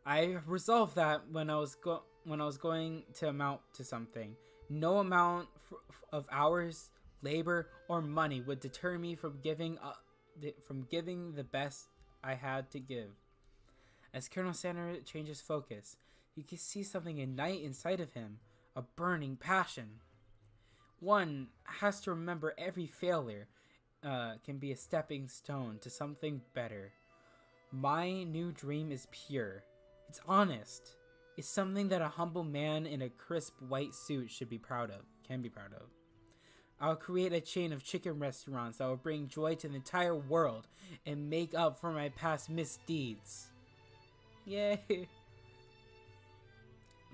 Speaker 1: I resolved that when I was going to amount to something. No amount of hours, labor, or money would deter me from giving the best I had to give. As Colonel Sanders changes focus, you can see something ignite inside of him, a burning passion. One has to remember every failure can be a stepping stone to something better. My new dream is pure. It's honest. It's something that a humble man in a crisp white suit can be proud of. I'll create a chain of chicken restaurants that will bring joy to the entire world and make up for my past misdeeds. Yay!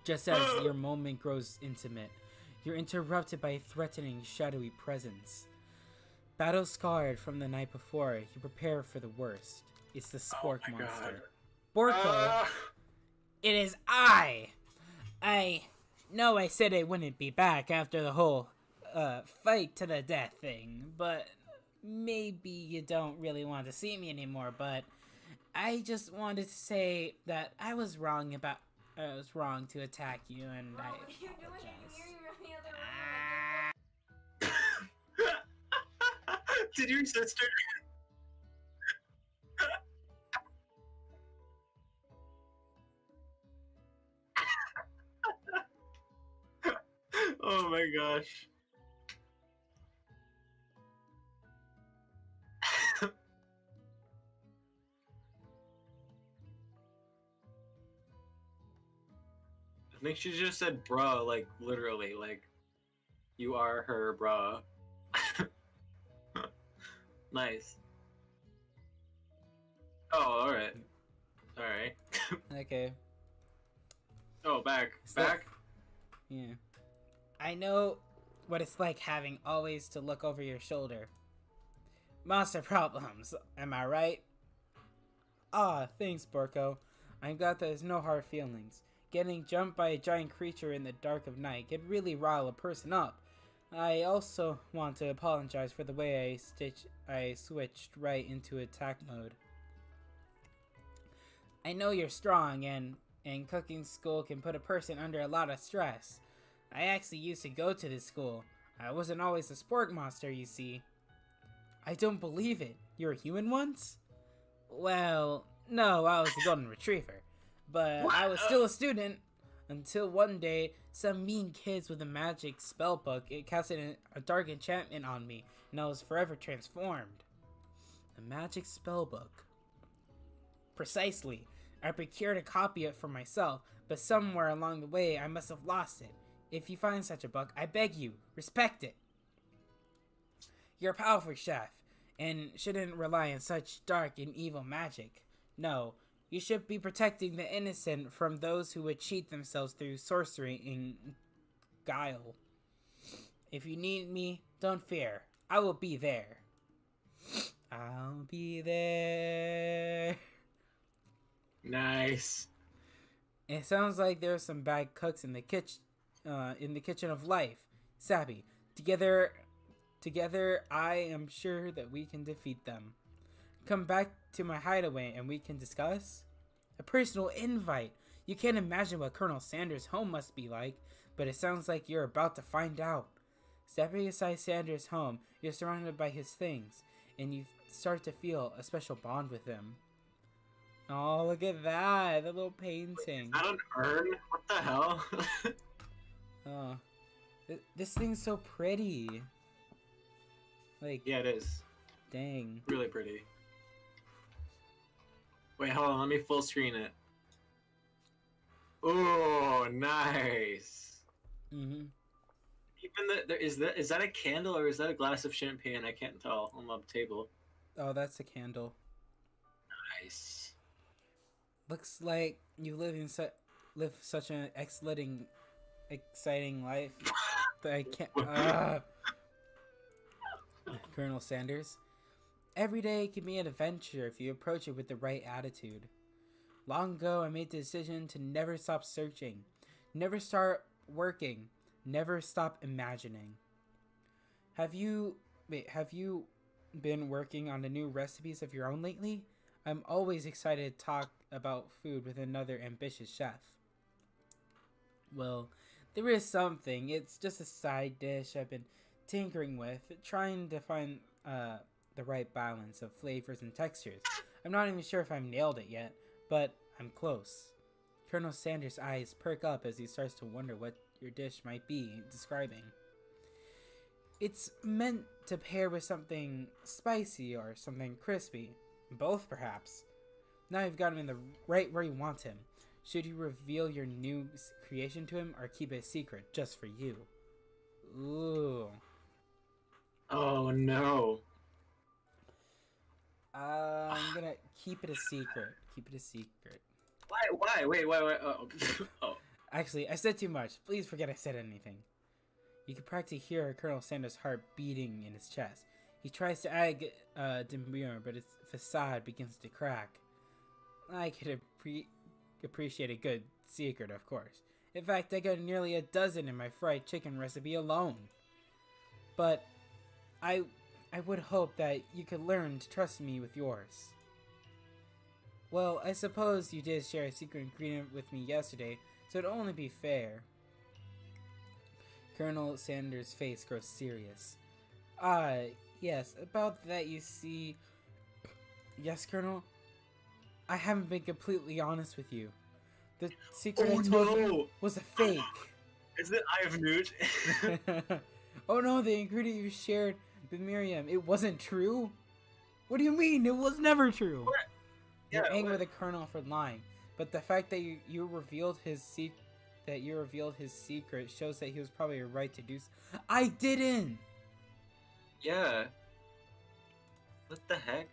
Speaker 1: Just as your moment grows intimate, you're interrupted by a threatening, shadowy presence. Battle scarred from the night before, you prepare for the worst. It's the Spork monster. Borko! It is I! I know I said I wouldn't be back after the whole fight to the death thing, but maybe you don't really want to see me anymore, but I just wanted to say that I was wrong to attack you, and I apologize.
Speaker 2: Did your sister? Oh my gosh. I think she just said bruh, like literally, like you are her bruh. Nice. Oh, alright. Alright.
Speaker 1: Okay.
Speaker 2: Oh, back.
Speaker 1: Is that-
Speaker 2: Back?
Speaker 1: Yeah. I know what it's like having always to look over your shoulder. Monster problems, am I right? Ah, thanks, Borko. I'm glad there's no hard feelings. Getting jumped by a giant creature in the dark of night can really rile a person up. I also want to apologize for the way I switched right into attack mode. I know you're strong, and cooking school can put a person under a lot of stress. I actually used to go to this school. I wasn't always a spork monster, you see. I don't believe it. You're a human once? Well, no, I was a golden retriever. But I was still a student until one day some mean kids with a magic spell book casted a dark enchantment on me, and I was forever transformed. A magic spell book. Precisely. I procured a copy of it for myself, but somewhere along the way I must have lost it. If you find such a book, I beg you, respect it. You're a powerful chef, and shouldn't rely on such dark and evil magic. No, you should be protecting the innocent from those who would cheat themselves through sorcery and guile. If you need me, don't fear. I will be there. I'll be there.
Speaker 2: Nice.
Speaker 1: It sounds like there's some bad cooks in the kitchen of life. Sabby, together I am sure that we can defeat them. Come back to my hideaway and we can discuss? A personal invite. You can't imagine what Colonel Sanders' home must be like, but it sounds like you're about to find out. Stepping inside Sanders' home, you're surrounded by his things, and you start to feel a special bond with him. Oh, look at that, the little painting.
Speaker 2: Is that an urn? What the hell?
Speaker 1: Oh, this thing's so pretty. Like,
Speaker 2: Yeah, it is.
Speaker 1: dang.
Speaker 2: Really pretty. Wait, hold on. Let me full screen it. Oh, nice.
Speaker 1: Mm-hmm.
Speaker 2: Even is that a candle or is that a glass of champagne? I can't tell on the table.
Speaker 1: Oh, that's a candle.
Speaker 2: Nice.
Speaker 1: Looks like you live such an exciting life. But I can't. Colonel Sanders. Every day can be an adventure if you approach it with the right attitude. Long ago, I made the decision to never stop searching, never start working, never stop imagining. Have you been working on the new recipes of your own lately? I'm always excited to talk about food with another ambitious chef. Well, there is something. It's just a side dish I've been tinkering with, trying to find the right balance of flavors and textures. I'm not even sure if I've nailed it yet, but I'm close. Colonel Sanders' eyes perk up as he starts to wonder what your dish might be describing. It's meant to pair with something spicy or something crispy. Both, perhaps. Now you've got him in the right where you want him. Should you reveal your new creation to him or keep it a secret just for you? Ooh.
Speaker 2: Oh no.
Speaker 1: I'm gonna keep it a secret. Keep it a secret.
Speaker 2: Why? Wait. Oh.
Speaker 1: Actually, I said too much. Please forget I said anything. You can practically hear Colonel Sanders' heart beating in his chest. He tries to add demure, but his facade begins to crack. I could appreciate a good secret, of course. In fact, I got nearly a dozen in my fried chicken recipe alone. But I would hope that you could learn to trust me with yours. Well, I suppose you did share a secret ingredient with me yesterday, so it'd only be fair. Colonel Sanders' face grows serious. Yes, about that you see... Yes, Colonel? I haven't been completely honest with you. The secret I told you was a fake.
Speaker 2: Is it Eye of Newt?
Speaker 1: Oh no, the ingredient you shared with Miriam, it wasn't true? What do you mean? It was never true.
Speaker 2: What?
Speaker 1: You're
Speaker 2: Yeah,
Speaker 1: angry
Speaker 2: what?
Speaker 1: with the Colonel for lying, but the fact that you revealed his secret shows that he was probably right to do so. I didn't.
Speaker 2: Yeah. What the heck?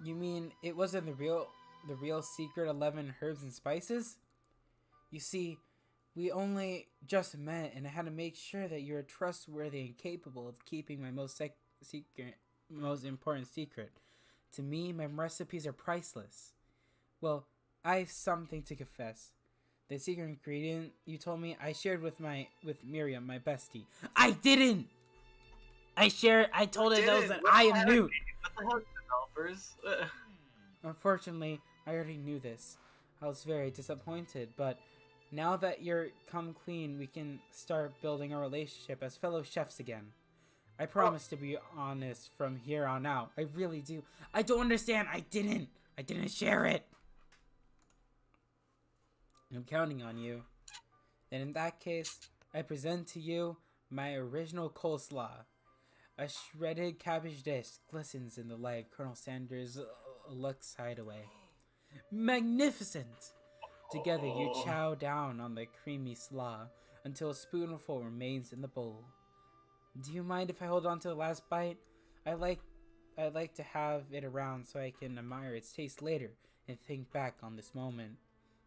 Speaker 1: You mean it wasn't the real secret 11 herbs and spices? You see, we only just met, and I had to make sure that you're trustworthy and capable of keeping my most important secret. To me, my recipes are priceless. Well, I have something to confess. The secret ingredient you told me I shared with Miriam, my bestie. I didn't. I told her that I am Newt.
Speaker 2: What the hell, developers?
Speaker 1: Unfortunately, I already knew this. I was very disappointed, but now that you're come clean, we can start building a relationship as fellow chefs again. I promise to be honest from here on out. I really do. I don't understand. I didn't share it. I'm counting on you. And in that case, I present to you my original coleslaw. A shredded cabbage dish glistens in the light of Colonel Sanders' Lux hideaway. Magnificent! Together you chow down on the creamy slaw until a spoonful remains in the bowl. Do you mind if I hold on to the last bite? I like to have it around so I can admire its taste later and think back on this moment.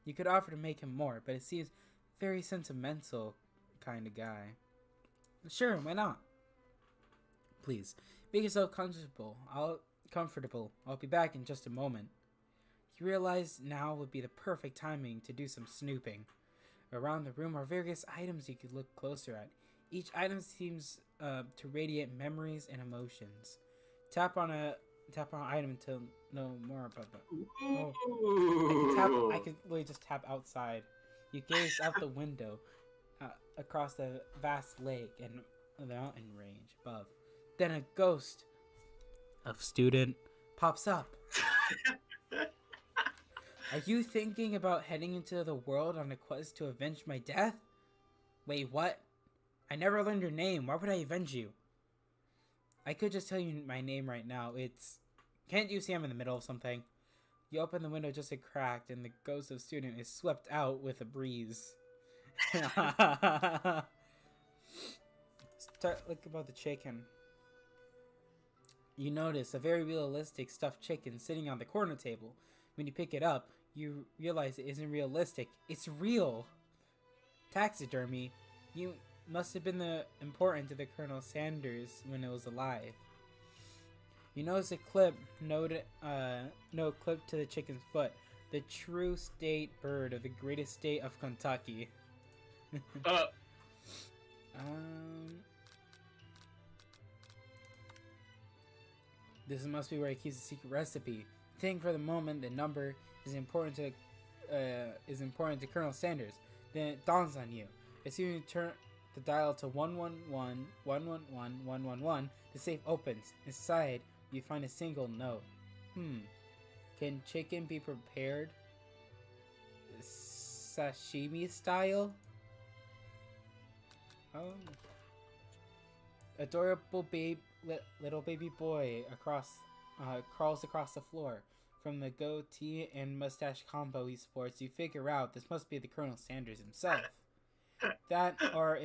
Speaker 1: You could offer to make him more, but it seems very sentimental kind of guy. Sure, why not? Please, make yourself comfortable. I'll be back in just a moment. You realize now would be the perfect timing to do some snooping. Around the room are various items you could look closer at. Each item seems to radiate memories and emotions. Tap on Tap on item to know more about that.
Speaker 2: Ooh.
Speaker 1: I could literally just tap outside. You gaze out the window across the vast lake and the mountain range above. Then a ghost of student pops up. Are you thinking about heading into the world on a quest to avenge my death? Wait, what? I never learned your name. Why would I avenge you? I could just tell you my name right now. It's... Can't you see I'm in the middle of something? You open the window just a crack, and the ghost of student is swept out with a breeze. Look about the chicken. You notice a very realistic stuffed chicken sitting on the corner table. When you pick it up, you realize it isn't realistic. It's real. Taxidermy. You must have been important to the Colonel Sanders when it was alive. You notice a clip, note clip to the chicken's foot. The true state bird of the greatest state of Kentucky. This must be where he keeps the secret recipe. Think for the moment the number is important to Colonel Sanders. Then it dawns on you. As soon as you turn the dial to 111 111 111, the safe opens. Inside, you find a single note. Can chicken be prepared sashimi style? Oh. Adorable little baby boy crawls across the floor. From the goatee and mustache combo he sports, you figure out this must be the Colonel Sanders himself. That, or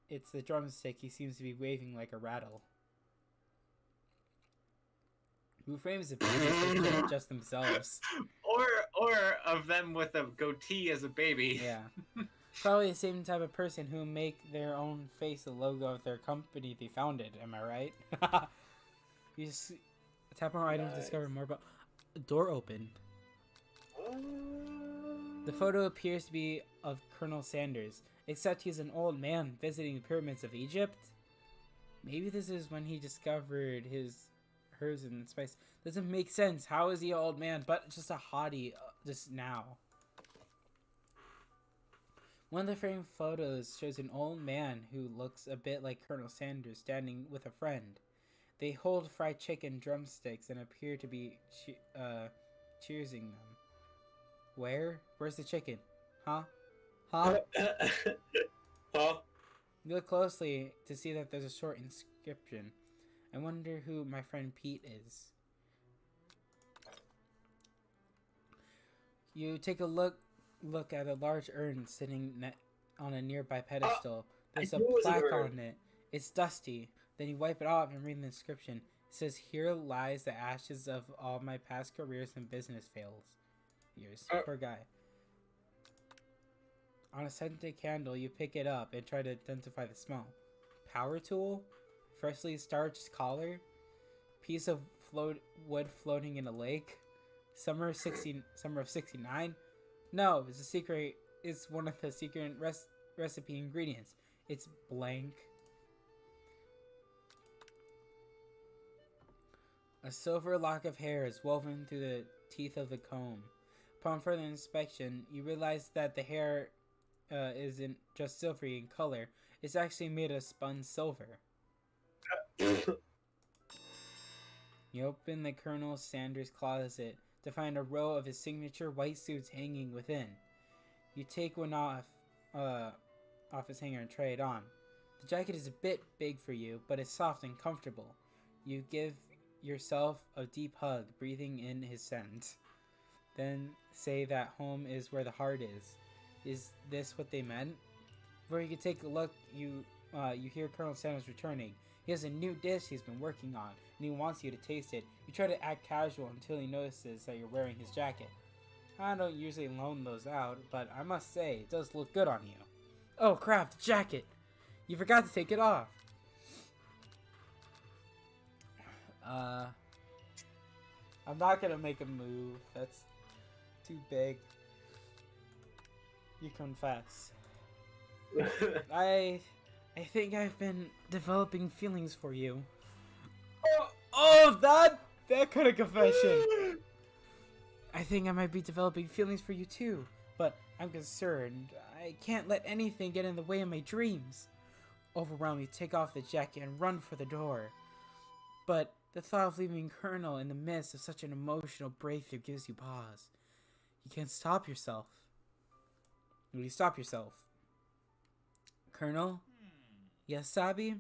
Speaker 1: it's the drumstick he seems to be waving like a rattle. Who frames the baby just themselves?
Speaker 2: Or of them with a goatee as a baby.
Speaker 1: Yeah. Probably the same type of person who make their own face the logo of their company they founded, am I right? You just tap on items to discover more about... A door opened. The photo appears to be of Colonel Sanders, except he's an old man visiting the pyramids of Egypt. Maybe this is when he discovered his herbs and spice. Doesn't make sense. How is he an old man, but just a hottie just now? One of the framed photos shows an old man who looks a bit like Colonel Sanders standing with a friend. They hold fried chicken drumsticks and appear to be cheersing them. Where's the chicken? Huh?
Speaker 3: Huh?
Speaker 1: You look closely to see that there's a short inscription. I wonder who my friend Pete is. You take a look at a large urn sitting on a nearby pedestal. There's a plaque on it. It's dusty. Then you wipe it off and read the inscription. It says, "Here lies the ashes of all my past careers and business fails." Yours, poor guy. On a scented candle, you pick it up and try to identify the smell. Power tool? Freshly starched collar? Piece of wood floating in a lake? Summer of 69? No, it's a secret. It's one of the secret recipe ingredients. It's blank. A silver lock of hair is woven through the teeth of the comb. Upon further inspection, you realize that the hair isn't just silvery in color. It's actually made of spun silver. You open the Colonel Sanders closet to find a row of his signature white suits hanging within. You take one off his hanger and try it on. The jacket is a bit big for you, but it's soft and comfortable. You give yourself a deep hug, breathing in his scent. Then say that home is where the heart is. Is this what they meant? Before you can take a look, you hear Colonel Sanders returning. He has a new dish he's been working on, and he wants you to taste it. You try to act casual until he notices that you're wearing his jacket. I don't usually loan those out, but I must say, it does look good on you. Oh crap, the jacket! You forgot to take it off! I'm not gonna make a move. That's too big. You confess. I think I've been developing feelings for you. Oh, that That kind of confession. I think I might be developing feelings for you too, but I'm concerned. I can't let anything get in the way of my dreams. Overwhelmed, you take off the jacket and run for the door. But the thought of leaving Colonel in the midst of such an emotional breakthrough gives you pause. You can't stop yourself. Will you stop yourself? Colonel? Yes, Sabi?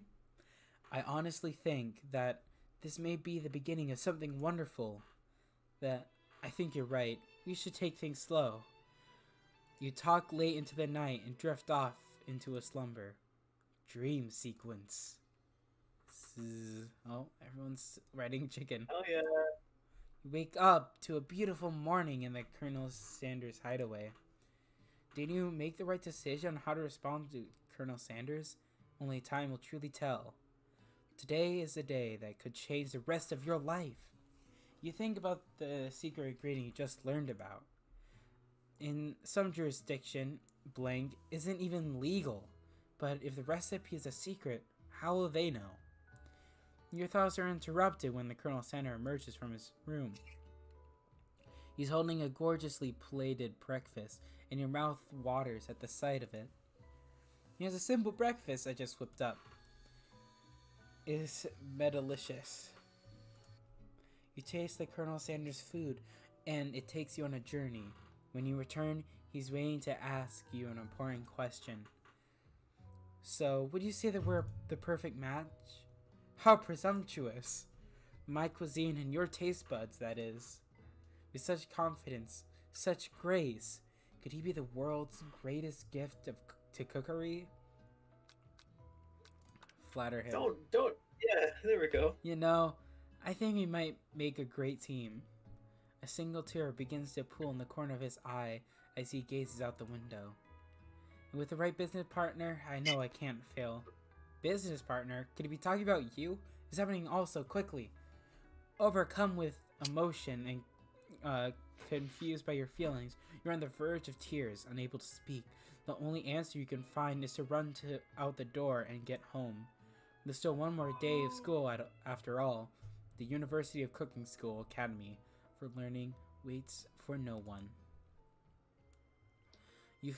Speaker 1: I honestly think that this may be the beginning of something wonderful. That I think you're right. We should take things slow. You talk late into the night and drift off into a slumber. Dream sequence. Oh, everyone's writing chicken.
Speaker 3: Oh yeah.
Speaker 1: You wake up to a beautiful morning in the Colonel Sanders hideaway. Did you make the right decision on how to respond to Colonel Sanders? Only time will truly tell. Today is the day that could change the rest of your life. You think about the secret ingredient you just learned about. In some jurisdiction, blank isn't even legal. But if the recipe is a secret, how will they know? Your thoughts are interrupted when the Colonel Sanders emerges from his room. He's holding a gorgeously plated breakfast, and your mouth waters at the sight of it. He has a simple breakfast I just whipped up. It is delicious. You taste the Colonel Sanders' food, and it takes you on a journey. When you return, he's waiting to ask you an important question. So, would you say that we're the perfect match? How presumptuous. My cuisine and your taste buds, that is. With such confidence, such grace, could he be the world's greatest gift to cookery? Flatter him.
Speaker 3: Don't. Yeah, there we go.
Speaker 1: You know, I think we might make a great team. A single tear begins to pool in the corner of his eye as he gazes out the window. And with the right business partner, I know I can't fail. Business partner? Could he be talking about you? It's happening all so quickly. Overcome with emotion and confused by your feelings, you're on the verge of tears, unable to speak. The only answer you can find is to run out the door and get home. There's still one more day of school after all. The University of Cooking School Academy for learning waits for no one. You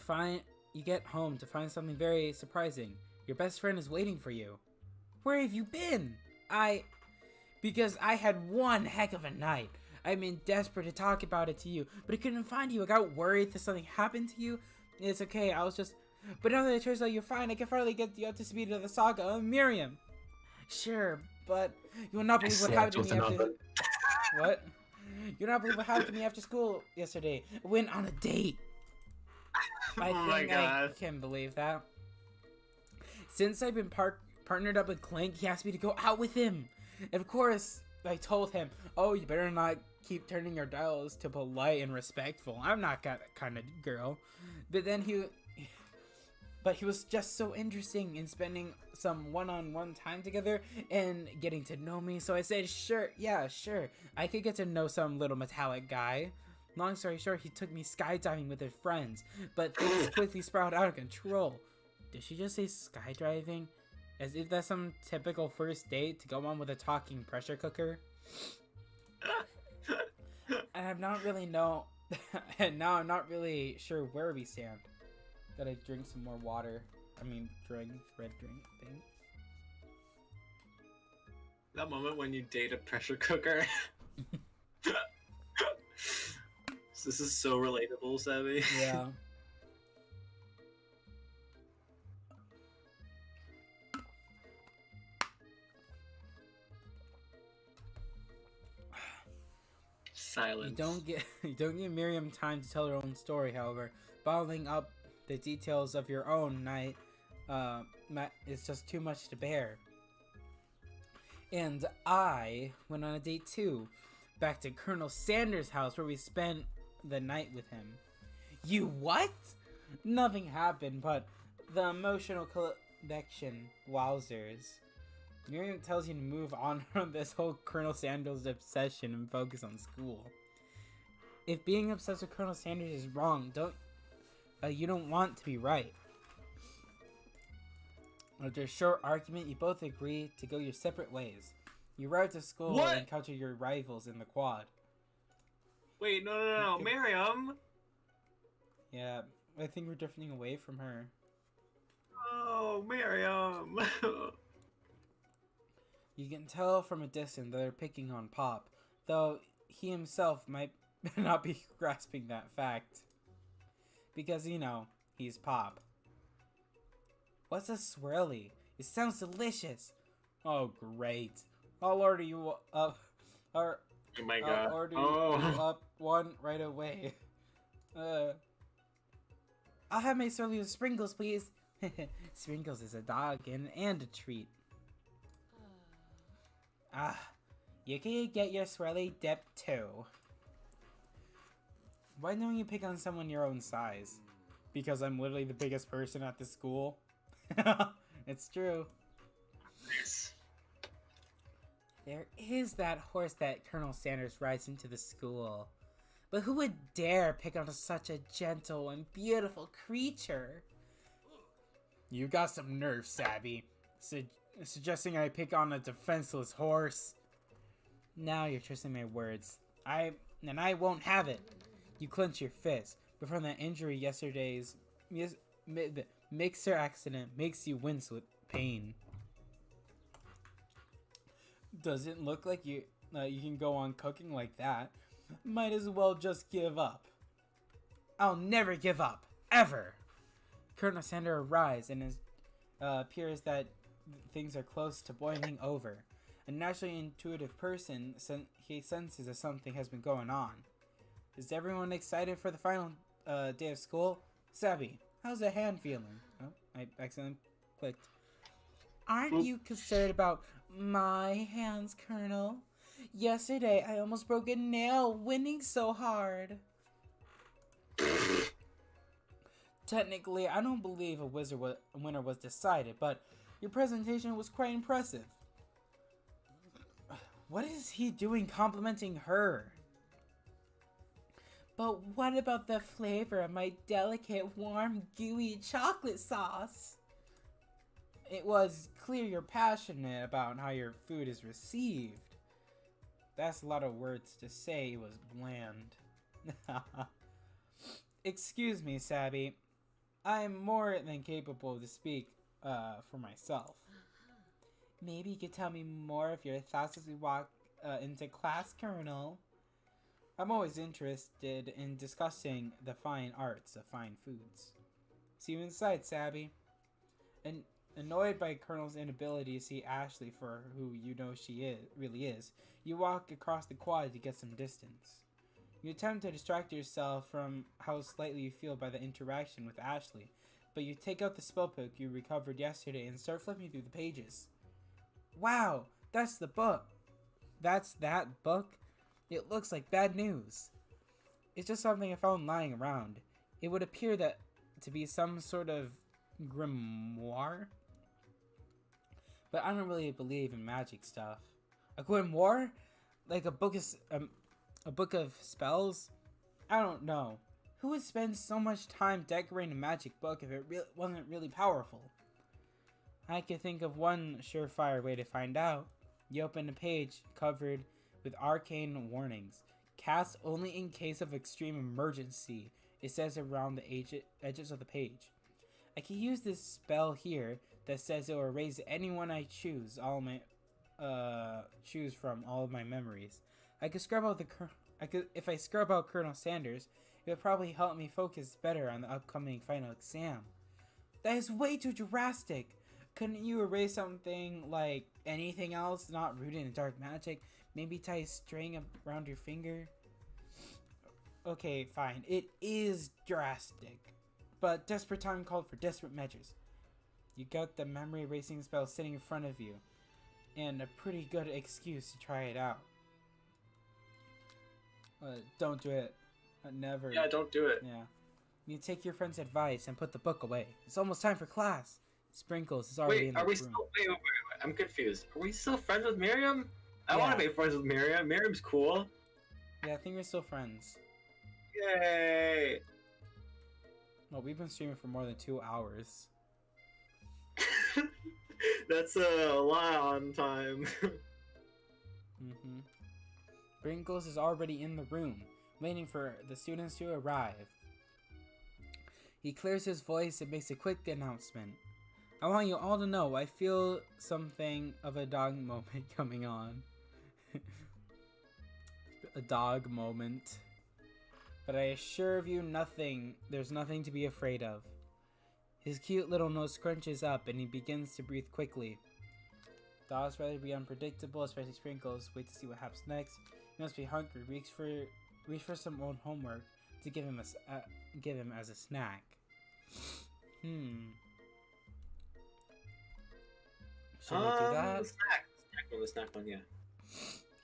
Speaker 1: get home to find something very surprising. Your best friend is waiting for you. Where have you been? Because I had one heck of a night. I've been desperate to talk about it to you, but I couldn't find you. I got worried that something happened to you. It's okay, but now that it turns out you're fine, I can finally get you up to speed of the saga of Miriam. Sure, but you will not believe what happened to me after... What? You'll not believe what happened to me after school yesterday. I went on a date. I can't believe that. Since I've been partnered up with Clank, he asked me to go out with him. And of course, I told him, oh, you better not keep turning your dials to polite and respectful. I'm not that kind of girl. But then he was just so interesting in spending some one-on-one time together and getting to know me. So I said, sure, I could get to know some little metallic guy. Long story short, he took me skydiving with his friends, but things quickly spiraled out of control. Did she just say skydiving? As if that's some typical first date to go on with a talking pressure cooker? And I'm not really and now I'm not really sure where we stand. Gotta drink some more water. Red drink thing.
Speaker 2: That moment when you date a pressure cooker. This is so relatable, Savvy.
Speaker 1: Yeah.
Speaker 2: Silence.
Speaker 1: You don't give Miriam time to tell her own story, however. Bottling up the details of your own night is just too much to bear. And I went on a date too. Back to Colonel Sanders' house where we spent the night with him. You what? Nothing happened, but the emotional connection, wowzers. Miriam tells you to move on from this whole Colonel Sanders obsession and focus on school. If being obsessed with Colonel Sanders is wrong, you don't want to be right. After a short argument, you both agree to go your separate ways. You arrive to school
Speaker 2: What?
Speaker 1: and encounter your rivals in the quad.
Speaker 2: Wait, no, Miriam!
Speaker 1: Yeah, I think we're drifting away from her.
Speaker 2: Oh, Miriam!
Speaker 1: You can tell from a distance that they're picking on Pop, though he himself might not be grasping that fact. Because, you know, he's Pop. What's a swirly? It sounds delicious. Oh, great. I'll order you up. Or
Speaker 2: Oh my god.
Speaker 1: I'll order
Speaker 2: Oh.
Speaker 1: you up one right away. I'll have my swirly with sprinkles, please. Sprinkles is a dog and a treat. You can get your swirly dip too. Why don't you pick on someone your own size? Because I'm literally the biggest person at the school. It's true.
Speaker 2: Yes.
Speaker 1: There is that horse that Colonel Sanders rides into the school. But who would dare pick on such a gentle and beautiful creature? You got some nerve, Sabby. Suggesting I pick on a defenseless horse. Now you're twisting my words. I won't have it. You clench your fist, but from that injury yesterday's mixer accident makes you wince with pain. Doesn't look like you can go on cooking like that. Might as well just give up. I'll never give up, ever. Colonel Sanders arrives and it appears that things are close to boiling over. A naturally intuitive person, he senses that something has been going on. Is everyone excited for the final day of school? Sabby, how's the hand feeling? Oh, I accidentally clicked. Aren't you concerned about my hands, Colonel? Yesterday, I almost broke a nail winning so hard. Technically, I don't believe a winner was decided, but your presentation was quite impressive. What is he doing complimenting her? But what about the flavor of my delicate, warm, gooey chocolate sauce? It was clear you're passionate about how your food is received. That's a lot of words to say it was bland. Excuse me, Sabby. I'm more than capable to speak for myself. Maybe you could tell me more of your thoughts as we walk into class, Colonel. I'm always interested in discussing the fine arts of fine foods. See you inside, Sabby. And annoyed by Colonel's inability to see Ashley for who you know she really is, you walk across the quad to get some distance. You attempt to distract yourself from how slightly you feel by the interaction with Ashley, but you take out the spellbook you recovered yesterday and start flipping through the pages. Wow, that's the book. That's that book? It looks like bad news. It's just something I found lying around. It would appear that to be some sort of grimoire? But I don't really believe in magic stuff. A grimoire? Like a book of spells? I don't know. Who would spend so much time decorating a magic book if it wasn't really powerful? I could think of one surefire way to find out. You open a page covered with arcane warnings. Cast only in case of extreme emergency, it says around the edges of the page. I can use this spell here that says it will erase anyone I choose from all of my memories. I could scrub out if I scrub out Colonel Sanders, it would probably help me focus better on the upcoming final exam. That is way too drastic. Couldn't you erase something like anything else not rooted in dark magic? Maybe tie a string around your finger? Okay, fine. It is drastic. But desperate time called for desperate measures. You got the memory erasing spell sitting in front of you. And a pretty good excuse to try it out. Don't do it. Never.
Speaker 2: Yeah, don't do it.
Speaker 1: Yeah. You take your friend's advice and put the book away. It's almost time for class. Sprinkles is already in the room.
Speaker 3: Wait, I'm confused. Are we still friends with Miriam? I
Speaker 1: Yeah.
Speaker 3: want to be friends with Miriam. Miriam's cool.
Speaker 1: Yeah, I think we're still friends.
Speaker 3: Yay!
Speaker 1: Well, we've been streaming for more than 2 hours.
Speaker 3: That's a lot on time.
Speaker 1: Mm-hmm. Sprinkles is already in the room, waiting for the students to arrive. He clears his voice and makes a quick announcement. I want you all to know I feel something of a dog moment coming on. A dog moment. But I assure you there's nothing to be afraid of. His cute little nose scrunches up and he begins to breathe quickly. Dogs rather be unpredictable, especially Sprinkles. Wait to see what happens next. He must be hungry. Reach for some old homework to give him as a snack. Should I do that?
Speaker 3: The snack one, yeah.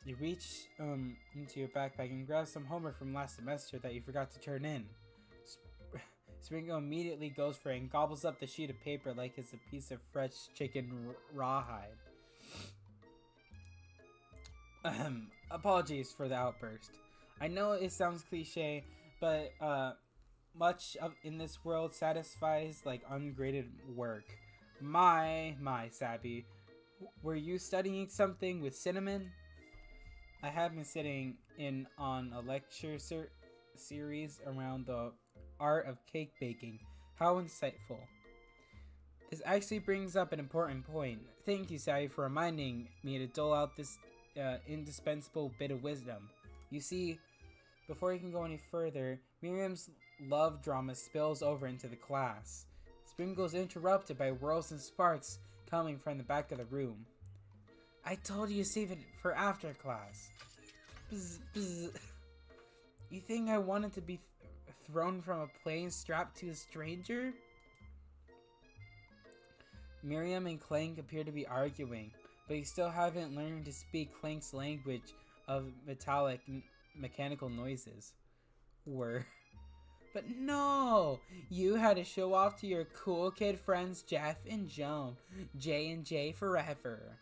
Speaker 1: You reach into your backpack and grab some homework from last semester that you forgot to turn in. Sprinkle immediately goes for it and gobbles up the sheet of paper like it's a piece of fresh chicken rawhide. Apologies for the outburst. I know it sounds cliche, but much in this world satisfies like ungraded work. My, Sabby. Were you studying something with cinnamon? I have been sitting in on a lecture series around the art of cake baking. How insightful. This actually brings up an important point. Thank you, Sabby, for reminding me to dole out this indispensable bit of wisdom. You see, before you can go any further, Miriam's love drama spills over into the class. Sprinkles interrupted by whirls and sparks coming from the back of the room. I told you to save it for after class. Bzz, bzz. You think I wanted to be thrown from a plane strapped to a stranger? Miriam and Clank appear to be arguing, but you still haven't learned to speak Clank's language of mechanical noises. But no! You had to show off to your cool kid friends Jeff and Joan. J&J forever.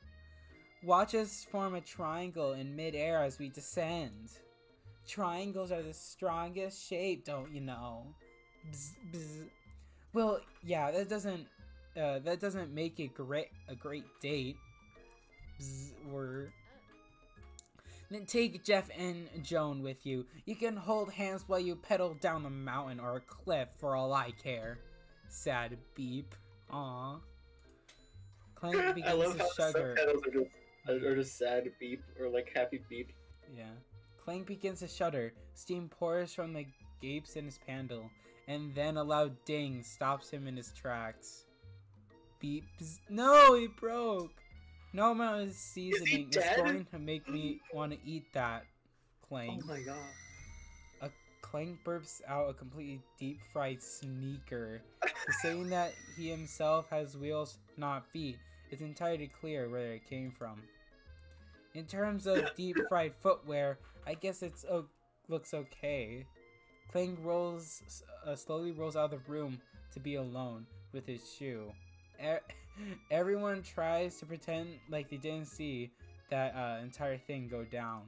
Speaker 1: Watch us form a triangle in midair as we descend. Triangles are the strongest shape, don't you know? Bzz, bzz. Well, yeah, that doesn't make it a great date. Bzz, Then take Jeff and Joan with you. You can hold hands while you pedal down a mountain or a cliff for all I care. Sad beep. Aww. Clank begins
Speaker 3: I love
Speaker 1: to
Speaker 3: how
Speaker 1: shudder.
Speaker 3: subtitles are just sad beep or like happy beep.
Speaker 1: Yeah. Clank begins to shudder. Steam pours from the gapes in his handle, and then a loud ding stops him in his tracks. Beep. Bzz. No, he broke! No amount of seasoning is going to make me want to eat that, Clank.
Speaker 3: Oh my god.
Speaker 1: A Clank burps out a completely deep-fried sneaker. Saying that he himself has wheels, not feet, it's entirely clear where it came from. In terms of deep-fried footwear, I guess it looks okay. Clank slowly rolls out of the room to be alone with his shoe. Everyone tries to pretend like they didn't see that entire thing go down.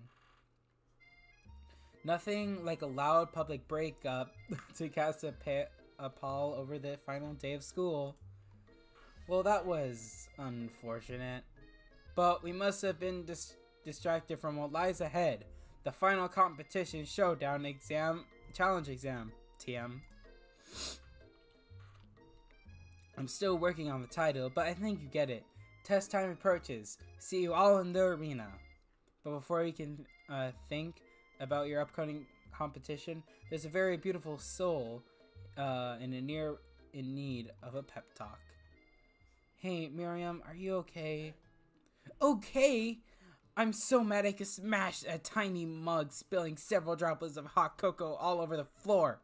Speaker 1: Nothing like a loud public breakup to cast a pall over the final day of school. Well, that was unfortunate. But we must have been distracted from what lies ahead. The final competition showdown challenge exam, TM. I'm still working on the title, but I think you get it. Test time approaches. See you all in the arena. But before you can think about your upcoming competition, there's a very beautiful soul in need of a pep talk. Hey, Miriam, are you okay? Okay? I'm so mad I could smash a tiny mug, spilling several droplets of hot cocoa all over the floor.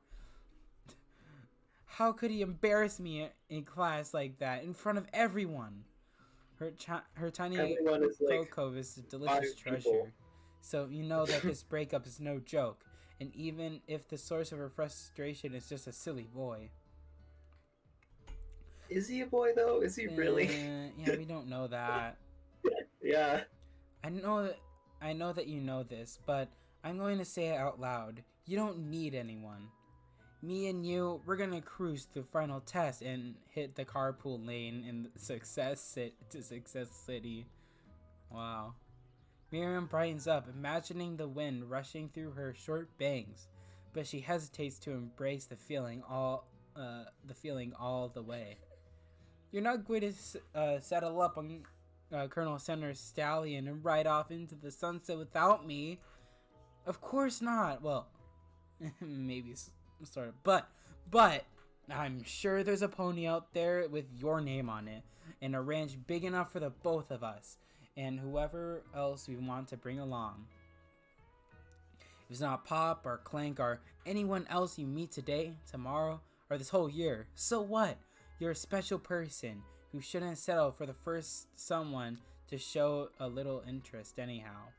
Speaker 1: How could he embarrass me in class like that, in front of everyone? Her tiny cocoa is a delicious treasure. People. So you know that this breakup is no joke, and even if the source of her frustration is just a silly boy.
Speaker 3: Is he a boy though? Is he really?
Speaker 1: Yeah, we don't know that.
Speaker 3: Yeah.
Speaker 1: I know that you know this, but I'm going to say it out loud. You don't need anyone. Me and you, we're gonna cruise through final test and hit the carpool lane in Success City. Wow. Miriam brightens up, imagining the wind rushing through her short bangs, but she hesitates to embrace the feeling all the way. You're not going to settle up on Colonel Sanders' stallion and ride off into the sunset without me. Of course not. Well, maybe sort of, but I'm sure there's a pony out there with your name on it, and a ranch big enough for the both of us, and whoever else we want to bring along. If it's not Pop or Clank or anyone else you meet today, tomorrow, or this whole year, so what? You're a special person who shouldn't settle for the first someone to show a little interest anyhow.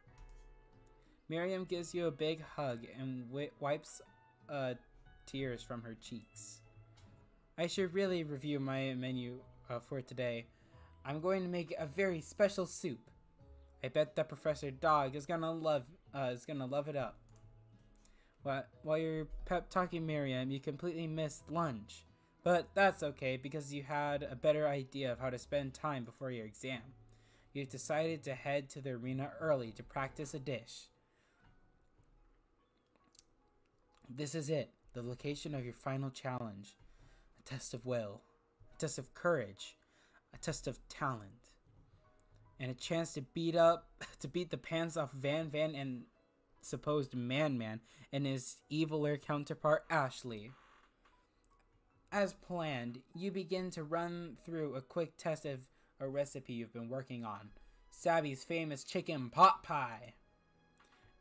Speaker 1: Miriam gives you a big hug and wipes tears from her cheeks. I should really review my menu for today. I'm going to make a very special soup. I bet that Professor Dog is gonna love it up. While you're pep talking Miriam, you completely missed lunch. But that's okay, because you had a better idea of how to spend time before your exam. You've decided to head to the arena early to practice a dish. This is it, the location of your final challenge. A test of will, a test of courage, a test of talent, and a chance to beat the pants off Van and supposed Man and his eviler counterpart Ashley. As planned, you begin to run through a quick test of a recipe you've been working on, Sabby's famous chicken pot pie.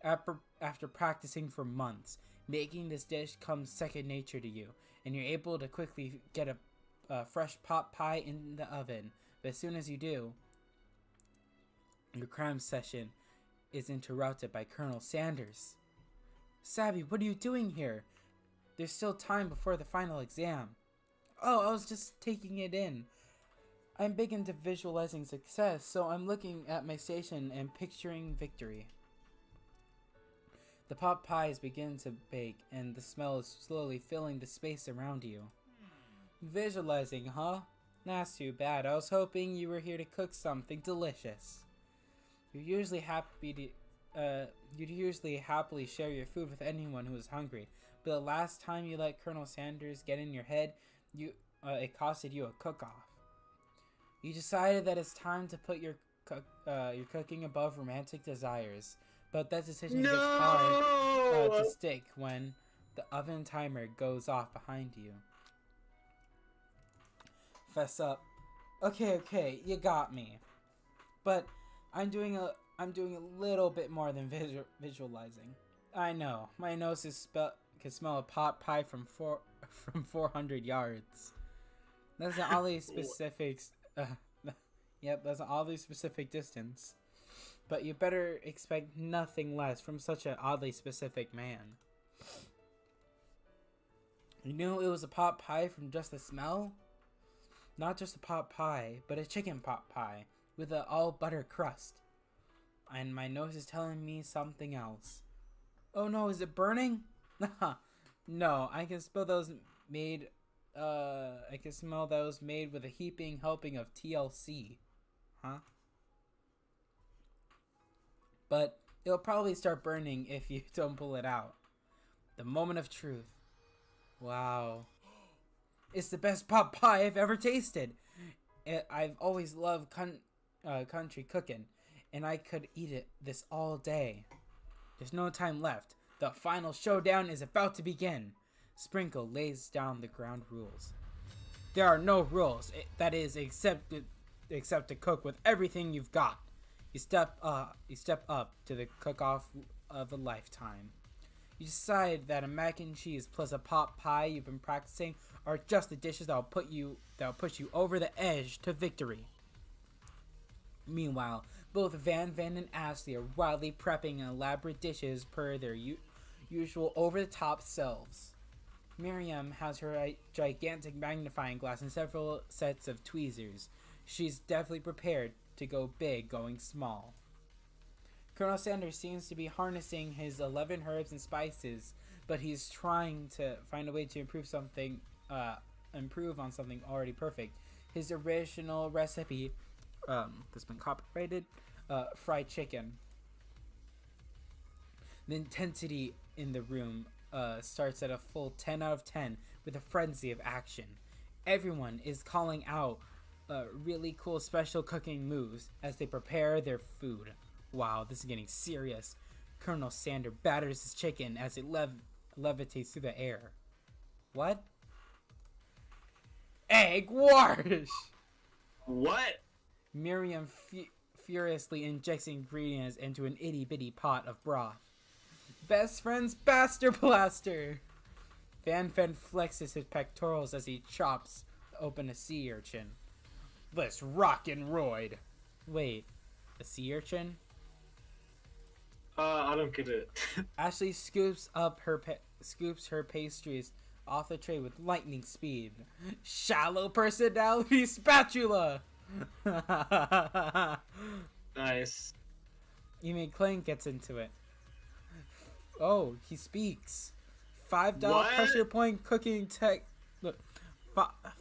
Speaker 1: After practicing for months, making this dish comes second nature to you, and you're able to quickly get a fresh pot pie in the oven. But as soon as you do, your cram session is interrupted by Colonel Sanders. Sabby, what are you doing here? There's still time before the final exam. Oh, I was just taking it in. I'm big into visualizing success, so I'm looking at my station and picturing victory. The pot pies begin to bake, and the smell is slowly filling the space around you. Visualizing, huh? That's too bad. I was hoping you were here to cook something delicious. You'd usually happily share your food with anyone who is hungry, but the last time you let Colonel Sanders get in your head, it costed you a cook-off. You decided that it's time to put your cooking above romantic desires, but that decision gets hard to stick when the oven timer goes off behind you. Fess up. Okay, you got me. But I'm doing a little bit more than visualizing. I know, my nose can smell a pot pie from 400 yards. That's an oddly specific. That's an oddly specific distance. But you better expect nothing less from such an oddly specific man. You knew it was a pot pie from just the smell? Not just a pot pie, but a chicken pot pie with an all butter crust. And my nose is telling me something else. Oh no, is it burning? No, I can smell those made with a heaping helping of TLC. Huh? But it'll probably start burning if you don't pull it out. The moment of truth. Wow. It's the best pot pie I've ever tasted. I've always loved country cooking, and I could eat this all day. There's no time left. The final showdown is about to begin. Sprinkle lays down the ground rules. There are no rules, except to cook with everything you've got. You step up to the cook-off of a lifetime. You decide that a mac and cheese plus a pot pie you've been practicing are just the dishes that'll push you over the edge to victory. Meanwhile, both Van and Ashley are wildly prepping elaborate dishes per their usual over-the-top selves. Miriam has her gigantic magnifying glass and several sets of tweezers. She's definitely prepared to go big going small. Colonel Sanders seems to be harnessing his 11 herbs and spices, but he's trying to find a way to improve on something already perfect. His original recipe, that's been copyrighted, fried chicken. The intensity in the room starts at a full 10 out of 10 with a frenzy of action. Everyone is calling out really cool special cooking moves as they prepare their food. Wow, this is getting serious. Colonel Sander batters his chicken as it levitates through the air. What? Egg wash!
Speaker 2: What?
Speaker 1: Miriam furiously injects ingredients into an itty-bitty pot of broth. Best friend's Baster Blaster! Van flexes his pectorals as he chops open a sea urchin. Let's rock and roid. Wait, a sea urchin?
Speaker 3: I don't get it.
Speaker 1: Ashley scoops her pastries off the tray with lightning speed. Shallow personality spatula!
Speaker 3: Nice.
Speaker 1: Even Clank gets into it. Oh, he speaks. $5
Speaker 3: What?
Speaker 1: pressure point cooking tech. Look,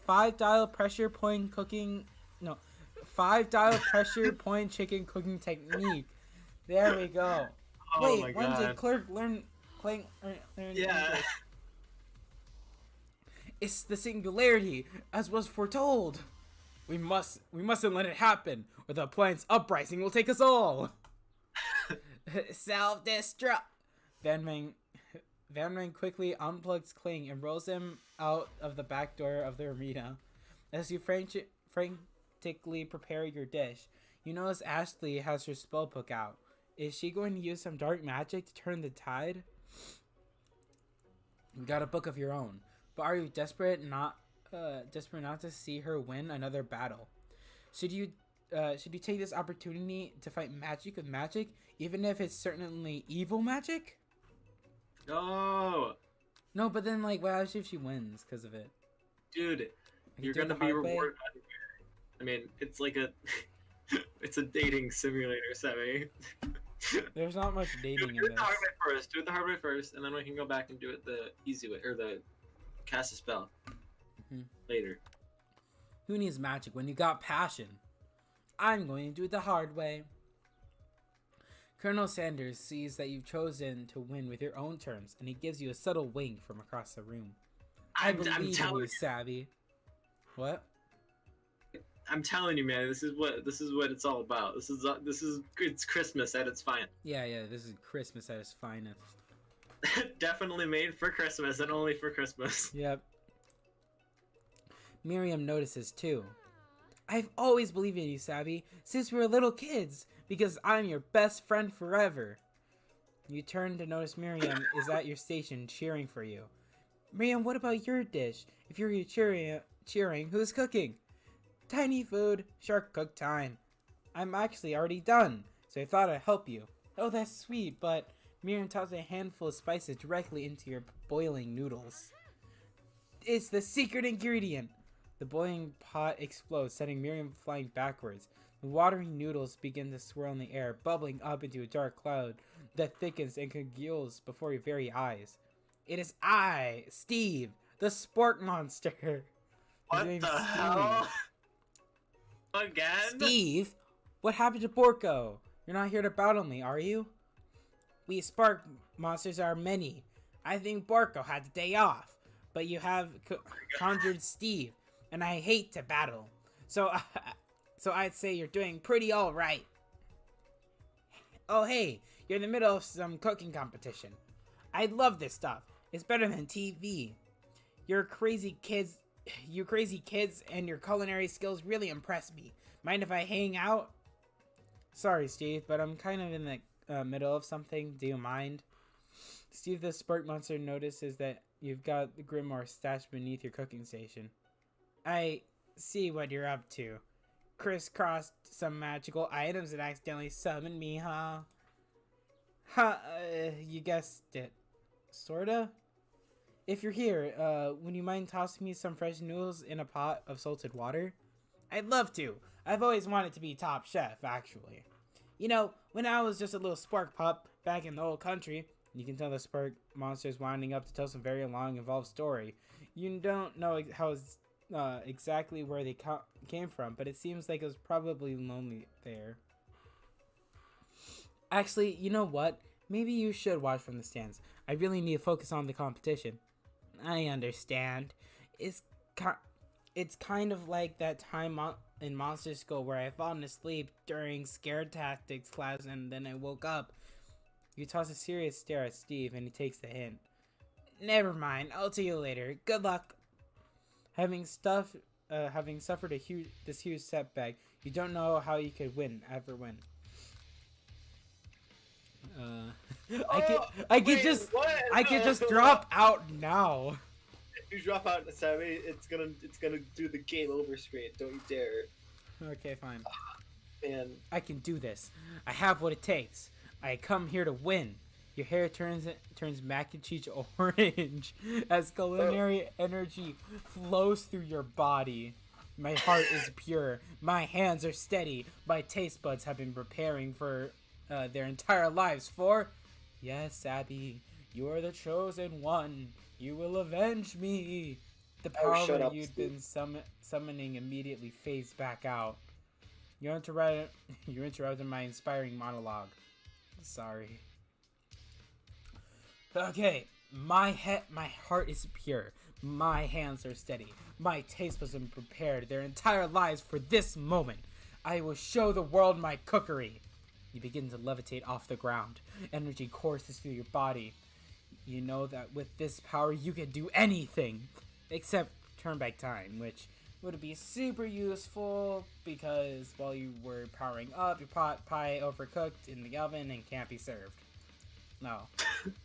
Speaker 1: $5 pressure point cooking. No, $5 pressure point chicken cooking technique. There we go.
Speaker 3: Oh my
Speaker 1: Wait, when
Speaker 3: god.
Speaker 1: did Clerk learn? Clank learn
Speaker 3: Yeah.
Speaker 1: English? It's the singularity, as was foretold. We mustn't let it happen, or the appliance uprising will take us all. Self-destruct. Van Mang quickly unplugs Kling and rolls him out of the back door of the arena. As you frantically prepare your dish, you notice Ashley has her spellbook out. Is she going to use some dark magic to turn the tide? You got a book of your own, but are you desperate not to see her win another battle? Should you take this opportunity to fight magic with magic, even if it's certainly evil magic?
Speaker 3: No.
Speaker 1: No, but then like, what if she wins because of it?
Speaker 3: Dude,
Speaker 1: Like,
Speaker 3: you're
Speaker 1: do it
Speaker 3: gonna
Speaker 1: the
Speaker 3: be
Speaker 1: hard way?
Speaker 3: rewarded. I mean, it's like a it's a dating simulator, Sammy.
Speaker 1: There's not much dating in
Speaker 3: Do it
Speaker 1: this.
Speaker 3: the hard way first. Do it the hard way first, and then we can go back and do it the easy way, or the cast a spell later.
Speaker 1: Who needs magic when you got passion? I'm going to do it the hard way. Colonel Sanders sees that you've chosen to win with your own terms, and he gives you a subtle wink from across the room. I believe in you, Savvy. What?
Speaker 3: I'm telling you, man. This is what it's all about. This is it's Christmas at its finest.
Speaker 1: Yeah, this is Christmas at its finest.
Speaker 3: Definitely made for Christmas and only for Christmas.
Speaker 1: Yep. Miriam notices too. I've always believed in you, Savvy, since we were little kids, because I'm your best friend forever. You turn to notice Miriam is at your station cheering for you. Miriam, what about your dish? If you're cheering, who's cooking? Tiny food, shark cook time. I'm actually already done, so I thought I'd help you. Oh, that's sweet, but Miriam tosses a handful of spices directly into your boiling noodles. It's the secret ingredient. The boiling pot explodes, sending Miriam flying backwards. The watery noodles begin to swirl in the air, bubbling up into a dark cloud that thickens and congeals before your very eyes. It is I, Steve, the sport monster. His
Speaker 3: What
Speaker 1: name's
Speaker 3: the
Speaker 1: Steve.
Speaker 3: hell? Again?
Speaker 1: Steve? What happened to Borko? You're not here to battle me, are you? We spark monsters are many. I think Borko had the day off, but you have conjured Steve, and I hate to battle. So I'd say you're doing pretty alright. Oh hey, you're in the middle of some cooking competition. I love this stuff. It's better than TV. You crazy kids and your culinary skills really impress me. Mind if I hang out? Sorry, Steve, but I'm kind of in the middle of something. Do you mind? Steve the Spark Monster notices that you've got the Grimoire stashed beneath your cooking station. I see what you're up to. Crisscrossed some magical items and accidentally summoned me, huh? You guessed it. Sorta? If you're here, would you mind tossing me some fresh noodles in a pot of salted water? I'd love to. I've always wanted to be top chef, actually. You know, when I was just a little spark pup back in the old country, you can tell the spark monster's winding up to tell some very long, involved story. You don't know how exactly where they came from, but it seems like it was probably lonely there. Actually, you know what? Maybe you should watch from the stands. I really need to focus on the competition. I understand. It's it's kind of like that time in Monster School where I fallen asleep during scare tactics class and then I woke up. You toss a serious stare at Steve and he takes the hint. Never mind, I'll tell you later. Good luck. Having suffered this huge setback, you don't know how you could ever win. I could just drop out now.
Speaker 4: If you drop out, Sammy, it's gonna do the game over screen. Don't you dare.
Speaker 1: Okay, fine.
Speaker 4: Man.
Speaker 1: I can do this. I have what it takes. I come here to win. Your hair turns mac and cheese orange as culinary energy flows through your body. My heart is pure. My hands are steady. My taste buds have been preparing for their entire lives for... Yes, Abby, you are the chosen one. You will avenge me. The power you'd been summoning immediately fades back out. You interrupted my inspiring monologue. Sorry. Okay, my heart is pure. My hands are steady. My taste buds have been prepared their entire lives for this moment. I will show the world my cookery. You begin to levitate off the ground. Energy courses through your body. You know that with this power you can do anything except turn back time, which would be super useful because while you were powering up, your pot pie overcooked in the oven and can't be served. No.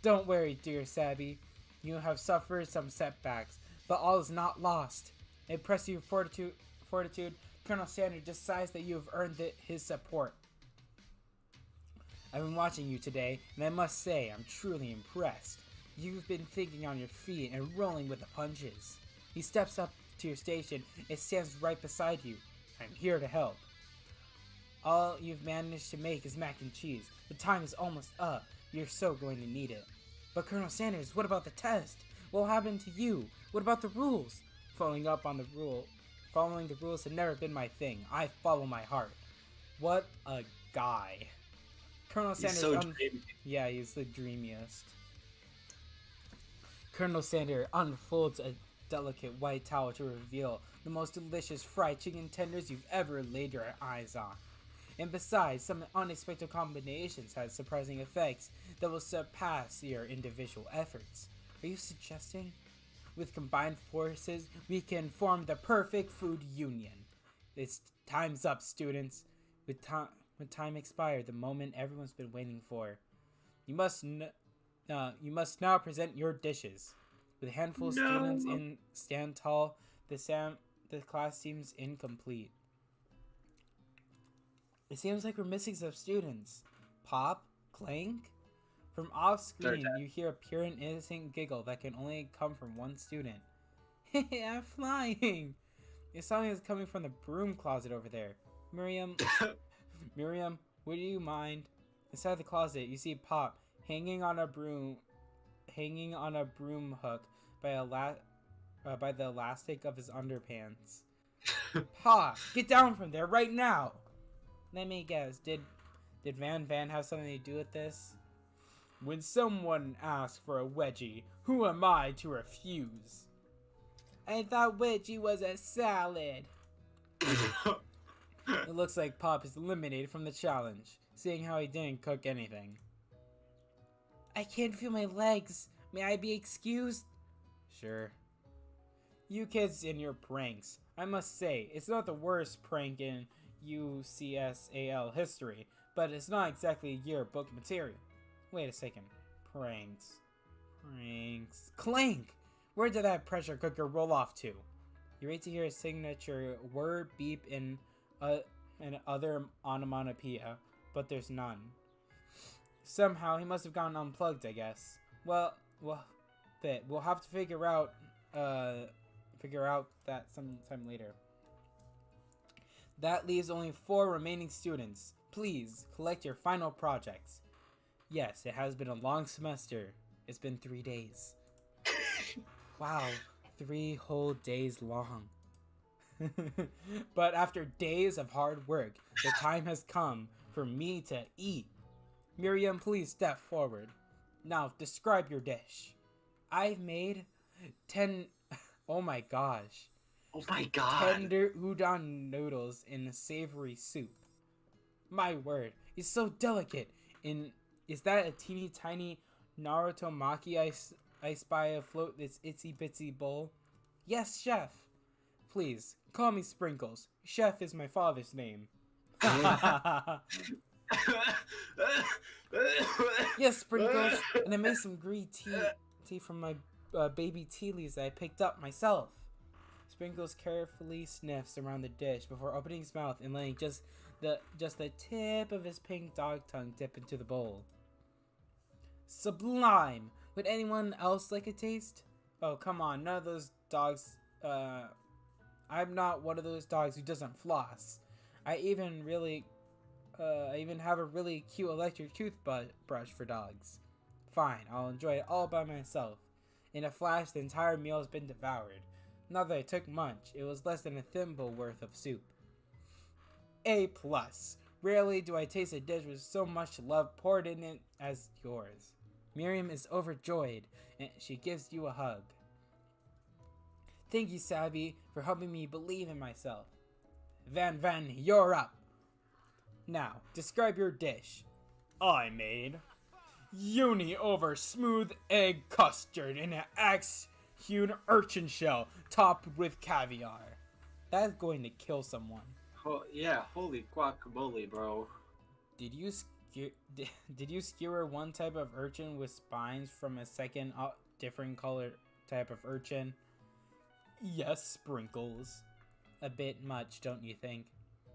Speaker 1: Don't worry, dear Sabby. You have suffered some setbacks, but all is not lost. Impressive fortitude, Colonel Sanders decides that you have earned his support. I've been watching you today, and I must say I'm truly impressed. You've been thinking on your feet and rolling with the punches. He steps up to your station and stands right beside you. I'm here to help. All you've managed to make is mac and cheese. The time is almost up. You're so going to need it. But Colonel Sanders, what about the test? What will happen to you? What about the rules? Following the rules had never been my thing. I follow my heart. What a guy. Colonel Sanders.
Speaker 4: He's so dreamy.
Speaker 1: Yeah, he's the dreamiest. Colonel Sanders unfolds a delicate white towel to reveal the most delicious fried chicken tenders you've ever laid your eyes on. And besides, some unexpected combinations had surprising effects that will surpass your individual efforts. Are you suggesting? With combined forces, we can form the perfect food union. It's time's up, students. When time expired, the moment everyone's been waiting for. You must now present your dishes. With a handful of students in stand tall, the class seems incomplete. It seems like we're missing some students. Pop? Clank? From off-screen, you hear a pure and innocent giggle that can only come from one student. Hey, I'm flying! Your song is coming from the broom closet over there. Miriam, would you mind? Inside the closet, you see Pop hanging on a broom hook by the elastic of his underpants. Pop, get down from there right now! Let me guess, did Van have something to do with this? When someone asks for a wedgie, who am I to refuse? I thought wedgie was a salad. It looks like Pop is eliminated from the challenge, seeing how he didn't cook anything. I can't feel my legs. May I be excused? Sure. You kids and your pranks. I must say, it's not the worst prank in UCSAL history, but it's not exactly yearbook material. Wait a second. Pranks. Clank! Where did that pressure cooker roll off to? You're ready to hear a signature word beep and other onomatopoeia, but there's none. Somehow he must have gone unplugged, I guess. Well, we'll have to figure out that sometime later. That leaves only 4 remaining students. Please collect your final projects. Yes, it has been a long semester. It's been 3 days. Wow, 3 whole days long. But after days of hard work, the time has come for me to eat. Miriam, please step forward. Now, describe your dish. I've made 10... Oh my gosh.
Speaker 2: Oh my god.
Speaker 1: Tender udon noodles in a savory soup. My word, it's so delicate. Is that a teeny tiny Naruto Maki I spy afloat this itsy bitsy bowl? Yes, chef. Please, call me Sprinkles. Chef is my father's name. Yes, Sprinkles. And I made some green tea from my baby tea leaves that I picked up myself. Sprinkles carefully sniffs around the dish before opening his mouth and letting just the tip of his pink dog tongue dip into the bowl. Sublime! Would anyone else like a taste? Oh, come on, none of those dogs, I'm not one of those dogs who doesn't floss. I even have a really cute electric toothbrush for dogs. Fine, I'll enjoy it all by myself. In a flash, the entire meal has been devoured. Not that it took much, it was less than a thimble worth of soup. A+. Rarely do I taste a dish with so much love poured in it as yours. Miriam is overjoyed, and she gives you a hug. Thank you, Sabby, for helping me believe in myself. Van, you're up. Now, describe your dish. I made uni over smooth egg custard in an axe-hewn urchin shell topped with caviar. That's going to kill someone.
Speaker 2: Oh, yeah, holy guacamole, bro.
Speaker 1: Did you skewer one type of urchin with spines from a second different color type of urchin? Yes, Sprinkles. A bit much, don't you think?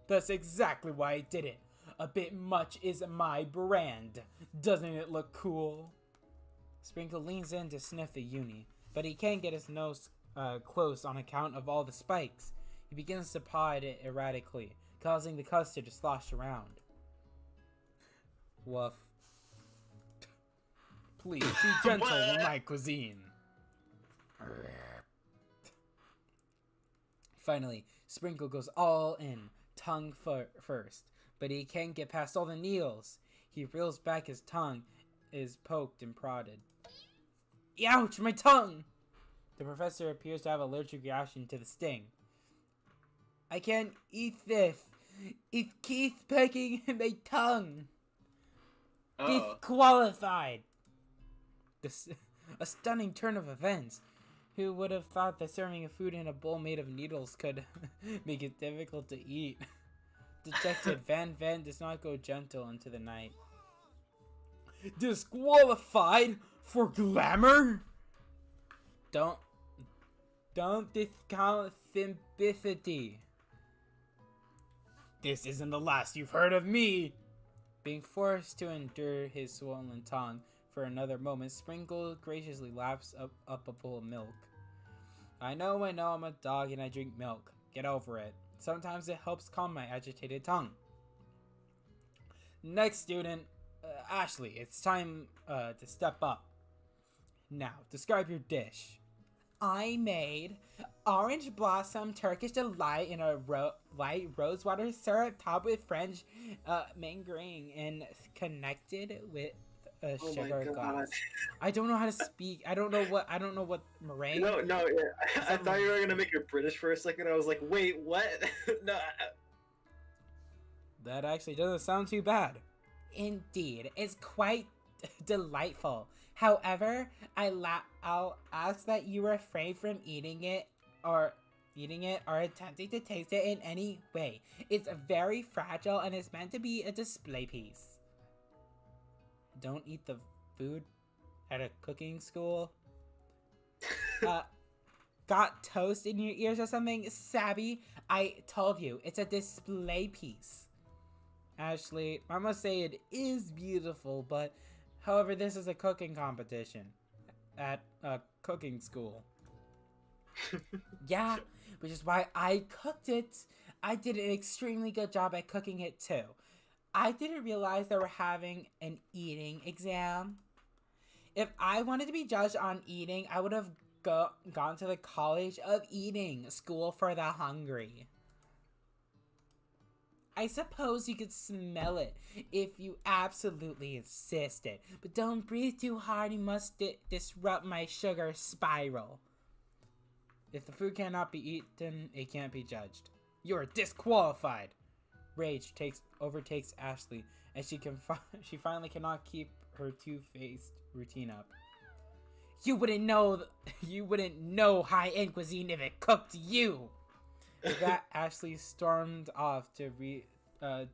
Speaker 1: That's exactly why I did it. A bit much is my brand. Doesn't it look cool? Sprinkle leans in to sniff the uni, but he can't get his nose close on account of all the spikes. He begins to paw at it erratically, causing the custard to slosh around. Woof. Please be gentle with my cuisine. Finally, Sprinkle goes all in, tongue first, but he can't get past all the needles. He reels back, his tongue is poked and prodded. Ouch, my tongue! The professor appears to have an allergic reaction to the sting. I can't eat this. It keeps pecking in my tongue. Disqualified. A stunning turn of events. Who would have thought that serving food in a bowl made of needles could make it difficult to eat? Detected Van does not go gentle into the night. Disqualified for glamour? Don't discount simplicity. This isn't the last you've heard of me. Being forced to endure his swollen tongue for another moment, Sprinkle graciously laps up a bowl of milk. I know I'm a dog and I drink milk. Get over it. Sometimes it helps calm my agitated tongue. Next student, Ashley, it's time to step up. Now, describe your dish. I made orange blossom Turkish delight in a light rosewater syrup topped with French meringue and connected with a sugar glass. I don't know how to speak. I don't know what meringue.
Speaker 4: No, yeah. I thought you were gonna make it British for a second. I was like, wait, what? No.
Speaker 1: That actually doesn't sound too bad. Indeed, it's quite delightful. However, I'll ask that you refrain from eating it or attempting to taste it in any way. It's very fragile and is meant to be a display piece. Don't eat the food at a cooking school. Got toast in your ears or something? Sabby, I told you, it's a display piece. Ashley, I must say it is beautiful, but however, this is a cooking competition at a cooking school. Yeah, which is why I cooked it. I did an extremely good job at cooking it too. I didn't realize they were having an eating exam. If I wanted to be judged on eating, I would have gone to the College of Eating, School for the Hungry. I suppose you could smell it if you absolutely insisted. But don't breathe too hard, you must disrupt my sugar spiral. If the food cannot be eaten, it can't be judged. You are disqualified. Rage overtakes Ashley, and she finally cannot keep her two-faced routine up. You wouldn't know high-end cuisine if it cooked you. With that, Ashley stormed off to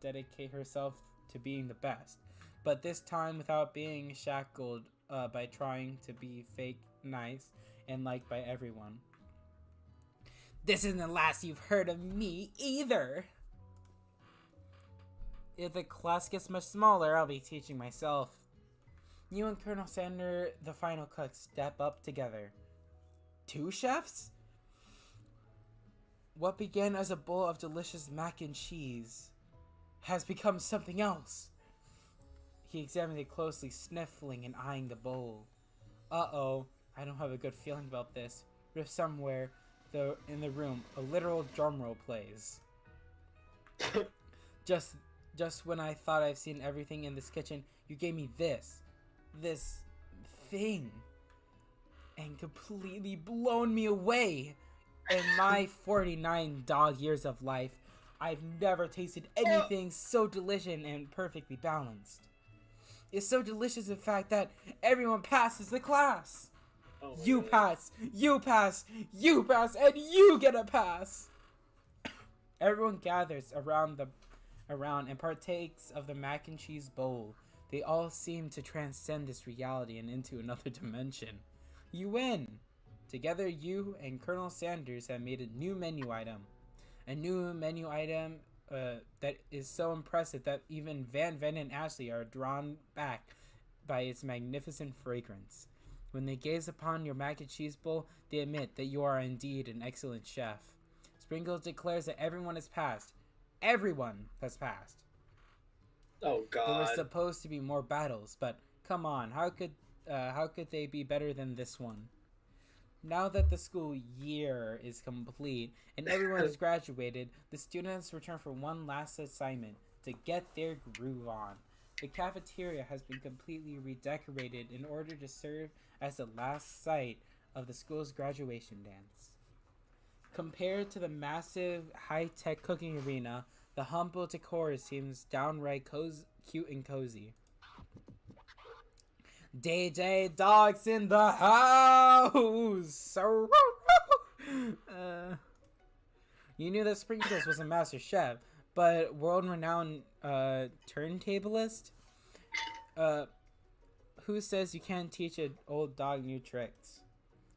Speaker 1: dedicate herself to being the best, but this time without being shackled by trying to be fake nice and liked by everyone. This isn't the last you've heard of me either. If the class gets much smaller, I'll be teaching myself. You and Colonel Sander, the final cook, step up together. 2 chefs? What began as a bowl of delicious mac and cheese has become something else. He examined it closely, sniffling and eyeing the bowl. Uh-oh, I don't have a good feeling about this. But if somewhere in the room, a literal drumroll plays. Just when I thought I've seen everything in this kitchen, you gave me this thing, and completely blown me away. In my 49 dog years of life, I've never tasted anything so delicious and perfectly balanced. It's so delicious, in fact, that everyone passes the class.
Speaker 4: Oh
Speaker 1: You
Speaker 4: God.
Speaker 1: pass, you pass, you pass, and you get a pass. Everyone gathers around and partakes of the mac and cheese bowl. They all seem to transcend this reality and into another dimension. You win. Together, you and Colonel Sanders have made a new menu item. A new menu item that is so impressive that even Van Ven and Ashley are drawn back by its magnificent fragrance. When they gaze upon your mac and cheese bowl, they admit that you are indeed an excellent chef. Sprinkles declares that everyone has passed. Everyone has passed.
Speaker 4: Oh
Speaker 1: There were
Speaker 4: God.
Speaker 1: supposed to be more battles, but come on, how could they be better than this one? Now that the school year is complete and everyone has graduated, the students return for one last assignment to get their groove on. The cafeteria has been completely redecorated in order to serve as the last site of the school's graduation dance. Compared to the massive high-tech cooking arena, the humble decor seems downright cute and cozy. DJ Dog's in the house! You knew that Sprinkles was a master chef, but world-renowned turntablist? Who says you can't teach an old dog new tricks?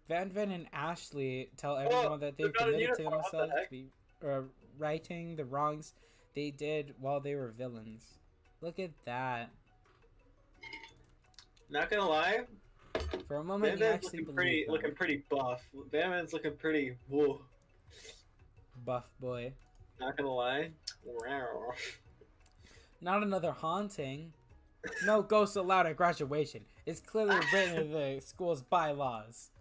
Speaker 1: Van Ven and Ashley tell everyone that they've
Speaker 4: they're not in
Speaker 1: committed to
Speaker 4: uniform, what the
Speaker 1: themselves to
Speaker 4: heck?
Speaker 1: be righting the wrongs they did while they were villains. Look at that.
Speaker 4: Not gonna lie,
Speaker 1: For a moment,
Speaker 4: Van
Speaker 1: you
Speaker 4: Van's
Speaker 1: actually
Speaker 4: looking
Speaker 1: believe
Speaker 4: looking pretty buff. Van Van's looking pretty whoa.
Speaker 1: Buff boy.
Speaker 4: Not gonna lie. Wow.
Speaker 1: Not another haunting. No ghosts allowed at graduation. It's clearly written in the school's bylaws.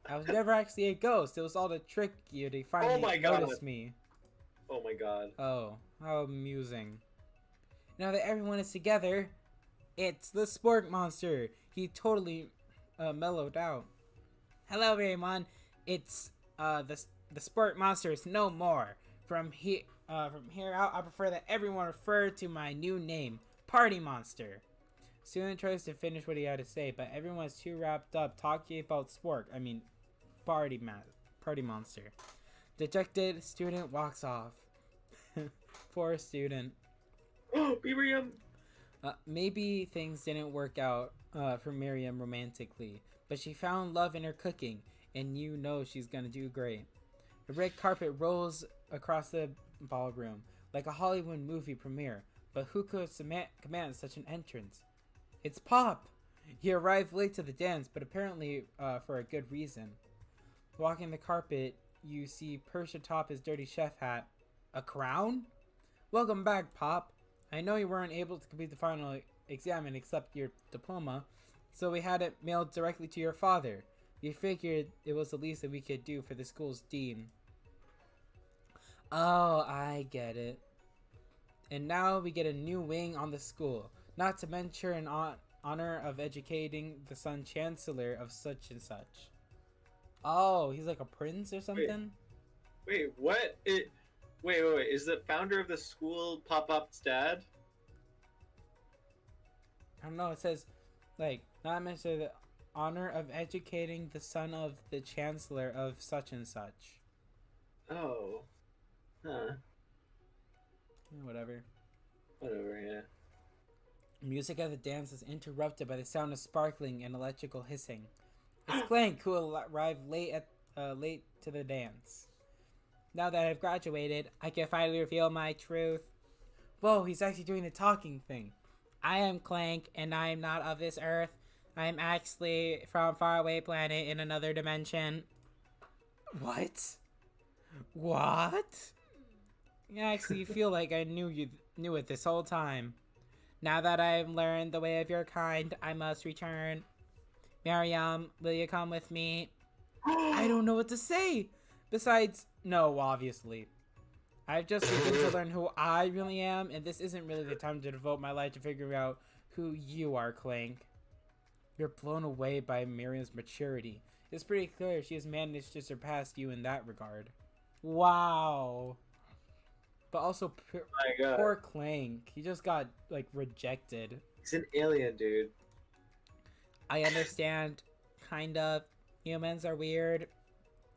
Speaker 1: I was never actually a ghost. It was all to trick you to finally
Speaker 4: my God.
Speaker 1: notice me.
Speaker 4: Oh my God.
Speaker 1: Oh, how amusing. Now that everyone is together, it's the Spork Monster. He totally mellowed out. Hello everyone. It's the Spork Monster is no more. From here out, I prefer that everyone refer to my new name, Party Monster. Student tries to finish what he had to say, but everyone is too wrapped up talking about Spork. I mean, Party Monster. Dejected student walks off. Poor student.
Speaker 4: Miriam.
Speaker 1: Maybe things didn't work out for Miriam romantically, but she found love in her cooking, and you know she's gonna do great. The red carpet rolls across the ballroom like a Hollywood movie premiere, but who could command such an entrance? It's Pop! He arrived late to the dance, but apparently for a good reason. Walking the carpet, you see perched atop his dirty chef hat. A crown? Welcome back, Pop. I know you weren't able to complete the final exam and accept your diploma, so we had it mailed directly to your father. We figured it was the least that we could do for the school's dean. Oh, I get it. And now we get a new wing on the school, not to mention in honor of educating the son chancellor of such and such. Oh, he's like a prince or something?
Speaker 4: Wait, what? Wait. Is the founder of the school Pop-Up's dad?
Speaker 1: I don't know, it says, like, not mention the honor of educating the son of the chancellor of such and such.
Speaker 4: Oh. Huh.
Speaker 1: Whatever.
Speaker 4: Whatever, yeah.
Speaker 1: Music of the dance is interrupted by the sound of sparkling and electrical hissing. It's Clank who arrived late to the dance. Now that I've graduated, I can finally reveal my truth. Whoa, he's actually doing the talking thing. I am Clank, and I am not of this earth. I am actually from a faraway planet in another dimension. What? What? I actually feel like I knew it this whole time. Now that I've learned the way of your kind, I must return. Miriam, will you come with me? I don't know what to say. Besides, no, obviously. I've just begun to learn who I really am, and this isn't really the time to devote my life to figuring out who you are, Clank. You're blown away by Miriam's maturity. It's pretty clear she has managed to surpass you in that regard. Wow. But also, poor Clank. He just got, like, rejected.
Speaker 4: He's an alien, dude.
Speaker 1: I understand. Kind of. Humans are weird.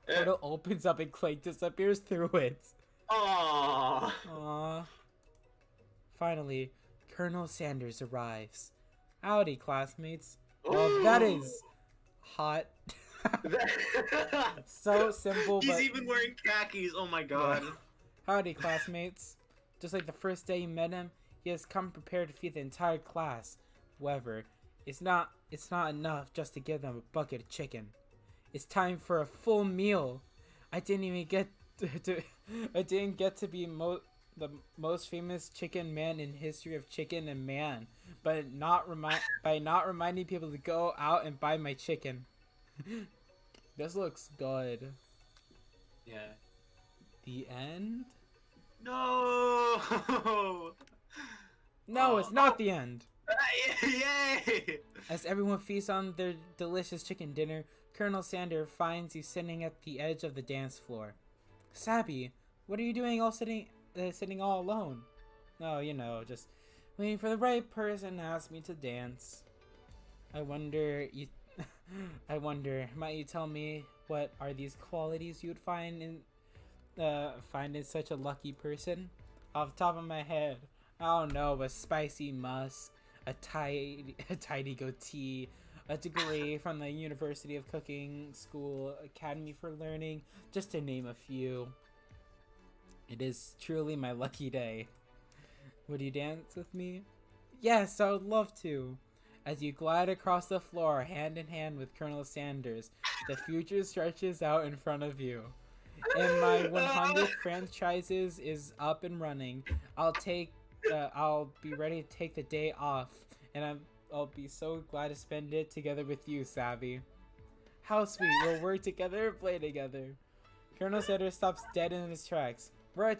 Speaker 1: Portal opens up and Clank disappears through it. Aww. Finally, Colonel Sanders arrives. Howdy, classmates. Well, that is hot. So simple,
Speaker 2: He's
Speaker 1: but...
Speaker 2: even wearing khakis. Oh my god.
Speaker 1: Yeah. Howdy, classmates. Just like the first day you met him, he has come prepared to feed the entire class. However, it's not enough just to give them a bucket of chicken. It's time for a full meal. I didn't even get to be the most famous chicken man in history of chicken and man, by not reminding people to go out and buy my chicken. This looks good.
Speaker 2: Yeah.
Speaker 1: The end?
Speaker 2: No.
Speaker 1: No, it's not the end.
Speaker 2: Yay!
Speaker 1: As everyone feasts on their delicious chicken dinner, Colonel Sander finds you sitting at the edge of the dance floor. Sabby, what are you doing all sitting all alone? Oh, just waiting for the right person to ask me to dance. I wonder, might you tell me what are these qualities you'd find in such a lucky person? Off the top of my head, I don't know, a spicy musk, a tidy goatee, a degree from the University of Cooking School Academy for Learning, just to name a few. It is truly my lucky day. Would you dance with me? Yes, I would love to. As you glide across the floor, hand in hand with Colonel Sanders, the future stretches out in front of you. And my 100th franchises is up and running. I'll be ready to take the day off, and I'll be so glad to spend it together with you, Savvy. How sweet, we'll work together and play together. Colonel Sanders stops dead in his tracks. We're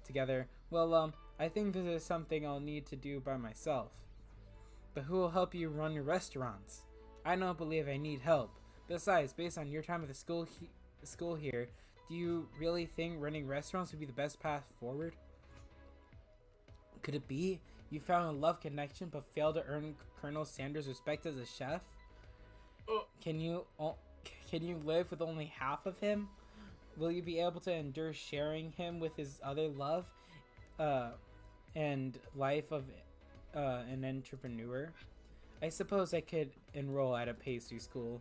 Speaker 1: together. Well, I think this is something I'll need to do by myself. But who will help you run your restaurants? I don't believe I need help. Besides, based on your time at the school here, do you really think running restaurants would be the best path forward? Could it be you found a love connection but failed to earn Colonel Sanders' respect as a chef? Can you live with only half of him? Will you be able to endure sharing him with his other love and life of an entrepreneur? I suppose I could enroll at a pastry school.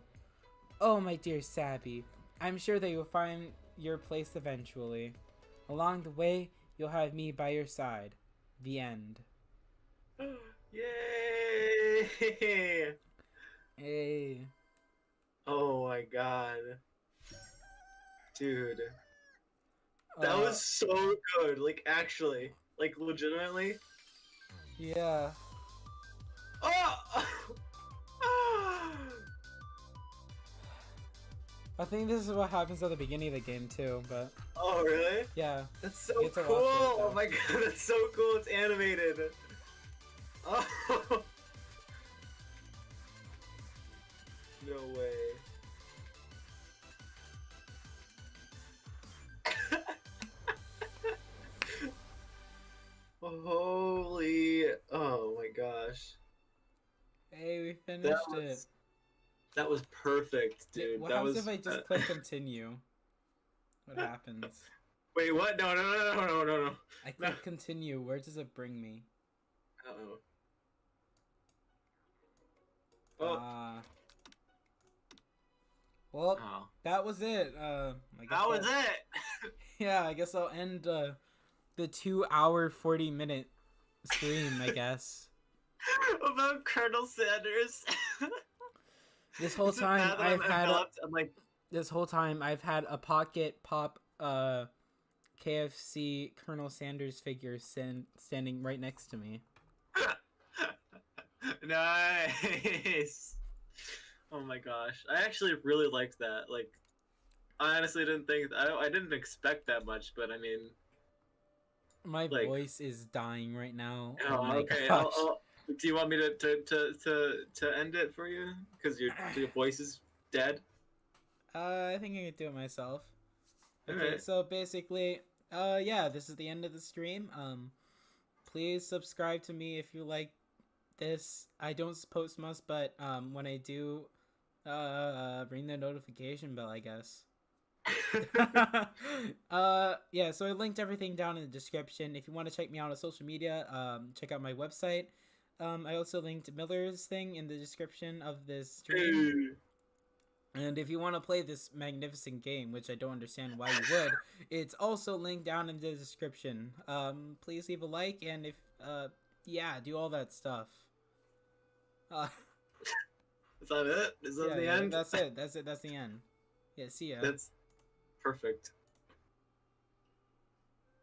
Speaker 1: Oh, my dear Sabby, I'm sure that you'll find your place eventually. Along the way, you'll have me by your side. The end.
Speaker 4: Yay!
Speaker 1: Hey.
Speaker 4: Oh my god. Dude. That was so good. Like, actually. Like, legitimately.
Speaker 1: Yeah.
Speaker 4: Oh!
Speaker 1: I think this is what happens at the beginning of the game too, but
Speaker 4: Oh, really?
Speaker 1: yeah.
Speaker 4: That's so
Speaker 1: You get to
Speaker 4: cool!
Speaker 1: watch it, though.
Speaker 4: Oh my god, that's so cool. It's animated. Oh. No way. Holy! Oh my gosh.
Speaker 1: Hey, we finished it.
Speaker 2: That was perfect, dude.
Speaker 1: What
Speaker 2: that
Speaker 1: happens
Speaker 2: was.
Speaker 1: if I just click continue? What happens?
Speaker 2: Wait, what? No.
Speaker 1: I click continue. Where does it bring me?
Speaker 2: Uh-oh.
Speaker 1: Ah. Well,
Speaker 2: Oh.
Speaker 1: that was it. I guess
Speaker 2: That was it.
Speaker 1: Yeah, I guess I'll end the 2-hour 40-minute stream. I guess.
Speaker 2: About Colonel Sanders.
Speaker 1: This whole
Speaker 2: Now
Speaker 1: time
Speaker 2: that
Speaker 1: I've
Speaker 2: I'm
Speaker 1: had
Speaker 2: enveloped, I'm like,
Speaker 1: this whole time I've had a pocket pop KFC Colonel Sanders figure standing right next to me.
Speaker 2: nice. Oh my gosh, I actually really liked that. Like, I honestly didn't think I didn't expect that much, but I mean,
Speaker 1: My
Speaker 2: like-
Speaker 1: voice is dying right now.
Speaker 2: oh,
Speaker 1: Oh my
Speaker 2: okay.
Speaker 1: gosh.
Speaker 2: Do you want me to end it for you? Because your voice is dead.
Speaker 1: I think I can do it myself. Okay,
Speaker 2: Alright.
Speaker 1: so basically, yeah, this is the end of the stream. Please subscribe to me if you like this. I don't post much, but when I do, ring the notification bell, I guess. Yeah, so I linked everything down in the description. If you want to check me out on social media, check out my website. I also linked miLLER's thing in the description of this stream. And if you want to play this magnificent game, which I don't understand why you would, it's also linked down in the description. Please leave a like, and if, yeah, do all that stuff.
Speaker 2: Is that it? Is that
Speaker 1: Yeah,
Speaker 2: the
Speaker 1: yeah,
Speaker 2: end?
Speaker 1: That's it. That's the end. Yeah, see ya.
Speaker 2: That's perfect.